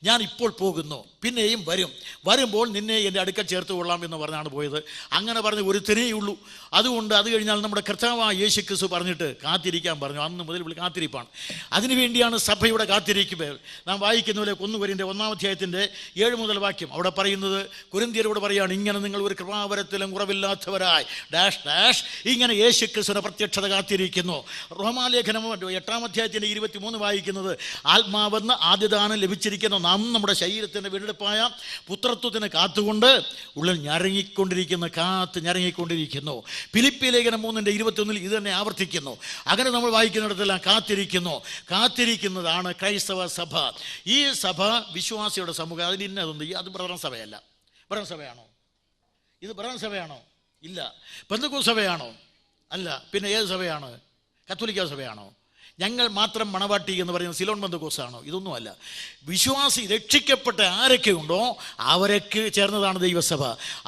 ഞാൻ ഇപ്പോൾ പോകുന്നു, പിന്നെയും വരും, വരുമ്പോൾ നിന്നെ എൻ്റെ അടുക്കൽ ചേർത്ത് കൊള്ളാം എന്ന് പറഞ്ഞാണ് പോയത്. അങ്ങനെ പറഞ്ഞ് ഒരുത്തനേ ഉള്ളൂ. അതുകൊണ്ട് അത് കഴിഞ്ഞാൽ നമ്മുടെ കർത്താവായ യേശു ക്രിസ്തു പറഞ്ഞിട്ട് കാത്തിരിക്കാൻ പറഞ്ഞു. അന്ന് മുതൽ ഇവിടെ കാത്തിരിപ്പാണ്. അതിനുവേണ്ടിയാണ് സഭയുടെ കാത്തിരിക്കുക. നാം വായിക്കുന്ന പോലെ 1 കൊരിന്ത്യർ 1-ാം അധ്യായത്തിൻ്റെ 7 മുതൽ വാക്യം അവിടെ പറയുന്നത്, കൊരിന്ത്യരോട് പറയുകയാണ്, ഇങ്ങനെ നിങ്ങൾ ഒരു കൃപാവരത്തിലും കുറവില്ലാത്തവരായി ഡാഷ് ഡാഷ് ഇങ്ങനെ യേശു ക്രിസ്തുവിന്റെ പ്രത്യക്ഷത കാത്തിരിക്കുന്നു. റോമാലേഖനം 8-ാം അധ്യായത്തിൻ്റെ 23 വായിക്കുന്നത്, ആത്മാവെന്ന് ആദ്യദാനം ലഭിച്ചിരിക്കുന്ന നാം നമ്മുടെ ശരീരത്തിൻ്റെ വീണ്ടെടുപ്പായ പുത്രത്വത്തിന് കാത്തുകൊണ്ട് ഉള്ളിൽ ഞരങ്ങിക്കൊണ്ടിരിക്കുന്നു. ഫിലിപ്പി ലേഖനം 3:21 ഇത് തന്നെ ആവർത്തിക്കുന്നു. അങ്ങനെ നമ്മൾ വായിക്കുന്നിടത്തെല്ലാം കാത്തിരിക്കുന്നതാണ് ക്രൈസ്തവ സഭ. ഈ സഭ വിശ്വാസിയുടെ സമൂഹം. അതിന് ഇന്നതൊന്നും അത് ബ്രദറൻ സഭയല്ല. ബ്രദറൻ സഭയാണോ ഇത്? ബ്രദറൻ സഭയാണോ? ഇല്ല. പെന്തക്കോസ്ത് സഭയാണോ? അല്ല. പിന്നെ ഏത് സഭയാണ്? കത്തോലിക്ക സഭയാണോ? ഞങ്ങൾ മാത്രം മണവാട്ടി എന്ന് പറയുന്ന സിലോൺ പെന്തക്കോസ്താണോ? ഇതൊന്നുമല്ല. വിശ്വാസി രക്ഷിക്കപ്പെട്ട ആരൊക്കെ ഉണ്ടോ അവരൊക്കെ ചേർന്നതാണ് ദൈവസഭ.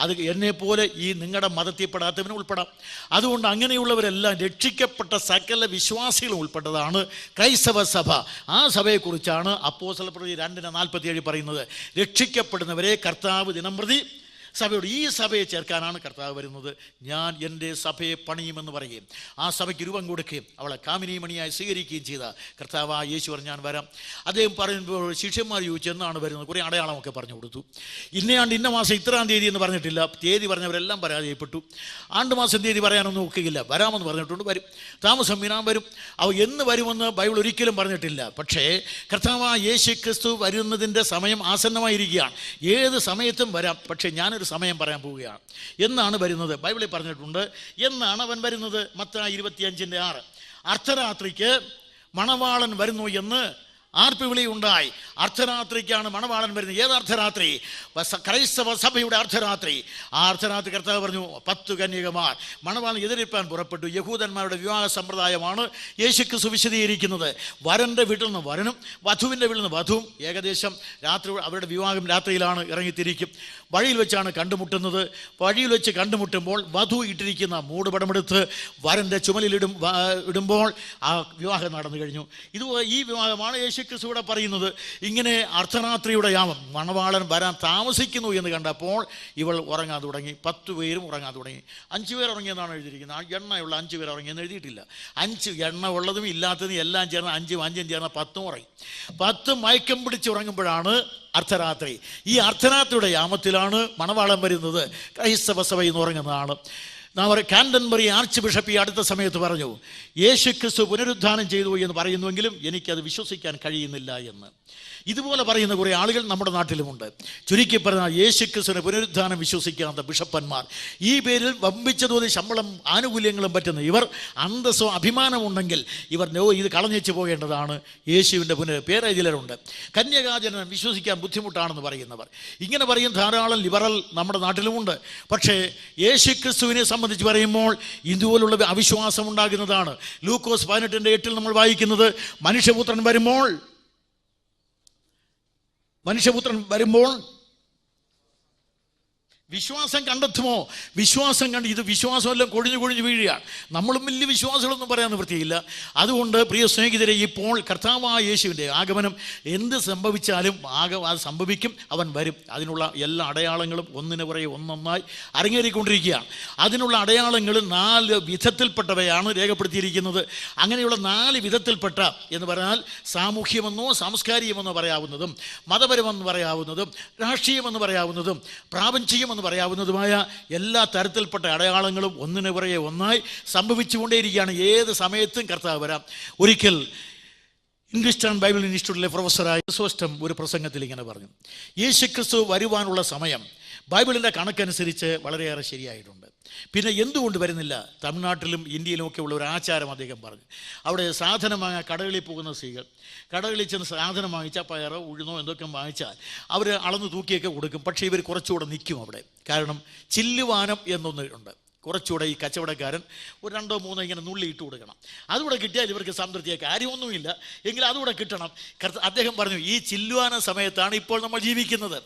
അത് എന്നെപ്പോലെ ഈ നിങ്ങളുടെ മതത്തിൽപ്പെടാത്തവന് ഉൾപ്പെടാം. അതുകൊണ്ട് അങ്ങനെയുള്ളവരെല്ലാം രക്ഷിക്കപ്പെട്ട സകല വിശ്വാസികളും ഉൾപ്പെട്ടതാണ് ക്രൈസ്തവ സഭ. ആ സഭയെക്കുറിച്ചാണ് അപ്പോസ്തലപ്രവൃത്തി 2:47 പറയുന്നത്. രക്ഷിക്കപ്പെടുന്നവരെ കർത്താവ് ദിനംപ്രതി സഭയോട്, ഈ സഭയെ ചേർക്കാനാണ് കർത്താവ് വരുന്നത്. ഞാൻ എൻ്റെ സഭയെ പണിയുമെന്ന് പറയുകയും ആ സഭയ്ക്ക് രൂപം കൊടുക്കുകയും അവളെ കാമിനി മണിയായി സ്വീകരിക്കുകയും ചെയ്ത കർത്താവ് യേശു പറഞ്ഞു, ഞാൻ വരാം. അദ്ദേഹം പറയുമ്പോൾ ശിഷ്യന്മാർ ചോദിച്ചു, എന്നാണ് വരുന്നത്? കുറേ അടയാളമൊക്കെ പറഞ്ഞു കൊടുത്തു. ഇന്നയാണ്ട് ഇന്ന മാസം ഇത്രാം തീയതി എന്ന് പറഞ്ഞിട്ടില്ല. തീയതി പറഞ്ഞവരെല്ലാം പരാജയപ്പെട്ടു. ആണ്ടുമാസം തീയതി പറയാനൊന്നും ഒക്കുകയില്ല. വരാമെന്ന് പറഞ്ഞിട്ടുണ്ട്, വരും. താമസം വിനാൻ വരും. അവ എന്ന് വരുമെന്ന് ബൈബിൾ ഒരിക്കലും പറഞ്ഞിട്ടില്ല. പക്ഷേ കർത്താവ് യേശു ക്രിസ്തു വരുന്നതിൻ്റെ സമയം ആസന്നമായിരിക്കുകയാണ്. ഏത് സമയത്തും വരാം. പക്ഷേ ഞാനൊരു സമയം പറയാൻ പോവുകയാണ്. എന്നാണ് വരുന്നത്? ബൈബിളിൽ പറഞ്ഞിട്ടുണ്ട്. എന്നാണ് അവൻ വരുന്നത്? മത്തായി 25:6. അർദ്ധരാത്രിക്ക് മണവാളൻ വരുന്നു എന്ന് ആർപ്പുവിളി ഉണ്ടായി. അർദ്ധരാത്രിക്കാണ് മണവാളൻ വരുന്നത്. ഏത് അർദ്ധരാത്രി? ക്രൈസ്തവ സഭയുടെ അർദ്ധരാത്രി. ആ അർദ്ധരാത്രി കർത്താവ് പറഞ്ഞു 10 കന്യകമാർ മണവാളൻ എതിരിപ്പാൻ പുറപ്പെട്ടു. യഹൂദന്മാരുടെ വിവാഹ സമ്പ്രദായമാണ് യേശുക്രിസ്തു വിശദീകരിക്കുന്നത്. വരൻ്റെ വീട്ടിൽ നിന്ന് വരനും വധുവിൻ്റെ വീട്ടിൽ നിന്ന് വധുവും ഏകദേശം രാത്രി, അവരുടെ വിവാഹം രാത്രിയിലാണ്, ഇറങ്ങിത്തിരിക്കും. വഴിയിൽ വെച്ചാണ് കണ്ടുമുട്ടുന്നത്. വഴിയിൽ വെച്ച് കണ്ടുമുട്ടുമ്പോൾ വധു ഇട്ടിരിക്കുന്ന മൂടുപടമെടുത്ത് വരൻ്റെ ഇടുമ്പോൾ ആ വിവാഹം നടന്നു കഴിഞ്ഞു. ഈ വിവാഹമാണ് യേശുക്രിസ്തുവിടെ പറയുന്നത്. ഇങ്ങനെ അർദ്ധരാത്രിയുടെ യാമം മണവാളൻ വരാൻ താമസിക്കുന്നു എന്ന് കണ്ടപ്പോൾ ഇവൾ ഉറങ്ങാൻ തുടങ്ങി. 10 പേരും ഉറങ്ങാൻ തുടങ്ങി. 5 പേർ ഉറങ്ങിയെന്നാണ് എഴുതിയിരിക്കുന്നത്. ആ എണ്ണയുള്ള 5 പേർ ഉറങ്ങിയെന്ന് എഴുതിയിട്ടില്ല. 5 എണ്ണ ഉള്ളതും ഇല്ലാത്തതും എല്ലാം ചേർന്ന് 5 ചേർന്ന് 10 ഉറങ്ങി. 10 മയക്കം പിടിച്ച് ഉറങ്ങുമ്പോഴാണ് അർദ്ധരാത്രി. ഈ അർദ്ധരാത്രിയുടെ യാമത്തിലാണ് മണവാളൻ വരുന്നത്. ക്രൈസ്തവ സഭയിൽ നിന്ന് ഉറങ്ങുന്നതാണ്. കാൻഡൻബറി ആർച്ച് ബിഷപ്പ് ഈ അടുത്ത സമയത്ത് പറഞ്ഞു, യേശുക്രിസ്തു പുനരുദ്ധാനം ചെയ്തു എന്ന് പറയുന്നുവെങ്കിലും എനിക്കത് വിശ്വസിക്കാൻ കഴിയുന്നില്ല എന്ന്. ഇതുപോലെ പറയുന്ന കുറേ ആളുകൾ നമ്മുടെ നാട്ടിലുമുണ്ട്. ചുരുക്കി പറഞ്ഞാൽ യേശുക്രിസ്തുവിനെ പുനരുദ്ധാനം വിശ്വസിക്കാത്ത ബിഷപ്പന്മാർ, ഈ പേരിൽ വമ്പിച്ചതോതിൽ ശമ്പളം ആനുകൂല്യങ്ങളും പറ്റുന്ന ഇവർ, അന്തസ്സോ അഭിമാനമുണ്ടെങ്കിൽ ഇവർ ഇത് കളഞ്ഞേച്ച് പോകേണ്ടതാണ്. യേശുവിൻ്റെ പേര് ചിലരുണ്ട്. കന്യകാജനം വിശ്വസിക്കാൻ ബുദ്ധിമുട്ടാണെന്ന് പറയുന്നവർ, ഇങ്ങനെ പറയും ധാരാളം ലിബറൽ നമ്മുടെ നാട്ടിലുമുണ്ട്. പക്ഷേ യേശുക്രിസ്തുവിനെ സംബന്ധിച്ച് പറയുമ്പോൾ ഇതുപോലുള്ള അവിശ്വാസം ഉണ്ടാകുന്നതാണ്. ലൂക്കോസ് 18:8 നമ്മൾ വായിക്കുന്നത്, മനുഷ്യപുത്രൻ വരുമ്പോൾ വിശ്വാസം കണ്ടെത്തുമോ? വിശ്വാസം കണ്ട് ഇത് വിശ്വാസമെല്ലാം കൊഴിഞ്ഞു വീഴുകയാണ്. നമ്മളും വലിയ വിശ്വാസങ്ങളൊന്നും പറയാൻ നിവൃത്തിയില്ല. അതുകൊണ്ട് പ്രിയ സ്നേഹിതരെ, ഇപ്പോൾ കർത്താവായ യേശുവിൻ്റെ ആഗമനം എന്ത് സംഭവിച്ചാലും അത് സംഭവിക്കും, അവൻ വരും. അതിനുള്ള എല്ലാ അടയാളങ്ങളും ഒന്നിനു പുറകെ ഒന്നൊന്നായി അരങ്ങേറിക്കൊണ്ടിരിക്കുകയാണ്. അതിനുള്ള അടയാളങ്ങൾ 4 വിധത്തിൽപ്പെട്ടവയാണ് രേഖപ്പെടുത്തിയിരിക്കുന്നത്. അങ്ങനെയുള്ള 4 വിധത്തിൽപ്പെട്ട എന്ന് പറഞ്ഞാൽ സാമൂഹ്യമെന്നോ സാംസ്കാരികമെന്നോ പറയാവുന്നതും, മതപരമെന്ന് പറയാവുന്നതും, രാഷ്ട്രീയമെന്ന് പറയാവുന്നതും, പ്രാപഞ്ചികമെന്ന് പറയാവുന്നതുമായ എല്ലാ തരത്തിൽപ്പെട്ട അടയാളങ്ങളും ഒന്നിനു പുറകെ ഒന്നായി സംഭവിച്ചുകൊണ്ടേയിരിക്കുകയാണ്. ഏത് സമയത്തും കർത്താവ് വരാം. ഒരിക്കൽ ഇംഗ്ലീഷ് ബൈബിൾ ഇൻസ്റ്റിറ്റ്യൂട്ടിലെ പ്രൊഫസറായ ക്രിസോസ്റ്റം ഒരു പ്രസംഗത്തിൽ ഇങ്ങനെ പറഞ്ഞു, യേശുക്രിസ്തു വരുവാനുള്ള സമയം ബൈബിളിൻ്റെ കണക്കനുസരിച്ച് വളരെയേറെ ശരിയായിട്ടുണ്ട്. പിന്നെ എന്തുകൊണ്ട് വരുന്നില്ല? തമിഴ്നാട്ടിലും ഇന്ത്യയിലുമൊക്കെ ഉള്ള ഒരു ആചാരം അദ്ദേഹം പറഞ്ഞു. അവിടെ സാധനമായ കടകളിൽ പോകുന്ന സ്ത്രീകൾ കടകളിൽ ചെന്ന് സാധനം വാങ്ങിച്ചാൽ പയറോ ഉഴുന്നോ എന്തൊക്കെ വാങ്ങിച്ചാൽ അവർ അളന്ന് തൂക്കിയൊക്കെ കൊടുക്കും. പക്ഷേ ഇവർ കുറച്ചുകൂടെ നിൽക്കും അവിടെ. കാരണം ചില്ലുവാനം എന്നൊന്നുണ്ട്. കുറച്ചുകൂടെ ഈ കച്ചവടക്കാരൻ ഒരു 2-3 ഇങ്ങനെ നുള്ളി ഇട്ട് കൊടുക്കണം. അതുകൂടെ കിട്ടിയാൽ ഇവർക്ക് സംതൃപ്തിയായി. കാര്യമൊന്നുമില്ല, എങ്കിലും അതുകൂടെ കിട്ടണം. അദ്ദേഹം പറഞ്ഞു, ഈ ചില്ലുവാന സമയത്താണ് ഇപ്പോൾ നമ്മൾ ജീവിക്കുന്നത്.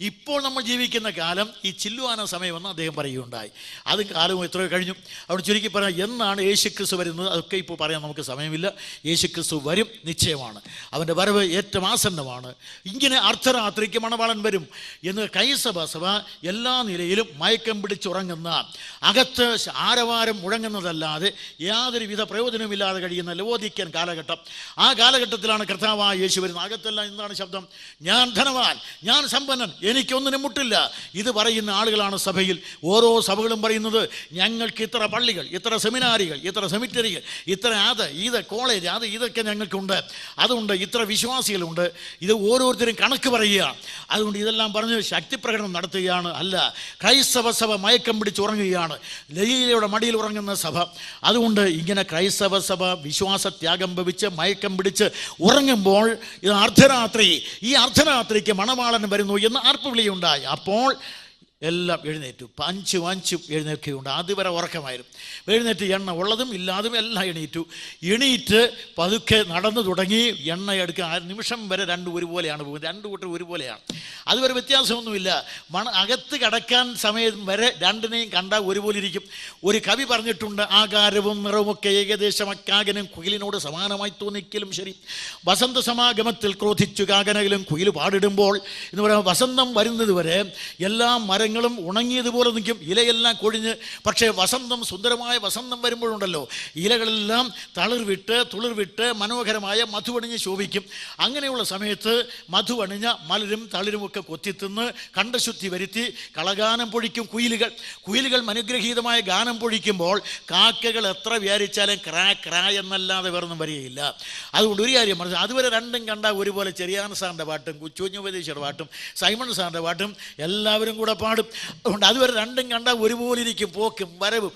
ഇപ്പോൾ നമ്മൾ ജീവിക്കുന്ന കാലം ഈ ചില്ലുവാന സമയമെന്ന് അദ്ദേഹം പറയുകയുണ്ടായി. അത് കാലവും എത്രയോ കഴിഞ്ഞു. അവിടെ ചുരുക്കി പറഞ്ഞാൽ എന്നാണ് യേശുക്രിസ്തു വരുന്നത് അതൊക്കെ ഇപ്പോൾ പറയാൻ നമുക്ക് സമയമില്ല. യേശുക്രിസ്തു വരും, നിശ്ചയമാണ്. അവൻ്റെ വരവ് ഏറ്റവും ആസന്നമാണ്. ഇങ്ങനെ അർദ്ധരാത്രിക്ക് മണവാളൻ വരും എന്ന് ക്രൈസ്തവ സഭ എല്ലാ നിലയിലും മയക്കം പിടിച്ചുറങ്ങുന്ന, അകത്ത് ആരവാരം മുഴങ്ങുന്നതല്ലാതെ യാതൊരു വിധ പ്രയോജനമില്ലാതെ കഴിയുന്ന ലവോദിക്കൻ കാലഘട്ടം. ആ കാലഘട്ടത്തിലാണ് കർത്താവായ യേശു വരുന്നത്. അകത്തെല്ലാം എന്താണ് ശബ്ദം? ഞാൻ ധനവാൻ, ഞാൻ സമ്പന്നൻ, എനിക്കൊന്നിനും മുട്ടില്ല. ഇത് പറയുന്ന ആളുകളാണ് സഭയിൽ. ഓരോ സഭകളും പറയുന്നത്, ഞങ്ങൾക്ക് ഇത്ര പള്ളികൾ, ഇത്ര സെമിനാരികൾ, ഇത്ര സെമിറ്ററികൾ, ഇത്ര ഇത് കോളേജ്, ഇതൊക്കെ ഞങ്ങൾക്കുണ്ട്, അതുകൊണ്ട് ഇത്ര വിശ്വാസികളുണ്ട്. ഇത് ഓരോരുത്തരും കണക്ക് പറയുക. അതുകൊണ്ട് ഇതെല്ലാം പറഞ്ഞ് ശക്തിപ്രകടനം നടത്തുകയാണ്. അല്ല, ക്രൈസ്തവ സഭ മയക്കം പിടിച്ചുറങ്ങുകയാണ്. ലൈലയുടെ മടിയിൽ ഉറങ്ങുന്ന സഭ. അതുകൊണ്ട് ഇങ്ങനെ ക്രൈസ്തവ സഭ വിശ്വാസത്യാഗം ഭവിച്ച് മയക്കം പിടിച്ച് ഉറങ്ങുമ്പോൾ ഇത് അർദ്ധരാത്രി, ഈ അർദ്ധരാത്രിക്ക് മണവാളൻ വരുന്നു എന്ന് ആർപ്പുവിളിയുണ്ടായി. അപ്പോൾ എല്ലാം എഴുന്നേറ്റു. 5 എഴുന്നേൽക്കുകയുണ്ട്. അതുവരെ ഉറക്കമായിരുന്നു. എഴുന്നേറ്റ് എണ്ണ ഉള്ളതും ഇല്ലാതും എല്ലാം എണീറ്റ് പതുക്കെ നടന്നു തുടങ്ങി. എണ്ണ എടുക്കാൻ നിമിഷം വരെ 2 ഒരുപോലെയാണ് പോകുന്നത്. 2 കൂട്ടർ ഒരുപോലെയാണ്. അതുവരെ വ്യത്യാസമൊന്നുമില്ല. അകത്ത് കടക്കാൻ സമയം വരെ 2നെയും കണ്ടാൽ ഒരുപോലെ ഇരിക്കും. ഒരു കവി പറഞ്ഞിട്ടുണ്ട്, ആകാരവും നിറവുമൊക്കെ ഏകദേശം അക്കാകനും കുയിലിനോട് സമാനമായി തോന്നിക്കലും ശരി. വസന്ത സമാഗമത്തിൽ ക്രോധിച്ചു കാകനയിലും കുയിൽ പാടിടുമ്പോൾ എന്ന് പറയുമ്പോൾ വസന്തം വരുന്നത് വരെ എല്ലാ മരങ്ങളും ഉണങ്ങിയതുപോലെ നിൽക്കും, ഇലയെല്ലാം കൊഴിഞ്ഞ്. പക്ഷേ വസന്തം, സുന്ദരമായ വസന്തം വരുമ്പോഴുണ്ടല്ലോ, ഇലകളെല്ലാം തുളിർവിട്ട് മനോഹരമായ മധുവണിഞ്ഞ് ശോഭിക്കും. അങ്ങനെയുള്ള സമയത്ത് മധുവണിഞ്ഞ മലരും തളിരുമൊക്കെ കൊത്തിത്തിന്ന് കണ്ഠശുദ്ധി വരുത്തി കളഗാനം പൊഴിക്കും കുയിലുകൾ അനുഗ്രഹീതമായ ഗാനം പൊഴിക്കുമ്പോൾ കാക്കകൾ എത്ര വിചാരിച്ചാലും ക്രാ എന്നല്ലാതെ വേറൊന്നും വരികയില്ല. അതുകൊണ്ട് ഒരു കാര്യം പറഞ്ഞു, അതുവരെ 2ഉം കണ്ടാൽ ഒരുപോലെ ചെറിയാൻ സാറിൻ്റെ പാട്ടും കുഞ്ഞുപദേശിയുടെ പാട്ടും സൈമൺ സാറിൻ്റെ പാട്ടും എല്ലാവരും കൂടെ പാടും. പാടും. അതുകൊണ്ട് അതുവരെ രണ്ടും കണ്ടാൽ ഒരുപോലെ ഇരിക്കും, പോക്കും വരവും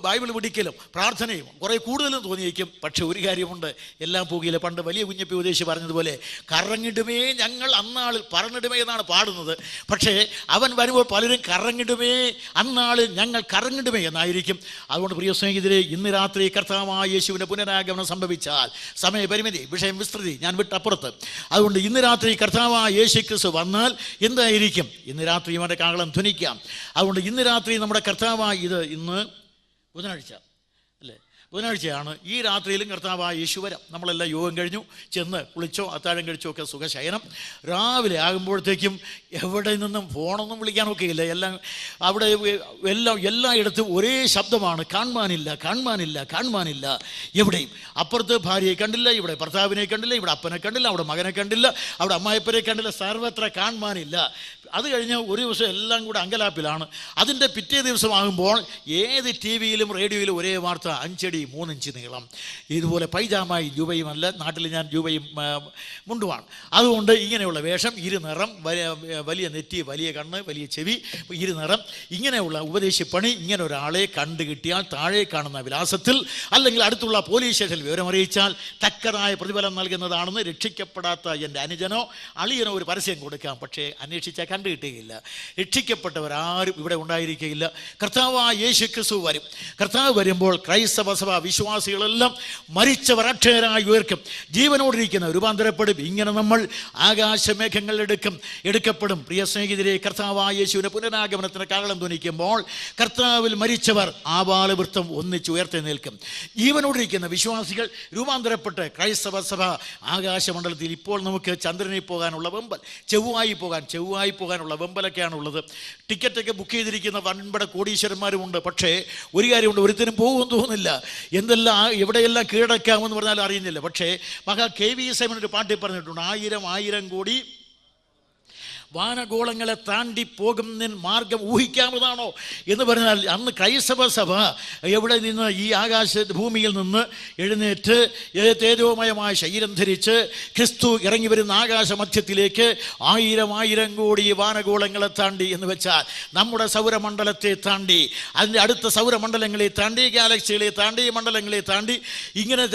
ബൈബിൾ പിടിക്കലും പ്രാർത്ഥനയും കുറേ കൂടുതലും തോന്നിയിരിക്കും. പക്ഷെ ഒരു കാര്യമുണ്ട്, എല്ലാം പോകില്ല. പണ്ട് വലിയ കുഞ്ഞപ്പി ഉപദേശി പറഞ്ഞതുപോലെ കറങ്ങിടുമേ ഞങ്ങൾ അന്നാളിൽ പറഞ്ഞിടുമേ എന്നാണ് പാടുന്നത്. പക്ഷേ അവൻ വരുമ്പോൾ പലരും കറങ്ങിടുമേ അന്നാളിൽ ഞങ്ങൾ കറങ്ങിടുമേ എന്നായിരിക്കും. അതുകൊണ്ട് പ്രിയ സ്നേഹിതരെ, ഇന്ന് രാത്രി കർത്താവായ യേശുവിൻ്റെ പുനരാഗമനം സംഭവിച്ചാൽ, സമയപരിമിതി, വിഷയം വിസ്തൃതി ഞാൻ വിട്ടപ്പുറത്ത്, അതുകൊണ്ട് ഇന്ന് രാത്രി കർത്താവായ യേശു ക്രിസ്തു വന്നാൽ എന്തായിരിക്കും? ഇന്ന് രാത്രി അവൻ്റെ കാഹളം ധ്വനിക്കാം. അതുകൊണ്ട് ഇന്ന് രാത്രി നമ്മുടെ കർത്താവായ ഇന്ന് ബുധനാഴ്ച അല്ലേ, ബുധനാഴ്ചയാണ്. ഈ രാത്രിയിലും കർത്താവായ യേശു വരാം. നമ്മളെല്ലാം യോഗം കഴിഞ്ഞു ചെന്ന് കുളിച്ചോ അത്താഴം കഴിച്ചോ ഒക്കെ സുഖശയനം. രാവിലെ ആകുമ്പോഴത്തേക്കും എവിടെ നിന്നും ഫോണൊന്നും വിളിക്കാനൊക്കെ ഇല്ല. എല്ലാം അവിടെ എല്ലായിടത്തും ഒരേ ശബ്ദമാണ്, കാണുവാനില്ല. എവിടെയും അപ്പുറത്ത് ഭാര്യയെ കണ്ടില്ല, ഇവിടെ ഭർത്താവിനെ കണ്ടില്ല, ഇവിടെ അപ്പനെ കണ്ടില്ല, അവിടെ മകനെ കണ്ടില്ല, അവിടെ അമ്മായിപ്പനെ കണ്ടില്ല, സർവത്ര കാണുവാനില്ല. അത് കഴിഞ്ഞ് ഒരു ദിവസം എല്ലാം കൂടെ അങ്കലാപ്പിലാണ്. അതിൻ്റെ പിറ്റേ ദിവസമാകുമ്പോൾ ഏത് ടി വിയിലും റേഡിയോയിലും ഒരേ വാർത്ത, 5 അടി 3 ഇഞ്ച് നീളം, ഇതുപോലെ പൈജാമായി ജൂബയും അല്ല, നാട്ടിൽ ഞാൻ ജൂബയും മുണ്ടുമാണ്. അതുകൊണ്ട് ഇങ്ങനെയുള്ള വേഷം, ഇരുനിറം, വലിയ നെറ്റി, വലിയ കണ്ണ്, വലിയ ചെവി, ഇരുനിറം, ഇങ്ങനെയുള്ള ഉപദേശിപ്പണി. ഇങ്ങനെ ഒരാളെ കണ്ടു കിട്ടിയാൽ താഴെ കാണുന്ന വിലാസത്തിൽ അല്ലെങ്കിൽ അടുത്തുള്ള പോലീസ് സ്റ്റേഷനിൽ വിവരമറിയിച്ചാൽ തക്കതായ പ്രതിഫലം നൽകുന്നതാണെന്ന് രക്ഷിക്കപ്പെടാത്ത എൻ്റെ അനുജനോ അളിയനോ ഒരു പരസ്യം കൊടുക്കാം. പക്ഷേ അന്വേഷിച്ചാൽ കണ്ടു കിട്ടുകയില്ല. രക്ഷിക്കപ്പെട്ടവരാരും ഇവിടെ ഉണ്ടായിരിക്കുകയില്ല. കർത്താവായ യേശു ക്രിസ്തു വരും. കർത്താവ് വരുമ്പോൾ ക്രൈസ്തവ സഭ വിശ്വാസികളെല്ലാം മരിച്ചവർ അക്ഷയരായി ഉയർക്കും, ജീവനോടിരിക്കുന്ന രൂപാന്തരപ്പെടും. ഇങ്ങനെ നമ്മൾ ആകാശമേഘങ്ങൾ എടുക്കപ്പെടും. പ്രിയ സ്നേഹിതരെ, കർത്താവായ യേശുവിൻ്റെ പുനരാഗമനത്തിന് കാഹളം ധ്വനിക്കുമ്പോൾ കർത്താവിൽ മരിച്ചവർ ആബാലവൃത്തം ഒന്നിച്ച് ഉയർത്തെഴുന്നേൽക്കും. ജീവനോടിരിക്കുന്ന വിശ്വാസികൾ രൂപാന്തരപ്പെട്ട് ക്രൈസ്തവ സഭ ആകാശമണ്ഡലത്തിൽ. ഇപ്പോൾ നമുക്ക് ചന്ദ്രനിൽ പോകാനുള്ള വെമ്പൽ, ചെവ്വായി പോകാനുള്ള വെമ്പലൊക്കെയാണുള്ളത്. ടിക്കറ്റൊക്കെ ബുക്ക് ചെയ്തിരിക്കുന്ന വൻപട കോടീശ്വരന്മാരുമുണ്ട്. പക്ഷേ ഒരു കാര്യമുണ്ട്, ഒരുത്തിനും പോകുമെന്ന് തോന്നുന്നില്ല. എവിടെയെല്ലാം കീഴടക്കാമെന്ന് പറഞ്ഞാലും അറിയുന്നില്ല. പക്ഷേ മഹാ KV സൈമൺ ഒരു പാട്ടിൽ പറഞ്ഞിട്ടുണ്ട്, 1000 കോടി വാനഗോളങ്ങളെ താണ്ടി പോകുന്ന മാർഗം ഊഹിക്കാവുന്നതാണോ എന്ന് പറഞ്ഞാൽ, അന്ന് ക്രൈസ്തവ സഭ എവിടെ നിന്ന് ഈ ഭൂമിയിൽ നിന്ന് എഴുന്നേറ്റ് തേജോമയമായ ശരീരം ധരിച്ച് ക്രിസ്തു ഇറങ്ങി വരുന്ന ആകാശമധ്യത്തിലേക്ക് 1000 കോടി വാനഗോളങ്ങളെ താണ്ടി എന്ന് വെച്ചാൽ നമ്മുടെ സൗരമണ്ഡലത്തെ താണ്ടി, അതിൻ്റെ അടുത്ത സൗരമണ്ഡലങ്ങളെ താണ്ടി, ഗാലക്സികളെ താണ്ടി, മണ്ഡലങ്ങളെ താണ്ടി, ഇങ്ങനെ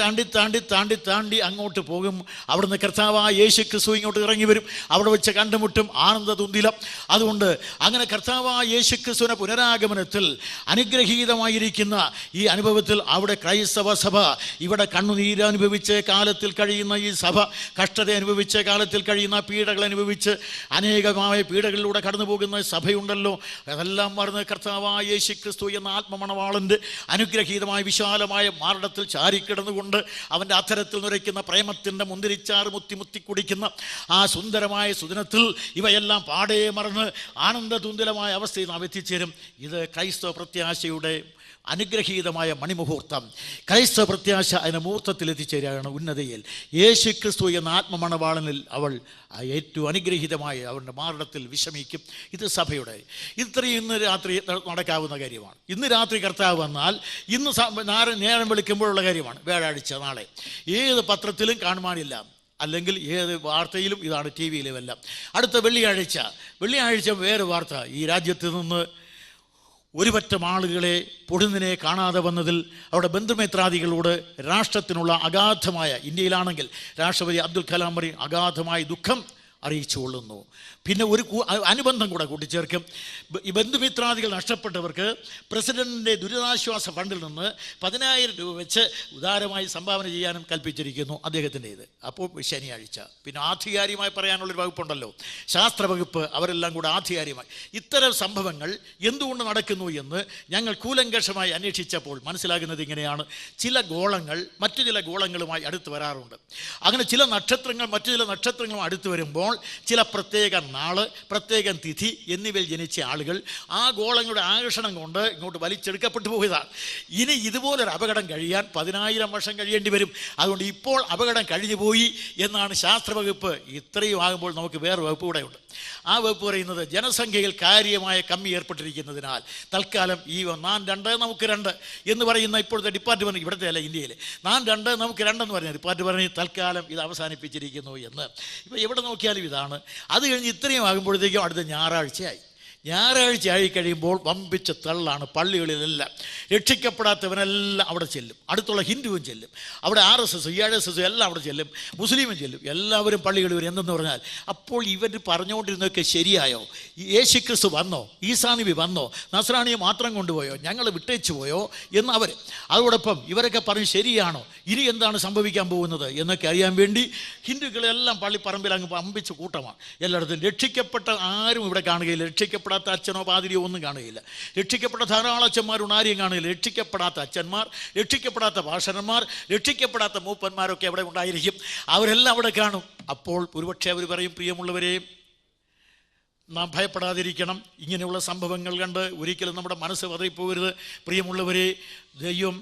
താണ്ടി അങ്ങോട്ട് പോകും. അവിടുന്ന് കർത്താവായ യേശു ക്രിസ്തു ഇങ്ങോട്ട് ഇറങ്ങി വരും. അവിടെ വെച്ച് കണ്ടുമുട്ടും ആനന്ദതുന്തിലം. അതുകൊണ്ട് അങ്ങനെ കർത്താവായ യേശു ക്രിസ്തുവിന്റെ പുനരാഗമനത്തിൽ അനുഗ്രഹീതമായിരിക്കുന്ന ഈ അനുഭവത്തിൽ അവിടെ ക്രൈസ്തവ സഭ, ഇവിടെ കണ്ണുനീരനുഭവിച്ച് കാലത്തിൽ കഴിയുന്ന ഈ സഭ, കഷ്ടത അനുഭവിച്ച് കാലത്തിൽ കഴിയുന്ന പീഡകൾ അനുഭവിച്ച് അനേകമായ പീഡകളിലൂടെ കടന്നു പോകുന്ന സഭയുണ്ടല്ലോ, അതെല്ലാം മറന്ന് കർത്താവായ യേശു ക്രിസ്തു എന്ന ആത്മമണവാളൻ്റെ അനുഗ്രഹീതമായ വിശാലമായ മാർഡത്തിൽ ചാരിക്കിടന്നുകൊണ്ട് അവൻ്റെ അധരത്തിൽ നിറയ്ക്കുന്ന പ്രേമത്തിൻ്റെ മുന്തിരിച്ചാറ് മുത്തി കുടിക്കുന്ന ആ സുന്ദരമായ സുദിനത്തിൽ ഇവയെല്ലാം പാടേ മറന്ന് ആനന്ദതുന്ദലമായ അവസ്ഥയിൽ നാം എത്തിച്ചേരും. ഇത് ക്രൈസ്തവ പ്രത്യാശയുടെ അനുഗ്രഹീതമായ മണിമുഹൂർത്തം. ക്രൈസ്തവ പ്രത്യാശ അതിൻ്റെ മുഹൂർത്തത്തിൽ എത്തിച്ചേരുകയാണ് ഉന്നതയിൽ. യേശു ക്രിസ്തു എന്ന ആത്മമണവാളനിൽ അവൾ ഏറ്റവും അനുഗ്രഹീതമായി അവരുടെ മാർഡത്തിൽ വിശ്രമിക്കും. ഇത് സഭയുടെ ഇത്രയും ഇന്ന് രാത്രി നടക്കാവുന്ന കാര്യമാണ്. ഇന്ന് രാത്രി കർത്താവ് വന്നാൽ ഇന്ന് നേരം വെളുക്കുമ്പോഴുള്ള കാര്യമാണ്. വ്യാഴാഴ്ച നാളെ ഏത് പത്രത്തിലും കാണുവാനില്ല, അല്ലെങ്കിൽ ഏത് വാർത്തയിലും ഇതാണ്, ടി വിയിലുമെല്ലാം. അടുത്ത വെള്ളിയാഴ്ച വേറെ വാർത്ത. ഈ രാജ്യത്ത് നിന്ന് ഒരുപറ്റം ആളുകളെ പൊടുന്നിനെ കാണാതെ വന്നതിൽ അവിടെ ബന്ധുമിത്രാദികളോട് രാഷ്ട്രത്തിനുള്ള അഗാധമായ, ഇന്ത്യയിലാണെങ്കിൽ രാഷ്ട്രപതി അബ്ദുൽ കലാം പറയും, അഗാധമായ ദുഃഖം അറിയിച്ചുകൊള്ളുന്നു. പിന്നെ ഒരു അനുബന്ധം കൂടെ കൂട്ടിച്ചേർക്കും. ഈ ബന്ധുമിത്രാദികൾ നഷ്ടപ്പെട്ടവർക്ക് പ്രസിഡന്റിൻ്റെ ദുരിതാശ്വാസ ഫണ്ടിൽ നിന്ന് 10,000 രൂപ വെച്ച് ഉദാരമായി സംഭാവന ചെയ്യാനും കൽപ്പിച്ചിരിക്കുന്നു അദ്ദേഹത്തിൻ്റെ ഇത്. അപ്പോൾ ശനിയാഴ്ച പിന്നെ ആധികാരികമായി പറയാനുള്ളൊരു വകുപ്പുണ്ടല്ലോ, ശാസ്ത്ര വകുപ്പ്, അവരെല്ലാം കൂടെ ആധികാരികമായി ഇത്തരം സംഭവങ്ങൾ എന്തുകൊണ്ട് നടക്കുന്നു എന്ന് ഞങ്ങൾ കൂലങ്കഷമായി അന്വേഷിച്ചപ്പോൾ മനസ്സിലാകുന്നത് ഇങ്ങനെയാണ്. ചില ഗോളങ്ങൾ മറ്റു ചില ഗോളങ്ങളുമായി അടുത്ത് വരാറുണ്ട്. അങ്ങനെ ചില നക്ഷത്രങ്ങൾ മറ്റു ചില നക്ഷത്രങ്ങളും അടുത്ത് വരുമ്പോൾ ചില പ്രത്യേക നാള്, പ്രത്യേകം തിഥി എന്നിവയിൽ ജനിച്ച ആളുകൾ ആ ഗോളങ്ങളുടെ ആകർഷണം കൊണ്ട് ഇങ്ങോട്ട് വലിച്ചെടുക്കപ്പെട്ടു പോയതാണ്. ഇനി ഇതുപോലൊരു അപകടം കഴിയാൻ 10,000 വർഷം കഴിയേണ്ടി വരും. അതുകൊണ്ട് ഇപ്പോൾ അപകടം കഴിഞ്ഞു പോയി എന്നാണ് ശാസ്ത്രവകുപ്പ്. ഇത്രയും ആകുമ്പോൾ നമുക്ക് വേറെ വകുപ്പ് കൂടെ ഉണ്ട്. ആ വകുപ്പ് പറയുന്നത് ജനസംഖ്യയിൽ കാര്യമായ കമ്മി ഏർപ്പെട്ടിരിക്കുന്നതിനാൽ തൽക്കാലം ഈ 4 നമുക്ക് 2 എന്ന് പറയുന്ന ഇപ്പോഴത്തെ ഡിപ്പാർട്ട്മെൻറ്റ്, ഇവിടുത്തെ അല്ല ഇന്ത്യയിൽ, 4 നമുക്ക് 2 എന്ന് പറഞ്ഞ ഡിപ്പാർട്ട്മെൻറ്റ് തൽക്കാലം ഇത് അവസാനിപ്പിച്ചിരിക്കുന്നു എന്ന്. ഇപ്പോൾ എവിടെ നോക്കിയാലും ഇതാണ്. അത് കഴിഞ്ഞ് ഇത്രയും ആകുമ്പോഴത്തേക്കും അടുത്ത ഞായറാഴ്ചയായി. ഞായറാഴ്ച ആയി കഴിയുമ്പോൾ വമ്പിച്ച തള്ളാണ് പള്ളികളിലെല്ലാം. രക്ഷിക്കപ്പെടാത്തവനെല്ലാം അവിടെ ചെല്ലും, അടുത്തുള്ള ഹിന്ദുവും ചെല്ലും, അവിടെ RSS ERSS എല്ലാം അവിടെ ചെല്ലും, മുസ്ലിമും ചെല്ലും, എല്ലാവരും പള്ളികളിൽ വരും. എന്തെന്ന് പറഞ്ഞാൽ അപ്പോൾ ഇവർ പറഞ്ഞുകൊണ്ടിരുന്നതൊക്കെ ശരിയായോ? യേശുക്രിസ്തു വന്നോ? ഈസാനബി വന്നോ? നസ്രാണിയെ മാത്രം കൊണ്ടുപോയോ? ഞങ്ങൾ വിട്ടേച്ചു പോയോ എന്ന് അവർ. അതോടൊപ്പം ഇവരൊക്കെ പറഞ്ഞ് ശരിയാണോ, ഇനി എന്താണ് സംഭവിക്കാൻ പോകുന്നത് എന്നൊക്കെ അറിയാൻ വേണ്ടി ഹിന്ദുക്കളെല്ലാം പള്ളിപ്പറമ്പിൽ അങ്ങ് പമ്പിച്ച് കൂട്ടമാണ്. എല്ലായിടത്തും രക്ഷിക്കപ്പെട്ട ആരും ഇവിടെ കാണുകയില്ല. രക്ഷിക്കപ്പെടാത്ത അച്ഛനോ പാതിരിയോ ഒന്നും കാണുകയില്ല. രക്ഷിക്കപ്പെട്ട ധാരാളം അച്ഛന്മാരും ആരെയും കാണുകയില്ല. രക്ഷിക്കപ്പെടാത്ത അച്ഛന്മാർ, രക്ഷിക്കപ്പെടാത്ത ഭാഷണന്മാർ, രക്ഷിക്കപ്പെടാത്ത മൂപ്പന്മാരൊക്കെ അവിടെ ഉണ്ടായിരിക്കും. അവരെല്ലാം അവിടെ കാണും. അപ്പോൾ ഒരുപക്ഷെ അവർ പറയും, പ്രിയമുള്ളവരെ, നാം ഭയപ്പെടാതിരിക്കണം. ഇങ്ങനെയുള്ള സംഭവങ്ങൾ കണ്ട് ഒരിക്കലും നമ്മുടെ മനസ്സ് പതറിപ്പോകരുത്. പ്രിയമുള്ളവരെ, ദൈവം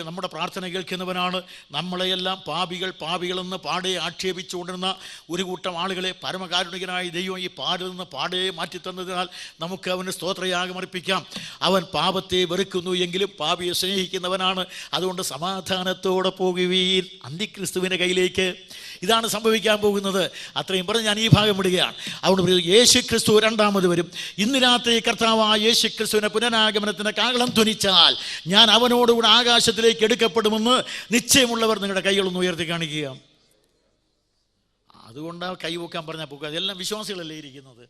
നമ്മുടെ പ്രാർത്ഥന കേൾക്കുന്നവനാണ്. നമ്മളെയെല്ലാം പാപികളെന്ന് പാടെ ആക്ഷേപിച്ചുകൊണ്ടിരുന്ന ഒരു കൂട്ടം ആളുകളെ പരമകാരുണികനായ ദൈവം ഈ പാടിൽ നിന്ന് പാടെ മാറ്റിത്തന്നതിനാൽ നമുക്ക് അവന് സ്തോത്രയാഗം അർപ്പിക്കാം. അവൻ പാപത്തെ വെറുക്കുന്നു എങ്കിലും പാപിയെ സ്നേഹിക്കുന്നവനാണ്. അതുകൊണ്ട് സമാധാനത്തോടെ പോകുവീൻ അന്തിക്രിസ്തുവിൻ്റെ കയ്യിലേക്ക്. ഇതാണ് സംഭവിക്കാൻ പോകുന്നത്. അത്രയും പറഞ്ഞ് ഞാൻ ഈ ഭാഗം വിടുകയാണ്. അതുകൊണ്ട് യേശു ക്രിസ്തു രണ്ടാമത് വരും. ഇന്ന് രാത്രി കർത്താവായ യേശു ക്രിസ്തുവിനെ പുനരാഗമനത്തിന് കാഹളം ധ്വനിച്ചാൽ ഞാൻ അവനോടുകൂടെ ആകാശത്തിലേക്ക് എടുക്കപ്പെടുമെന്ന് നിശ്ചയമുള്ളവർ നിങ്ങളുടെ കൈകളൊന്ന് ഉയർത്തി കാണിക്കുക. അതുകൊണ്ടാണ് കൈവക്കാൻ പറഞ്ഞാൽ പോകുക. അതെല്ലാം വിശ്വാസികളല്ലേ ഇരിക്കുന്നത്,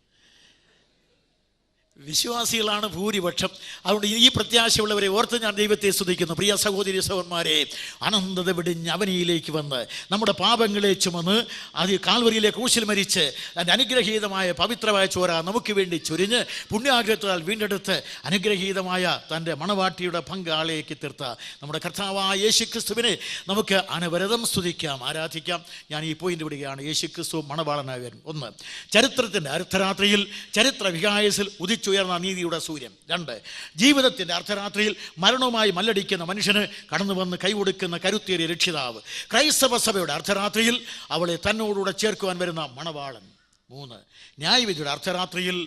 വിശ്വാസികളാണ് ഭൂരിപക്ഷം. അതുകൊണ്ട് ഈ പ്രത്യാശയുള്ളവരെ ഓർത്ത് ഞാൻ ദൈവത്തെ സ്തുതിക്കുന്നു. പ്രിയ സഹോദരി സഹോദരന്മാരെ, അനന്തത വെടിഞ്ഞ് അവനിയിലേക്ക് വന്ന് നമ്മുടെ പാപങ്ങളെ ചുമന്ന് അത് കാൽവരിയിലെ ക്രൂശിൽ മരിച്ച് അതിൻ്റെ അനുഗ്രഹീതമായ പവിത്രമായ ചോര നമുക്ക് വേണ്ടി ചൊരിഞ്ഞ് പുണ്യാഗ്രഹത്താൽ വീണ്ടെടുത്ത് അനുഗ്രഹീതമായ തൻ്റെ മണവാട്ടിയുടെ പങ്കാളിയേക്ക് തീർത്ത നമ്മുടെ കർത്താവായ യേശുക്രിസ്തുവിനെ നമുക്ക് അനവരതം സ്തുതിക്കാം, ആരാധിക്കാം. ഞാൻ ഈ പോയിന്റ് വിടുകയാണ്. യേശുക്രിസ്തു മണവാളനായി വരും. ഒന്ന്, ചരിത്രത്തിൻ്റെ അർദ്ധരാത്രിയിൽ ചരിത്ര വികായസിൽ ഉദിച്ചുയർന്ന നീതിയുടെ സൂര്യൻ. രണ്ട്, ജീവിതത്തിൻ്റെ അർദ്ധരാത്രിയിൽ മരണവുമായി മല്ലടിക്കുന്ന മനുഷ്യന് കടന്നു വന്ന് കൈകൊടുക്കുന്ന കരുത്തേറിയ രക്ഷിതാവ്. ക്രൈസ്തവ സഭയുടെ അർദ്ധരാത്രിയിൽ അവളെ തന്നോടുകൂടെ ചേർക്കുവാൻ വരുന്ന മണവാളൻ. മൂന്ന്, ന്യായവിധിയുടെ അർദ്ധരാത്രിയിൽ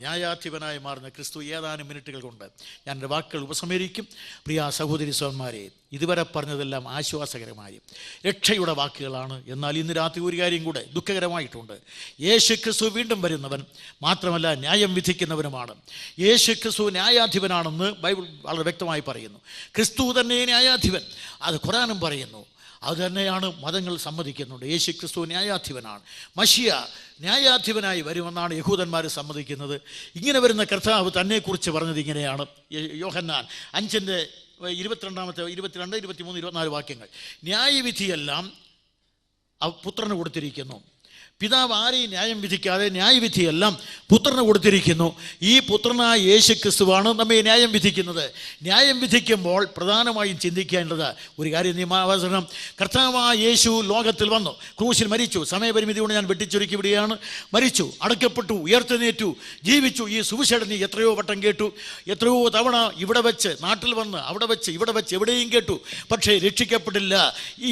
ന്യായാധിപനായി മാറുന്ന ക്രിസ്തു. ഏതാനും മിനിറ്റുകൾ കൊണ്ട് ഞാൻ എൻ്റെ വാക്കുകൾ ഉപസംഹരിക്കും. പ്രിയ സഹോദരി സഹോദരന്മാരെ, ഇതുവരെ പറഞ്ഞതെല്ലാം ആശ്വാസകരമായി രക്ഷയുടെ വാക്കുകളാണ്. എന്നാൽ ഇന്ന് രാത്രി ഒരു കാര്യം കൂടെ ദുഃഖകരമായിട്ടുണ്ട്. യേശു ക്രിസ്തു വീണ്ടും വരുന്നവൻ മാത്രമല്ല, ന്യായം വിധിക്കുന്നവനുമാണ്. യേശു ക്രിസ്തു ന്യായാധിപനാണെന്ന് ബൈബിൾ വളരെ വ്യക്തമായി പറയുന്നു. ക്രിസ്തു തന്നെ ന്യായാധിപൻ, അത് ഖുർആനും പറയുന്നു. അതുതന്നെയാണ് മതങ്ങൾ സമ്മതിക്കുന്നുണ്ട്. യേശു ക്രിസ്തു ന്യായാധിപനാണ്. മശിയ ന്യായാധിപനായി വരുമെന്നാണ് യഹൂദന്മാർ സമ്മതിക്കുന്നത്. ഇങ്ങനെ വരുന്ന കർത്താവ് തന്നെക്കുറിച്ച് പറഞ്ഞത് ഇങ്ങനെയാണ്. യോഹന്നാൻ 5:22, 22, 23, 24 വാക്യങ്ങൾ. ന്യായവിധിയെല്ലാം പുത്രന് കൊടുത്തിരിക്കുന്നു. പിതാവ് ആരെയും ന്യായം വിധിക്കാതെ ന്യായവിധിയെല്ലാം പുത്രന് കൊടുത്തിരിക്കുന്നു. ഈ പുത്രനായ യേശു ക്രിസ്തുവാണ് നമ്മെ ന്യായം വിധിക്കുന്നത്. ന്യായം വിധിക്കുമ്പോൾ പ്രധാനമായും ചിന്തിക്കേണ്ടത് ഒരു കാര്യം, നിയമാവസരം. കർത്താവായ യേശു ലോകത്തിൽ വന്നു, ക്രൂശിൽ മരിച്ചു. സമയപരിമിതി കൊണ്ട് ഞാൻ വെട്ടിച്ചുരുക്കി വിടുകയാണ്. മരിച്ചു, അടക്കപ്പെട്ടു, ഉയർത്തെഴുന്നേറ്റു, ജീവിച്ചു. ഈ സുവിശേഷം എത്രയോ വട്ടം കേട്ടു, എത്രയോ തവണ ഇവിടെ വെച്ച്, നാട്ടിൽ വന്ന്, അവിടെ വെച്ച്, ഇവിടെ വെച്ച്, എവിടെയും കേട്ടു. പക്ഷേ രക്ഷിക്കപ്പെട്ടില്ല.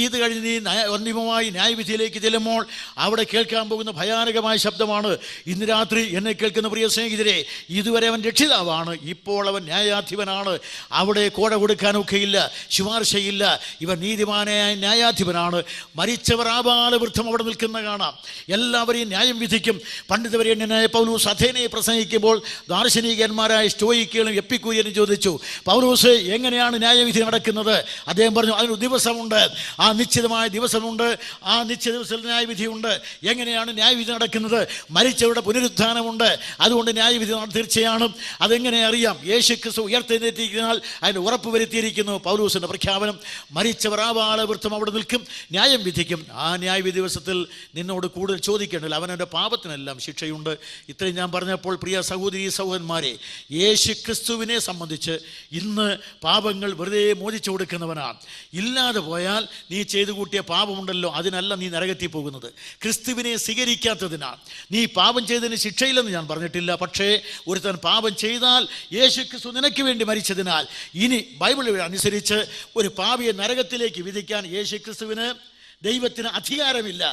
ഇത് കഴിഞ്ഞ് നീ അന്തിമമായി ന്യായവിധിയിലേക്ക് ചെല്ലുമ്പോൾ അവിടെ കേൾക്കാൻ പോകുന്ന ഭയാനകമായ ശബ്ദമാണ്. ഇന്ന് രാത്രി എന്നെ കേൾക്കുന്ന പ്രിയ സ്നേഹിതരെ, ഇതുവരെ അവൻ രക്ഷിതാവാണ്, ഇപ്പോൾ അവൻ ന്യായാധിപനാണ്. അവിടെ കോട കൊടുക്കാനൊക്കെയില്ല, ശുപാർശയില്ല. ഇവൻ നീതിമാനായ ന്യായാധിപനാണ്. മരിച്ചവർ ആബാലവൃദ്ധം അവിടെ നിൽക്കുന്ന കാണാം. എല്ലാവരെയും ന്യായം വിധിക്കും. പണ്ഡിതവരേണ്യനായ പൗലോസ് അഥേനയെ പ്രസംഗിക്കുമ്പോൾ ദാർശനികന്മാരായ സ്റ്റോയിക്കുകളും എപ്പിക്കൂരിയനും ചോദിച്ചു, പൗലോസ് എങ്ങനെയാണ് ന്യായവിധി നടക്കുന്നത്? അദ്ദേഹം പറഞ്ഞു, അതിനൊരു ദിവസമുണ്ട്, ആ നിശ്ചിതമായ ദിവസമുണ്ട്, ആ നിശ്ചിത ദിവസത്തിൽ ന്യായവിധിയുണ്ട്. എങ്ങനെയാണ് ന്യായവിധി നടക്കുന്നത്? മരിച്ചവരുടെ പുനരുത്ഥാനമുണ്ട്, അതുകൊണ്ട് ന്യായവിധി തീർച്ചയാണ്. അതെങ്ങനെ അറിയാം? യേശു ക്രിസ്തു ഉയർത്തെഴുന്നേറ്റിരിക്കുന്നതിനാൽ അതിന് ഉറപ്പ് വരുത്തിയിരിക്കുന്നു. പൗലോസിന്റെ പ്രഖ്യാപനം, മരിച്ചവർ ആബാലവൃദ്ധം അവിടെ നിൽക്കും, ന്യായം വിധിക്കും. ആ ന്യായവിധി ദിവസത്തിൽ നിന്നോട് കൂടുതൽ ചോദിക്കേണ്ടതില്ല, അവനവൻ്റെ പാപത്തിനെല്ലാം ശിക്ഷയുണ്ട്. ഇത്രയും ഞാൻ പറഞ്ഞപ്പോൾ പ്രിയ സഹോദരീ സഹോദരന്മാരെ, യേശു ക്രിസ്തുവിനെ സംബന്ധിച്ച് ഇന്ന് പാപങ്ങൾ വെറുതെ മോചിച്ചു കൊടുക്കുന്നവനാണ്. ഇല്ലാതെ പോയാൽ നീ ചെയ്തു കൂട്ടിയ പാപമുണ്ടല്ലോ, അതിനല്ല നീ നരകത്തിൽ പോകുന്നത്. ക്രിസ്തുവിനെ സ്വീകരിക്കാത്തതിനാൽ നീ പാപം ചെയ്തതിന് ശിക്ഷയില്ലെന്ന് ഞാൻ പറഞ്ഞിട്ടില്ല. പക്ഷേ ഒരുത്തൻ പാപം ചെയ്താൽ യേശു ക്രിസ്തു നിനക്ക് വേണ്ടി മരിച്ചതിനാൽ ഇനി ബൈബിൾ അനുസരിച്ച് ഒരു പാപിയെ നരകത്തിലേക്ക് വിധിക്കാൻ യേശു ക്രിസ്തുവിന് ദൈവത്തിന് അധികാരമില്ല.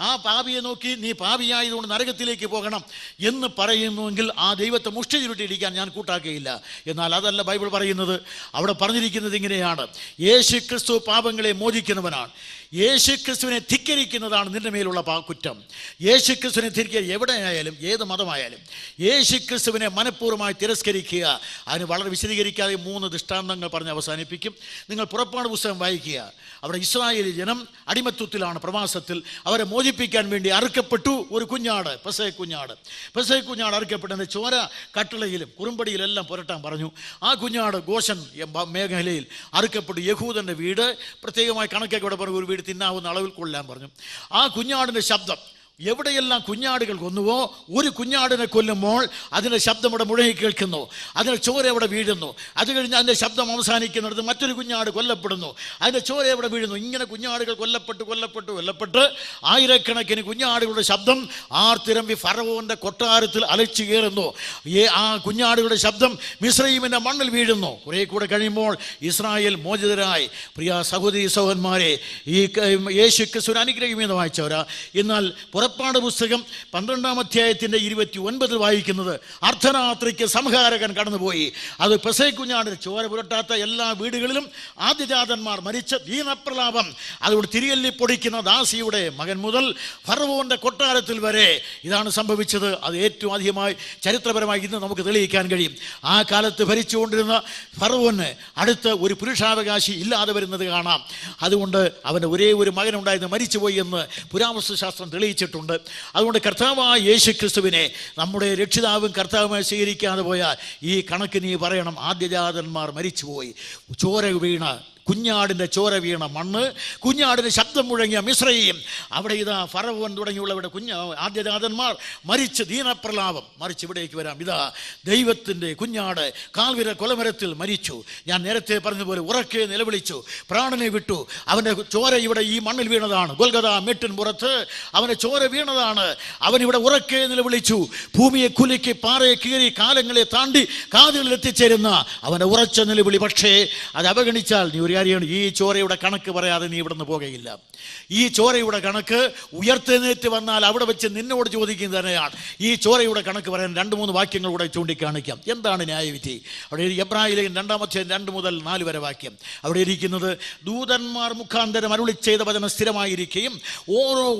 ആ പാപിയെ നോക്കി നീ പാപിയായതുകൊണ്ട് നരകത്തിലേക്ക് പോകണം എന്ന് പറയുന്നുവെങ്കിൽ ആ ദൈവത്തെ മുഷ്ടി ചുരുട്ടിയിരിക്കാൻ ഞാൻ കൂട്ടാക്കുകയില്ല. എന്നാൽ അതല്ല ബൈബിൾ പറയുന്നത്. അവിടെ പറഞ്ഞിരിക്കുന്നത് ഇങ്ങനെയാണ്: യേശു ക്രിസ്തു പാപങ്ങളെ മോചിക്കുന്നവനാണ്. യേശു ക്രിസ്തുവിനെ ധിക്കരിക്കുന്നതാണ് നിന്റെ മേലുള്ള കുറ്റം. യേശു ക്രിസ്തുവിനെ ധിക്കരിക്കുക, എവിടെയായാലും ഏത് മതമായാലും യേശു ക്രിസ്തുവിനെ മനഃപൂർവ്വമായി തിരസ്കരിക്കുക. അതിന് വളരെ വിശദീകരിക്കാതെ 3 ദൃഷ്ടാന്തങ്ങൾ പറഞ്ഞ് അവസാനിപ്പിക്കും. നിങ്ങൾ പുറപ്പാട് പുസ്തകം വായിക്കുക. അവിടെ ഇസ്രായേൽ ജനം അടിമത്വത്തിലാണ്, പ്രവാസത്തിൽ. അവരെ മോചിപ്പിക്കാൻ വേണ്ടി അറുക്കപ്പെട്ടു ഒരു കുഞ്ഞാട്, പെസഹ കുഞ്ഞാട് അറുക്കപ്പെട്ടതിൻ്റെ ചോര കട്ടിളയിലും കുറുമ്പടിയിലെല്ലാം പുരട്ടാൻ പറഞ്ഞു. ആ കുഞ്ഞാട് ഗോശൻ മേഖലയിൽ അറുക്കപ്പെട്ടു. യഹൂദൻ്റെ വീട് പ്രത്യേകമായി കണക്കൊക്കെ ഇവിടെ പറഞ്ഞു, ഒരു വീട് തിന്നാവുന്ന അളവിൽ കൊല്ലാൻ പറഞ്ഞു. ആ കുഞ്ഞാടിൻ്റെ ശബ്ദം, എവിടെയെല്ലാം കുഞ്ഞാടുകൾ കൊന്നുവോ, ഒരു കുഞ്ഞാടിനെ കൊല്ലുമ്പോൾ അതിൻ്റെ ശബ്ദം ഇവിടെ മുഴങ്ങി കേൾക്കുന്നു, അതിൻ്റെ ചോര എവിടെ വീഴുന്നു. അത് കഴിഞ്ഞ് അതിൻ്റെ ശബ്ദം അവസാനിക്കുന്നിടത്ത് മറ്റൊരു കുഞ്ഞാട് കൊല്ലപ്പെടുന്നു, അതിൻ്റെ ചോര എവിടെ വീഴുന്നു. ഇങ്ങനെ കുഞ്ഞാടുകൾ കൊല്ലപ്പെട്ട് ആയിരക്കണക്കിന് കുഞ്ഞാടുകളുടെ ശബ്ദം ആർത്തിരമ്പി ഫറവോന്റെ കൊട്ടാരത്തിൽ അലച്ചു കയറുന്നു. ആ കുഞ്ഞാടുകളുടെ ശബ്ദം മിസ്രയീമിൻ്റെ മണ്ണിൽ വീഴുന്നു. കുറെ കൂടെ കഴിയുമ്പോൾ ഇസ്രായേൽ മോചിതരായി. പ്രിയ സഹോദരി സഹോദരന്മാരെ, ഈ യേശു ക്രിസ്തുവിനെ അനുഗ്രഹീതമായി വായിച്ചവരാ. എന്നാൽ പുറപ്പാട് പുസ്തകം 12-ാം അധ്യായത്തിൻ്റെ 29 വായിക്കുന്നത്, അർദ്ധരാത്രിക്ക് സംഹാരകൻ കടന്നുപോയി. അത് പെസഹ കുഞ്ഞാടിന് ചോര പുരട്ടാത്ത എല്ലാ വീടുകളിലും ആദ്യജാതന്മാർ മരിച്ച ദീനപ്രലാപം. അതുകൊണ്ട് തിരിയല്ലി പൊടിക്കുന്ന ദാസിയുടെ മകൻ മുതൽ ഫറവോന്റെ കൊട്ടാരത്തിൽ വരെ ഇതാണ് സംഭവിച്ചത്. അത് ഏറ്റവും അധികമായി ചരിത്രപരമായി ഇന്ന് നമുക്ക് തെളിയിക്കാൻ കഴിയും. ആ കാലത്ത് ഭരിച്ചുകൊണ്ടിരുന്ന ഫറവോന് അടുത്ത് ഒരു പുരുഷാവകാശി ഇല്ലാതെ വരുന്നത് കാണാം. അതുകൊണ്ട് അവൻ്റെ ഒരേ ഒരു മകനുണ്ടായിരുന്നു, മരിച്ചുപോയി എന്ന് പുരാവസ്തു ശാസ്ത്രം തെളിയിച്ചിട്ടുണ്ട്. അതുകൊണ്ട് കർത്താവായ യേശു ക്രിസ്തുവിനെ നമ്മുടെ രക്ഷിതാവും കർത്താവുമായി സ്വീകരിക്കാതെ പോയാൽ ഈ കണക്ക് നീ പറയണം: ആദ്യജാതന്മാർ മരിച്ചുപോയി, ചോര വീണ കുഞ്ഞാടിൻ്റെ ചോര വീണ മണ്ണ്, കുഞ്ഞാടിന് ശബ്ദം മുഴങ്ങിയ മിസ്രയീം, അവിടെ ഇതാ ഫറവോൻ തുടങ്ങിയുള്ളവരുടെ ആദ്യജാതന്മാർ മരിച്ച് ദീനപ്രലാപം. മറിച്ച് ഇവിടേക്ക് വരാം. ഇതാ ദൈവത്തിൻ്റെ കുഞ്ഞാട് കാൽവിര കൊലമരത്തിൽ മരിച്ചു. ഞാൻ നേരത്തെ പറഞ്ഞതുപോലെ ഉറക്കെ നിലവിളിച്ചു, പ്രാണനെ വിട്ടു. അവൻ്റെ ചോര ഇവിടെ ഈ മണ്ണിൽ വീണതാണ്. ഗൊൽഗഥാ മെട്ടിൻ പുറത്ത് അവൻ്റെ ചോര വീണതാണ്. അവനിവിടെ ഉറക്കെ നിലവിളിച്ചു. ഭൂമിയെ കുലുക്കി പാറയെ കീറി കാലങ്ങളെ താണ്ടി കാതുകളിൽ എത്തിച്ചേരുന്ന അവൻ്റെ ഉറച്ച നിലവിളി. പക്ഷേ അത് അവഗണിച്ചാൽ നീ ഒരു കാര്യമാണ്, ഈ ചോരയുടെ കണക്ക് പറയാതെ നീ ഇവിടെ നിന്ന് പോകുകയില്ല. ഈ ചോരയുടെ കണക്ക് ഉയർത്തെഴുന്നേറ്റ് വന്നാൽ അവിടെ വെച്ച് നിന്നോട് ചോദിക്കുന്നത് തന്നെയാണ്. ഈ ചോരയുടെ കണക്ക് പറയാൻ 2-3 വാക്യങ്ങൾ കൂടെ ചൂണ്ടിക്കാണിക്കാം. എന്താണ് ന്യായവിധി? അവിടെ എബ്രായ ലേഖനം 2-ാം അധ്യായം 2 മുതൽ 4 വരെ വാക്യം. അവിടെ ഇരിക്കുന്നത്, ദൂതന്മാർ മുഖാന്തരം അരുളി ചെയ്ത വചനം സ്ഥിരമായിരിക്കുകയും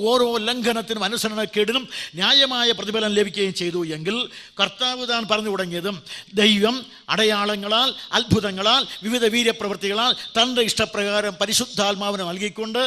ഓരോ ലംഘനത്തിനും അനുസരണക്കേടിനും ന്യായമായ പ്രതിഫലം ലഭിക്കുകയും ചെയ്തു എങ്കിൽ കർത്താവ് താൻ പറഞ്ഞു തുടങ്ങിയതും ദൈവം അടയാളങ്ങളാൽ, അത്ഭുതങ്ങളാൽ, വിവിധ വീര്യപ്രവൃത്തികളാൽ തൻ്റെ ഇഷ്ടപ്രകാരം പരിശുദ്ധാത്മാവിനെ നൽകിക്കൊണ്ട്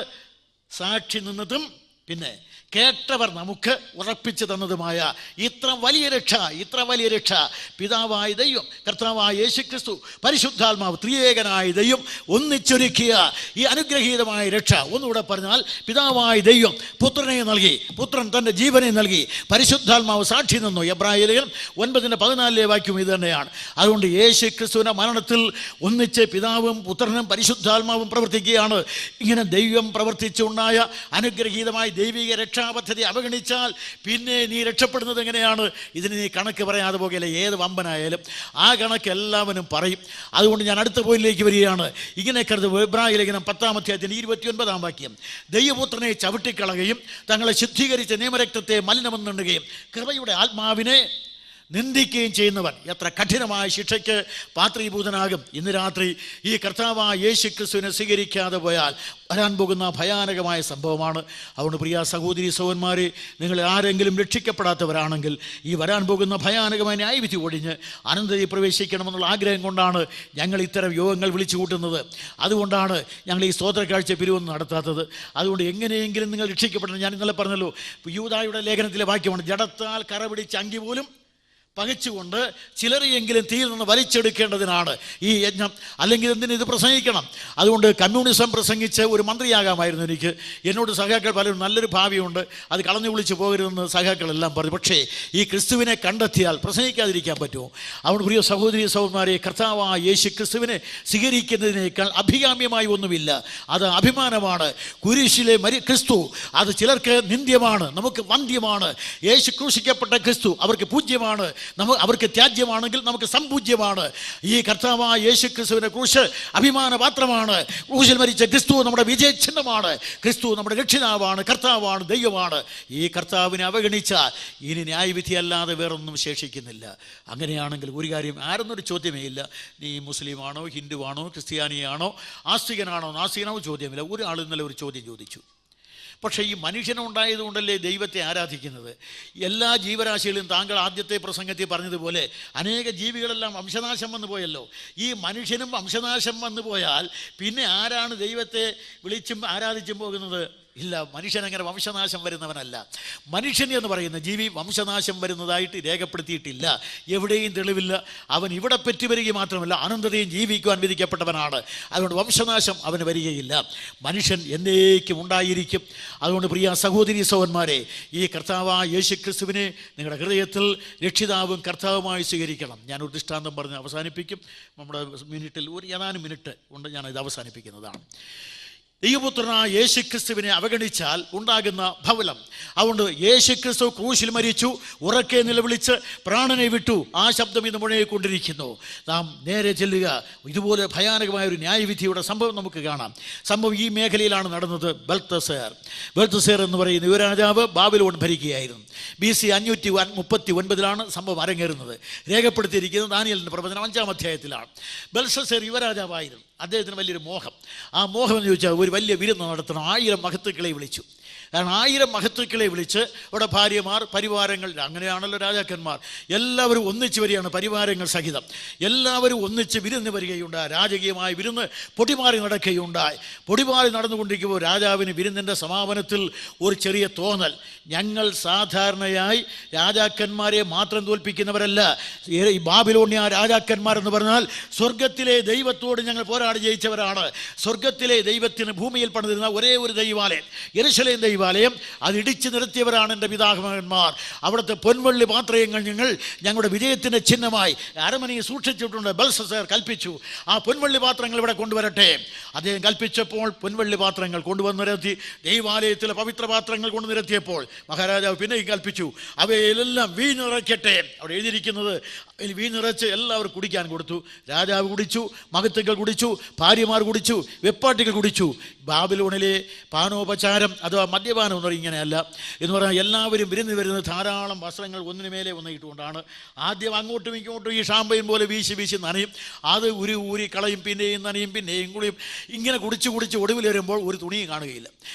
സാക്ഷി നിന്നതും പിന്നെ കേട്ടവർ നമുക്ക് ഉറപ്പിച്ചു തന്നതുമായ ഇത്ര വലിയ രക്ഷ പിതാവായ ദൈവം, കർത്താവായ യേശു ക്രിസ്തു, പരിശുദ്ധാത്മാവ്, ത്രിയേകനായ ദൈവം ഒന്നിച്ചൊരുക്കിയ ഈ അനുഗ്രഹീതമായ രക്ഷ. ഒന്നുകൂടെ പറഞ്ഞാൽ, പിതാവായ ദൈവം പുത്രനെ നൽകി, പുത്രൻ തൻ്റെ ജീവനെ നൽകി, പരിശുദ്ധാത്മാവ് സാക്ഷി നിന്നു. എബ്രായ ലേഖനം 9:14 വാക്യം ഇത് തന്നെയാണ്. അതുകൊണ്ട് യേശു ക്രിസ്തുവിൻ്റെ മരണത്തിൽ ഒന്നിച്ച് പിതാവും പുത്രനും പരിശുദ്ധാത്മാവും പ്രവർത്തിക്കുകയാണ്. ഇങ്ങനെ ദൈവം പ്രവർത്തിച്ചുണ്ടായ അനുഗ്രഹീതമായ ദൈവിക രക്ഷാപദ്ധതി അവഗണിച്ചാൽ പിന്നെ നീ രക്ഷപ്പെടുന്നത് എങ്ങനെയാണ്? ഇതിന് നീ കണക്ക് പറയാതെ പോകില്ല. ഏത് വമ്പനായാലും ആ കണക്ക് എല്ലാവരും പറയും. അതുകൊണ്ട് ഞാൻ അടുത്ത പോയിന്റിലേക്ക് വരികയാണ്. ഇങ്ങനെ കരുത്, എബ്രായ ലേഖനം 10-ാം അധ്യായത്തിൻ്റെ 29-ാം വാക്യം, ദൈവപുത്രനെ ചവിട്ടിക്കളയുകയും തങ്ങളെ ശുദ്ധീകരിച്ച നിയമരക്തത്തെ മലിനമെന്നുണ്ടുകയും കൃപയുടെ ആത്മാവിനെ നിന്ദിക്കുകയും ചെയ്യുന്നവൻ എത്ര കഠിനമായ ശിക്ഷയ്ക്ക് പാത്രീഭൂതനാകും. ഇന്ന് രാത്രി ഈ കർത്താവായ യേശു ക്രിസ്തുവിനെ സ്വീകരിക്കാതെ പോയാൽ വരാൻ പോകുന്ന ഭയാനകമായ സംഭവമാണ്. അതുകൊണ്ട് പ്രിയ സഹോദരി സഹോദരന്മാരെ, നിങ്ങൾ ആരെങ്കിലും രക്ഷിക്കപ്പെടാത്തവരാണെങ്കിൽ ഈ വരാൻ പോകുന്ന ഭയാനകമായ ന്യായവിധി ഒഴിഞ്ഞ് അനന്തതയിൽ പ്രവേശിക്കണമെന്നുള്ള ആഗ്രഹം കൊണ്ടാണ് ഞങ്ങൾ ഇത്തരം യോഗങ്ങൾ വിളിച്ചു കൂട്ടുന്നത്. അതുകൊണ്ടാണ് ഞങ്ങൾ ഈ സ്തോത്രക്കാഴ്ച പിരിവൊന്നും നടത്താത്തത്. അതുകൊണ്ട് എങ്ങനെയെങ്കിലും നിങ്ങൾ രക്ഷിക്കപ്പെടണം. ഞാൻ ഇന്നലെ പറഞ്ഞല്ലോ, യൂദായുടെ ലേഖനത്തിലെ വാക്യമാണ്, ജഡത്താൽ കറ പിടിച്ച അങ്കി പോലും പകച്ചുകൊണ്ട് ചിലരെയെങ്കിലും തീയിൽ നിന്ന് വലിച്ചെടുക്കേണ്ടതിനാണ് ഈ യജ്ഞം. അല്ലെങ്കിൽ എന്തിന് ഇത് പ്രസംഗിക്കണം? അതുകൊണ്ട് കമ്മ്യൂണിസം പ്രസംഗിച്ച് ഒരു മന്ത്രിയാകാമായിരുന്നു എനിക്ക്. എന്നോട് സഖാക്കൾ പലരും നല്ലൊരു ഭാവിയുണ്ട്, അത് കളഞ്ഞു വിളിച്ച് പോകരുതെന്ന് സഖാക്കളെല്ലാം പറഞ്ഞു. പക്ഷേ ഈ ക്രിസ്തുവിനെ കണ്ടെത്തിയാൽ പ്രസംഗിക്കാതിരിക്കാൻ പറ്റുമോ? അതുകൊണ്ട് പ്രിയ സഹോദരി സഹോദരന്മാരെ, കർത്താവായ യേശു ക്രിസ്തുവിനെ സ്വീകരിക്കുന്നതിനേക്കാൾ അഭികാമ്യമായി ഒന്നുമില്ല. അത് അഭിമാനമാണ്. കുരിശിലെ ക്രിസ്തു അത് ചിലർക്ക് നിന്ദ്യമാണ്, നമുക്ക് വന്ധ്യമാണ്. യേശു ക്രൂശിക്കപ്പെട്ട ക്രിസ്തു അവർക്ക് പൂജ്യമാണ്. അവർക്ക് ത്യാജ്യമാണെങ്കിൽ നമുക്ക് സംപൂജ്യമാണ്. ഈ കർത്താവായ യേശു ക്രിസ്തുവിൻ്റെ ക്രൂശ് അഭിമാനപാത്രമാണ്. ക്രൂശിൽ മരിച്ച ക്രിസ്തു നമ്മുടെ വിജയചിഹ്നമാണ്. ക്രിസ്തു നമ്മുടെ രക്ഷിതാവാണ്, കർത്താവാണ്, ദൈവമാണ്. ഈ കർത്താവിനെ അവഗണിച്ചാൽ ഇനി ന്യായവിധി അല്ലാതെ വേറൊന്നും ശേഷിക്കുന്നില്ല. അങ്ങനെയാണെങ്കിൽ ഒരു കാര്യം, ആരെന്നൊരു ചോദ്യമേ ഇല്ല. നീ മുസ്ലിമാണോ, ഹിന്ദുവാണോ, ക്രിസ്ത്യാനിയാണോ, ആസ്തികനാണോ, നാസ്തികനാണോ ചോദ്യമില്ല. ഒരാൾ ഇന്നലെ ഒരു ചോദ്യം ചോദിച്ചു. പക്ഷേ ഈ മനുഷ്യനുണ്ടായതുകൊണ്ടല്ലേ ദൈവത്തെ ആരാധിക്കുന്നത്? എല്ലാ ജീവരാശികളിലും താങ്കൾ ആദ്യത്തെ പ്രസംഗത്തിൽ പറഞ്ഞതുപോലെ അനേക ജീവികളെല്ലാം വംശനാശം വന്നു പോയല്ലോ. ഈ മനുഷ്യനും വംശനാശം വന്നു പോയാൽ പിന്നെ ആരാണ് ദൈവത്തെ വിളിച്ചും ആരാധിച്ചും പോകുന്നത്? ഇല്ല, മനുഷ്യൻ അങ്ങനെ വംശനാശം വരുന്നവനല്ല. മനുഷ്യൻ എന്ന് പറയുന്ന ജീവി വംശനാശം വരുന്നതായിട്ട് രേഖപ്പെടുത്തിയിട്ടില്ല, എവിടെയും തെളിവില്ല. അവൻ ഇവിടെ പറ്റി മാത്രമല്ല, അനന്തതയും ജീവിക്കുവാൻ വിധിക്കപ്പെട്ടവനാണ്. അതുകൊണ്ട് വംശനാശം അവന് വരികയില്ല. മനുഷ്യൻ എന്നേക്കും ഉണ്ടായിരിക്കും. അതുകൊണ്ട് പ്രിയ സഹോദരീ സഹോദരന്മാരെ, ഈ കർത്താവായ യേശു ക്രിസ്തുവിനെ നിങ്ങളുടെ ഹൃദയത്തിൽ രക്ഷിതാവും കർത്താവുമായി സ്വീകരിക്കണം. ഞാനൊരു ദൃഷ്ടാന്തം പറഞ്ഞ് അവസാനിപ്പിക്കും. നമ്മുടെ മിനിറ്റിൽ ഏതാനും മിനിറ്റ് കൊണ്ട് ഞാനിത് അവസാനിപ്പിക്കുന്നതാണ്. ദൈവപുത്രനായ യേശുക്രിസ്തുവിനെ അവഗണിച്ചാൽ ഉണ്ടാകുന്ന ഫലം. അതുകൊണ്ട് യേശുക്രിസ്തു ക്രൂശിൽ മരിച്ചു, ഉറക്കെ നിലവിളിച്ച് പ്രാണനെ വിട്ടു. ആ ശബ്ദം ഇന്ന് മുഴങ്ങിക്കൊണ്ടിരിക്കുന്നു. നാം നേരെ ചെല്ലുക. ഇതുപോലെ ഭയാനകമായ ഒരു ന്യായവിധിയുടെ സംഭവം നമുക്ക് കാണാം. സംഭവം ഈ മേഖലയിലാണ് നടന്നത്. ബെൽത്തസേർ എന്ന് പറയുന്ന യുവരാജാവ് ബാബിലോൺ ഭരിക്കുകയായിരുന്നു. BC 539 സംഭവം അരങ്ങേറുന്നത്. രേഖപ്പെടുത്തിയിരിക്കുന്നത് ദാനിയേലിന്റെ പ്രവചനം 5-ാം അധ്യായത്തിലാണ്. ബെൽത്തസേർ യുവരാജാവായിരുന്നു. അദ്ദേഹത്തിന് വലിയൊരു മോഹം. ആ മോഹം എന്ന് ചോദിച്ചാൽ ഒരു വലിയ വിരുന്ന് നടത്തണം. 1000 മഹത്തുക്കളെ വിളിച്ചു. കാരണം 1000 മഹത്തുക്കളെ വിളിച്ച് അവിടെ ഭാര്യമാർ, പരിവാരങ്ങൾ, അങ്ങനെയാണല്ലോ രാജാക്കന്മാർ, എല്ലാവരും ഒന്നിച്ച് വരികയാണ്. പരിവാരങ്ങൾ സഹിതം എല്ലാവരും ഒന്നിച്ച് വിരുന്ന് വരികയുണ്ടായി. രാജകീയമായ വിരുന്ന് പൊടിമാറി നടക്കുകയുണ്ടായി. പൊടിമാറി നടന്നുകൊണ്ടിരിക്കുമ്പോൾ രാജാവിന് വിരുന്നിൻ്റെ സമാപനത്തിൽ ഒരു ചെറിയ തോന്നൽ. ഞങ്ങൾ സാധാരണയായി രാജാക്കന്മാരെ മാത്രം തോൽപ്പിക്കുന്നവരല്ല. ഈ ബാബിലോണിയ രാജാക്കന്മാരെന്ന് പറഞ്ഞാൽ സ്വർഗത്തിലെ ദൈവത്തോട് ഞങ്ങൾ പോരാടി ജയിച്ചവരാണ്. സ്വർഗത്തിലെ ദൈവത്തിന് ഭൂമിയിൽ പണിതിരുന്ന ഒരേ ഒരു ദൈവാലയം, യെരുശലേം ദൈവാലയം, അത് ഇടിച്ചു നിർത്തിയവരാണ് എൻ്റെ പിതാമഹന്മാർ. അവിടുത്തെ പൊൻവെള്ളി പാത്രങ്ങൾ ഞങ്ങളുടെ വിജയത്തിൻ്റെ ചിഹ്നമായി അരമനയെ സൂക്ഷിച്ചിട്ടുണ്ട്. ബെൽത്തസേർ കൽപ്പിച്ചു, ആ പൊൻവെള്ളി പാത്രങ്ങൾ ഇവിടെ കൊണ്ടുവരട്ടെ. അദ്ദേഹം കൽപ്പിച്ചപ്പോൾ പൊൻവെള്ളി പാത്രങ്ങൾ കൊണ്ടുവന്ന് നിരത്തി. ദൈവാലയത്തിലെ പവിത്ര പാത്രങ്ങൾ കൊണ്ടു നിരത്തിയപ്പോൾ മഹാരാജാവ് പിന്നെയും കൽപ്പിച്ചു, അവയിലെല്ലാം വീഞ്ഞിറക്കട്ടെ. അവിടെ എഴുതിയിരിക്കുന്നത് വീഞ്ഞിറച്ച് എല്ലാവരും കുടിക്കാൻ കൊടുത്തു. രാജാവ് കുടിച്ചു, മഹത്തുക്കൾ കുടിച്ചു, ഭാര്യമാർ കുടിച്ചു, വെപ്പാട്ടികൾ കുടിച്ചു. ബാബിലോണിലെ പാനോപചാരം അഥവാ മദ്യപാനം എന്ന് പറയും ഇങ്ങനെയല്ല എന്ന് പറഞ്ഞാൽ എല്ലാവരും വിരുന്ന് വരുന്നത് ധാരാളം വസ്ത്രങ്ങൾ ഒന്നിനു മേലെ ഒന്നിട്ടുകൊണ്ടാണ്. ആദ്യം അങ്ങോട്ടും ഇങ്ങോട്ടും ഈ ഷാമ്പയിൻ പോലെ വീശി നനയും. അത് ഊരി കളയും, പിന്നെയും നനയും, പിന്നെയും കുളിയും. ഇങ്ങനെ കുടിച്ച് ഒടുവിൽ വരുമ്പോൾ ഒരു തുണിയും കാണുകയില്ല,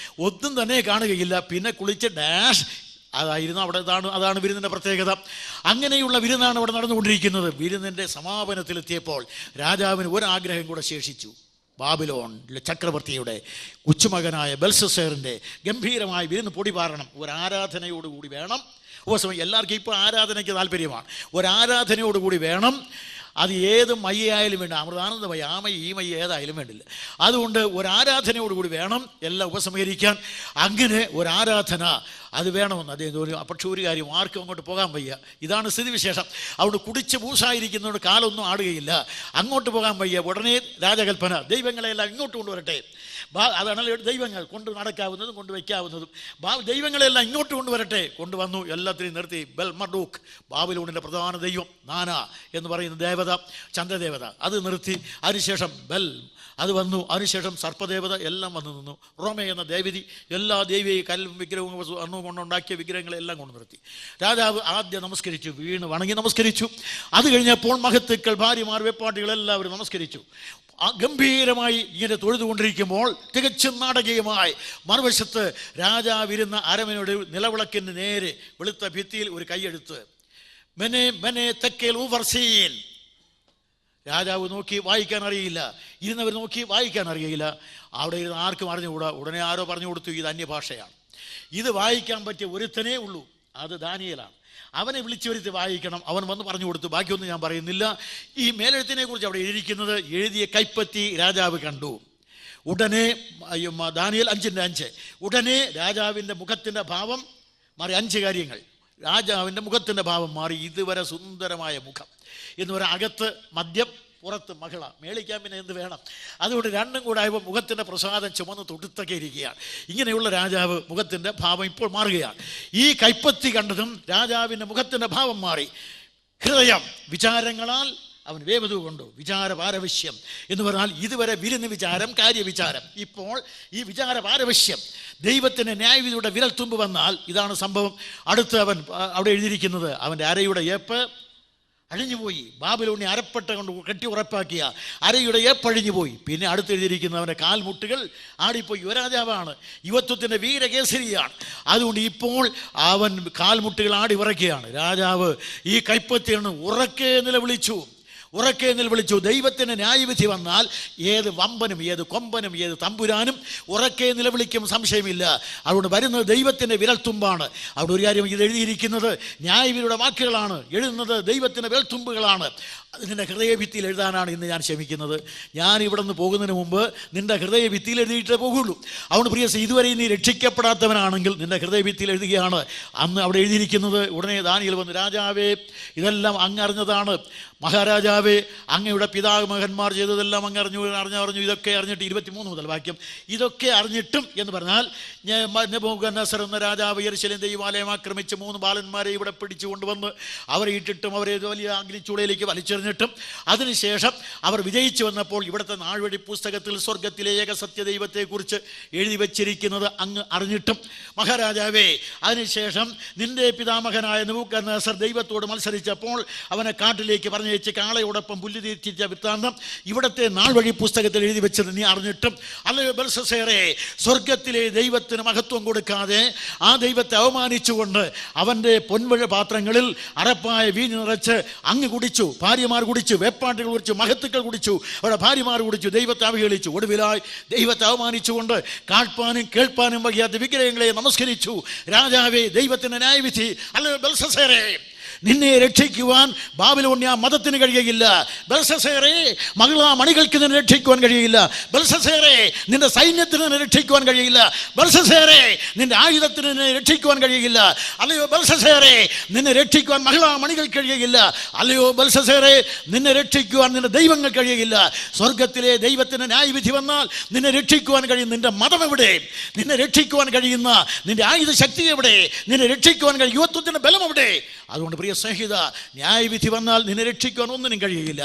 ഒന്നും തന്നെ കാണുകയില്ല. പിന്നെ കുളിച്ച് ഡാഷ് അതായിരുന്നു അവിടെ. അതാണ് വിരുന്നിൻ്റെ പ്രത്യേകത. അങ്ങനെയുള്ള വിരുന്നാണ് അവിടെ നടന്നുകൊണ്ടിരിക്കുന്നത്. വിരുന്നിൻ്റെ സമാപനത്തിലെത്തിയപ്പോൾ രാജാവിന് ഒരാഗ്രഹം കൂടെ ശേഷിച്ചു. ബാബിലോൺ ചക്രവർത്തിയുടെ കൊച്ചുമകനായ ബെൽത്തസേറിൻ്റെ ഗംഭീരമായ വിരുന്ന് പൊടിപാറണം. ഒരു ആരാധനയോടുകൂടി വേണം. എല്ലാവർക്കും ഇപ്പോൾ ആരാധനയ്ക്ക് താല്പര്യമാണ്. ഒരാരാധനയോടുകൂടി വേണം. അത് ഏത് മയ്യായാലും വേണ്ട, അമൃതാനന്ദമയ്യ, ആ മയ്യ, ഈ മയ്യ, ഏതായാലും വേണ്ടില്ല. അതുകൊണ്ട് ഒരാരാധനയോടുകൂടി വേണം എല്ലാം ഉപസംഹരിക്കാൻ. അങ്ങനെ ഒരാരാധന അത് വേണമെന്ന് അദ്ദേഹം തോന്നി. പക്ഷേ ഒരു കാര്യം, ആർക്കും അങ്ങോട്ട് പോകാൻ വയ്യ. ഇതാണ് സ്ഥിതിവിശേഷം. അതുകൊണ്ട് കുടിച്ച് മൂസായിരിക്കുന്നതുകൊണ്ട് കാലൊന്നും ആടുകയില്ല. അങ്ങോട്ട് പോകാൻ വയ്യ. ഉടനെ രാജകൽപ്പന, ദൈവങ്ങളെല്ലാം ഇങ്ങോട്ട് കൊണ്ടുവരട്ടെ. അതാണല്ലോ ദൈവങ്ങൾ കൊണ്ട് നടക്കാവുന്നതും കൊണ്ട് വയ്ക്കാവുന്നതും. ദൈവങ്ങളെല്ലാം ഇങ്ങോട്ട് കൊണ്ടുവരട്ടെ. കൊണ്ടുവന്നു. എല്ലാത്തിനെയും നിർത്തി. ബെൽമർഡൂക്ക്, ബാബിലോണിൻ്റെ പ്രധാന ദൈവം, നാന എന്ന് പറയുന്ന ദേവത, ചന്ദ്രദേവത, അത് നിർത്തി. അതിനുശേഷം അത് വന്നു. അതിനുശേഷം സർപ്പദേവത എല്ലാം വന്നു നിന്നു. റോമേ എന്ന ദേവതി, എല്ലാ ദേവിയെ കല്ലും വിഗ്രഹവും അന്നു കൊണ്ടുണ്ടാക്കിയ വിഗ്രഹങ്ങളെല്ലാം കൊണ്ട് നിർത്തി. രാജാവ് ആദ്യം നമസ്കരിച്ചു, വീണ് വണങ്ങി നമസ്കരിച്ചു. അത് കഴിഞ്ഞപ്പോൾ മഹത്തുക്കൾ, ഭാര്യമാർ, വെപ്പാട്ടികൾ എല്ലാവരും നമസ്കരിച്ചു. ഗംഭീരമായി ഇങ്ങനെ തൊഴുതുകൊണ്ടിരിക്കുമ്പോൾ തികച്ചും നാടകീയമായി മറുവശത്ത് രാജാവിരുന്ന അരമനയുടെ നിലവിളക്കിന് നേരെ വെളുത്ത ഭിത്തിയിൽ ഒരു കൈയെടുത്ത് മെനെ മെനെ തെക്കേൽ ഊവർസീൻ. രാജാവ് നോക്കി, വായിക്കാൻ അറിയില്ല. ഇരുന്നവർ നോക്കി, വായിക്കാൻ അറിയില്ല. അവിടെ ഇരുന്ന് ആർക്കും അറിഞ്ഞുകൂടാ. ഉടനെ ആരോ പറഞ്ഞു കൊടുത്തു, ഇത് അന്യഭാഷയാണ്. ഇത് വായിക്കാൻ പറ്റിയ ഒരുത്തനേ ഉള്ളൂ, അത് ദാനിയേലാണ്. അവനെ വിളിച്ചു വരുത്തി വായിക്കണം. അവൻ വന്ന് പറഞ്ഞു കൊടുത്തു. ബാക്കിയൊന്നും ഞാൻ പറയുന്നില്ല. ഈ മേലെഴുത്തിനെ കുറിച്ച് അവിടെ എഴുതിയിരിക്കുന്നത്, എഴുതിയ കൈപ്പത്തി രാജാവ് കണ്ടു. ഉടനെ ദാനിയേൽ 5:5 ഉടനെ രാജാവിൻ്റെ മുഖത്തിൻ്റെ ഭാവം മാറി. 5 കാര്യങ്ങൾ. രാജാവിൻ്റെ മുഖത്തിൻ്റെ ഭാവം മാറി. ഇതുവരെ സുന്ദരമായ മുഖം എന്ന് പറയാൻ, അകത്ത് മദ്യം, പുറത്ത് മഹിള, മേളിക്കാൻ പിന്നെ എന്ത് വേണം? അതുകൊണ്ട് രണ്ടും കൂടെ ആയപ്പോൾ മുഖത്തിൻ്റെ പ്രസാദം ചുമന്ന് തൊടുത്തൊക്കെ ഇരിക്കുകയാണ്. ഇങ്ങനെയുള്ള രാജാവ് മുഖത്തിൻ്റെ ഭാവം ഇപ്പോൾ മാറുകയാണ്. ഈ കൈപ്പത്തി കണ്ടതും രാജാവിൻ്റെ മുഖത്തിൻ്റെ ഭാവം മാറി. ഹൃദയം വിചാരങ്ങളാൽ അവൻ വേവതു കൊണ്ടു. വിചാരപാരവശ്യം എന്ന് പറഞ്ഞാൽ ഇതുവരെ വിരുന്ന് വിചാരം, കാര്യവിചാരം. ഇപ്പോൾ ഈ വിചാരപാരവശ്യം ദൈവത്തിൻ്റെ ന്യായവിധിയുടെ വിരൽത്തുമ്പ് വന്നാൽ ഇതാണ് സംഭവം. അടുത്ത് അവൻ അവിടെ എഴുതിയിരിക്കുന്നത്, അവൻ്റെ അരയുടെ ഏപ്പ് അഴിഞ്ഞുപോയി. ബാബിലോണിനെ അരപ്പട്ട കൊണ്ട് കെട്ടി ഉറപ്പാക്കിയ അരയുടെ ഏപ്പഴിഞ്ഞുപോയി. പിന്നെ അടുത്തെഴുതിയിരിക്കുന്ന അവൻ്റെ കാൽമുട്ടുകൾ ആടിപ്പോയി. യുവരാജാവാണ്, യുവത്വത്തിൻ്റെ വീരകേസരിയാണ്. അതുകൊണ്ട് ഇപ്പോൾ അവൻ കാൽമുട്ടുകൾ ആടി ഉറക്കുകയാണ്. രാജാവ് ഈ കൈപ്പത്തിയാണ് ഉറക്കെ നിലവിളിച്ചു. ദൈവത്തിൻ്റെ ന്യായവിധി വന്നാൽ ഏത് വമ്പനും ഏത് കൊമ്പനും ഏത് തമ്പുരാനും ഉറക്കെ നിലവിളിക്കും, സംശയമില്ല. അതുകൊണ്ട് വരുന്നത് ദൈവത്തിൻ്റെ വിരൽത്തുമ്പാണ്. അവിടെ ഒരു കാര്യം, ഇത് എഴുതിയിരിക്കുന്നത് ന്യായവിധിയുടെ വാക്കുകളാണ്, എഴുതുന്നത് ദൈവത്തിൻ്റെ വിരൽത്തുമ്പുകളാണ്. നിൻ്റെ ഹൃദയഭിത്തിയിൽ എഴുതാനാണ് ഇന്ന് ഞാൻ ശ്രമിക്കുന്നത്. ഞാൻ ഇവിടെ നിന്ന് പോകുന്നതിന് മുമ്പ് നിൻ്റെ ഹൃദയഭിത്തിയിൽ എഴുതിയിട്ടേ പോകുള്ളൂ. അതുകൊണ്ട് പ്രിയ, ഇതുവരെ നീ രക്ഷിക്കപ്പെടാത്തവനാണെങ്കിൽ നിൻ്റെ ഹൃദയഭിത്തിയിൽ എഴുതുകയാണ്. അന്ന് അവിടെ എഴുതിയിരിക്കുന്നത്, ഉടനെ ദാനിയേൽ വന്ന്, രാജാവേ, ഇതെല്ലാം അങ്ങറിഞ്ഞതാണ്. മഹാരാജാവേ, അങ്ങയുടെ പിതാമഹന്മാർ ചെയ്തതെല്ലാം അറിഞ്ഞു. ഇതൊക്കെ അറിഞ്ഞിട്ട് 23 മുതൽ വാക്യം. ഇതൊക്കെ അറിഞ്ഞിട്ടും എന്ന് പറഞ്ഞാൽ, നെബൂഖദ്നേസർ എന്ന രാജാവ് യെരൂശലേം ദൈവാലയം ആക്രമിച്ച് 3 ബാലന്മാരെ ഇവിടെ പിടിച്ചു കൊണ്ടുവന്ന് അവരെ ഇട്ടിട്ടും അവരെ വലിയ അഗ്നിച്ചൂളയിലേക്ക് വലിച്ചെറിഞ്ഞിട്ടും അതിനുശേഷം അവർ വിജയിച്ചു വന്നപ്പോൾ ഇവിടുത്തെ നാൾവഴി പുസ്തകത്തിൽ സ്വർഗത്തിലെ ഏക സത്യദൈവത്തെക്കുറിച്ച് എഴുതി വച്ചിരിക്കുന്നത് അങ്ങ് അറിഞ്ഞിട്ടും, മഹാരാജാവേ, അതിനുശേഷം നിന്റെ പിതാമഹനായ നെബൂഖദ്നേസർ ദൈവത്തോട് മത്സരിച്ചപ്പോൾ അവനെ കാട്ടിലേക്ക് പറഞ്ഞയച്ച് കാളയോടൊപ്പം പുല്ല് തീറ്റിച്ച വൃത്താന്തം ഇവിടുത്തെ നാൾവഴി പുസ്തകത്തിൽ എഴുതി വെച്ചത് നീ അറിഞ്ഞിട്ടും, അല്ലയോ ബെൽഷസ്സേറേ, സ്വർഗത്തിലെ ദൈവത്തിന് മഹത്വം കൊടുക്കാതെ ആ ദൈവത്തെ അവമാനിച്ചുകൊണ്ട് അവൻ്റെ പൊൻവഴ പാത്രങ്ങളിൽ അറപ്പായ വീഞ്ഞ് നിറച്ച് അങ്ങ് കുടിച്ചു. ഭാര്യമാർ കുടിച്ചു, വേപ്പാട്ടുകൾ കുടിച്ചു, മഹത്തുക്കൾ കുടിച്ചു, അവിടെ ഭാര്യമാർ കുടിച്ചു, ദൈവത്തെ അവഹേളിച്ചു. ഒടുവിലായി ദൈവത്തെ അവമാനിച്ചുകൊണ്ട് കാൺപ്പാനും കേൾപ്പാനും വയ്യാത്ത വിഗ്രഹങ്ങളെ നമസ്കരിച്ചു. രാജാവേ, ദൈവത്തിൻ്റെ ന്യായവിധി, അല്ലയോ ബെൽഷസ്സേറേ, നിന്നെ രക്ഷിക്കുവാൻ ബാബിലോണ്യ മതത്തിന് കഴിയുകയില്ല. ബെൽഷസ്സേറേ, മകളാ മണികൾക്ക് നിന്നെ രക്ഷിക്കുവാൻ കഴിയില്ല. ബെൽഷസ്സേറേ, നിന്റെ സൈന്യത്തിന് നിന്നെ രക്ഷിക്കുവാൻ കഴിയില്ല. ബെൽഷസ്സേറേ, നിന്റെ ആയുധത്തിന് നിന്നെ രക്ഷിക്കുവാൻ കഴിയില്ല. അല്ലയോ ബെൽഷസ്സേറേ, നിന്നെ രക്ഷിക്കുവാൻ മകളാ മണികൾ കഴിയുകയില്ല. അല്ലയോ ബെൽഷസ്സേറേ, നിന്നെ രക്ഷിക്കുവാൻ നിന്റെ ദൈവങ്ങൾ കഴിയുകയില്ല. സ്വർഗത്തിലെ ദൈവത്തിന് ന്യായവിധി വന്നാൽ നിന്നെ രക്ഷിക്കുവാൻ കഴിയുന്ന നിന്റെ മതം എവിടെ? നിന്നെ രക്ഷിക്കുവാൻ കഴിയുന്ന നിന്റെ ആയുധ ശക്തി എവിടെ? നിന്നെ രക്ഷിക്കുവാൻ കഴിയും യുവത്വത്തിൻ്റെ ബലം എവിടെ? അതുകൊണ്ട് പ്രിയ സ്നേഹിത, ന്യായവിധി വന്നാൽ നിന്നെ രക്ഷിക്കുവാൻ ഒന്നിനും കഴിയുകയില്ല.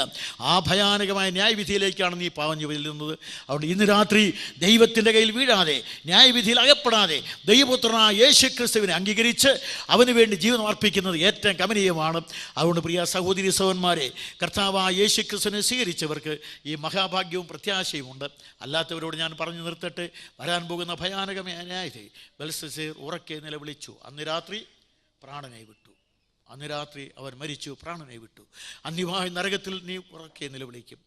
ആ ഭയാനകമായ ന്യായവിധിയിലേക്കാണ് നീ പാവഞ്ഞു വരുന്നത്. അതുകൊണ്ട് ഇന്ന് രാത്രി ദൈവത്തിൻ്റെ കയ്യിൽ വീഴാതെ, ന്യായവിധിയിൽ അകപ്പെടാതെ, ദൈവപുത്രനായ യേശുക്രിസ്തുവിനെ അംഗീകരിച്ച് അവന് വേണ്ടി ജീവിതം അർപ്പിക്കുന്നത് ഏറ്റവും കമനീയമാണ്. അതുകൊണ്ട് പ്രിയ സഹോദരി സഹോദരന്മാരെ, കർത്താവായ യേശുക്രിസ്തുവിനെ സ്വീകരിച്ചവർക്ക് ഈ മഹാഭാഗ്യവും പ്രത്യാശയുമുണ്ട്. അല്ലാത്തവരോട് ഞാൻ പറഞ്ഞു നിർത്തട്ടെ, വരാൻ പോകുന്ന ഭയാനകമായ ന്യായവിധി. ബെൽഷസ്സേർ ഉറക്കെ നിലവിളിച്ചു. അന്ന് രാത്രി പ്രാണനെ വിട്ടു. അന്ന് രാത്രി അവൻ മരിച്ചു, പ്രാണനെ വിട്ടു. അന്യമായ നരകത്തിൽ നീ ഉറക്കെ നിലവിളിക്കും.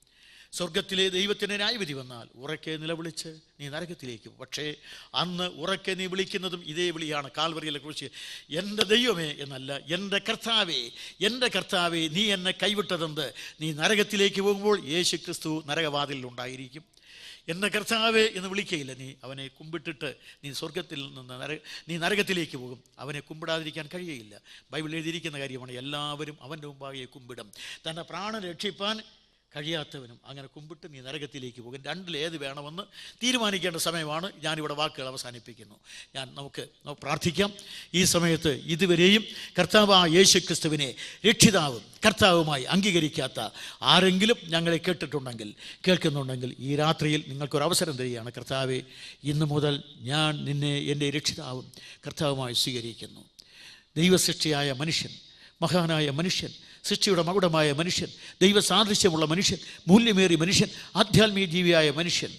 സ്വർഗത്തിലെ ദൈവത്തിൻ്റെ ന്യായവിധി വന്നാൽ ഉറക്കെ നിലവിളിച്ച് നീ നരകത്തിലേക്ക്. പക്ഷേ അന്ന് ഉറക്കെ നീ വിളിക്കുന്നതും ഇതേ വിളിയാണ്, കാൽവരിയിലെ കുറിച്ച്, എൻ്റെ ദൈവമേ എന്നല്ല, എൻ്റെ കർത്താവേ, നീ എന്നെ കൈവിട്ടതെന്ത്? നീ നരകത്തിലേക്ക് പോകുമ്പോൾ യേശുക്രിസ്തു നരകവാതിലിൽ ഉണ്ടായിരിക്കും. എൻ്റെ കർത്താവേ എന്ന് വിളിക്കുകയില്ല. നീ അവനെ കുമ്പിട്ടിട്ട് നീ സ്വർഗത്തിൽ നിന്ന് നീ നരകത്തിലേക്ക് പോകും. അവനെ കുമ്പിടാതിരിക്കാൻ കഴിയുകയില്ല. ബൈബിളിൽ എഴുതിയിരിക്കുന്ന കാര്യമാണ്, എല്ലാവരും അവൻ്റെ മുമ്പാകെ കുമ്പിടും. തൻ്റെ പ്രാണൻ രക്ഷിപ്പാൻ കഴിയാത്തവനും അങ്ങനെ കുമ്പിട്ട് നീ നരകത്തിലേക്ക് പോകും. രണ്ടിലേത് വേണമെന്ന് തീരുമാനിക്കേണ്ട സമയമാണ്. ഞാനിവിടെ വാക്കുകൾ അവസാനിപ്പിക്കുന്നു. നമുക്ക് പ്രാർത്ഥിക്കാം. ഈ സമയത്ത് ഇതുവരെയും കർത്താവായ യേശുക്രിസ്തുവിനെ രക്ഷിതാവും കർത്താവുമായി അംഗീകരിക്കാത്ത ആരെങ്കിലും ഞങ്ങളെ കേൾക്കുന്നുണ്ടെങ്കിൽ ഈ രാത്രിയിൽ നിങ്ങൾക്കൊരു അവസരം തരികയാണ്. കർത്താവേ, ഇന്നു മുതൽ ഞാൻ നിന്നെ എൻ്റെ രക്ഷിതാവും കർത്താവുമായി സ്വീകരിക്കുന്നു. ദൈവസൃഷ്ടിയായ മനുഷ്യൻ, മഹാനായ മനുഷ്യൻ, സൃഷ്ടിയുടെ മകുടമായ മനുഷ്യൻ, ദൈവസാദൃശ്യമുള്ള മനുഷ്യൻ, മൂല്യമേറിയ മനുഷ്യൻ, ആധ്യാത്മിക ജീവിയായ മനുഷ്യൻ,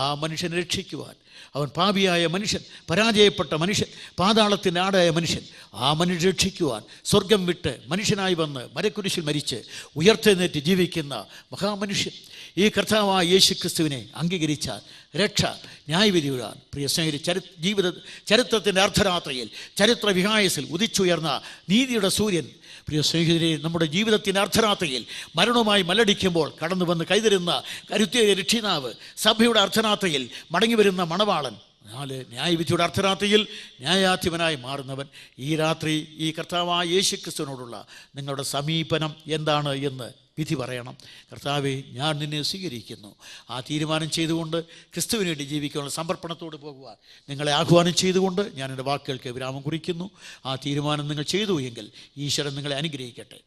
ആ മനുഷ്യനെ രക്ഷിക്കുവാൻ, അവൻ പാപിയായ മനുഷ്യൻ, പരാജയപ്പെട്ട മനുഷ്യൻ, പാതാളത്തിൻ്റെ ആടായ മനുഷ്യൻ, ആ മനുഷ്യനെ രക്ഷിക്കുവാൻ സ്വർഗം വിട്ട് മനുഷ്യനായി വന്ന് മരക്കുരിശിൽ മരിച്ച് ഉയർത്തെഴുന്നേറ്റ് ജീവിക്കുന്ന മഹാമനുഷ്യൻ, ഈ കർത്താവായ യേശുക്രിസ്തുവിനെ അംഗീകരിച്ചാൽ രക്ഷ ന്യായവിധിയുടെ പ്രിയ സ്നേഹിതരെ, ചരിത്രത്തിൻ്റെ അർദ്ധരാത്രിയിൽ, ചരിത്ര വിഹായസിൽ ഉദിച്ചുയർന്ന നീതിയുടെ സൂര്യൻ, പ്രിയ സ്നേഹിതരെ, നമ്മുടെ ജീവിതത്തിൻ്റെ അർദ്ധരാത്രിയിൽ മരണവുമായി മല്ലടിക്കുമ്പോൾ കടന്നു വന്ന് കൈതരുന്ന കരുത്തേറിയ രക്ഷിതാവ്, സഭയുടെ അർദ്ധരാത്രിയിൽ മടങ്ങി വരുന്ന മണവാളൻ, ന്യായവിധിയുടെ അർദ്ധരാത്രിയിൽ ന്യായാധിപനായി മാറുന്നവൻ. ഈ രാത്രി ഈ കർത്താവായ യേശുക്രിസ്തുവിനോടുള്ള നിങ്ങളുടെ സമീപനം എന്താണ് എന്ന് വിധി പറയണം. കർത്താവേ, ഞാൻ നിന്നെ സ്വീകരിക്കുന്നു. ആ തീരുമാനം ചെയ്തുകൊണ്ട് ക്രിസ്തുവിന് വേണ്ടി ജീവിക്കാനുള്ള സമർപ്പണത്തോട് പോകുവാൻ നിങ്ങളെ ആഹ്വാനം ചെയ്തുകൊണ്ട് ഞാൻ എൻ്റെ വാക്കുകൾക്ക് വിരാമം കുറിക്കുന്നു. ആ തീരുമാനം നിങ്ങൾ ചെയ്തു എങ്കിൽ ഈശ്വരൻ നിങ്ങളെ അനുഗ്രഹിക്കട്ടെ.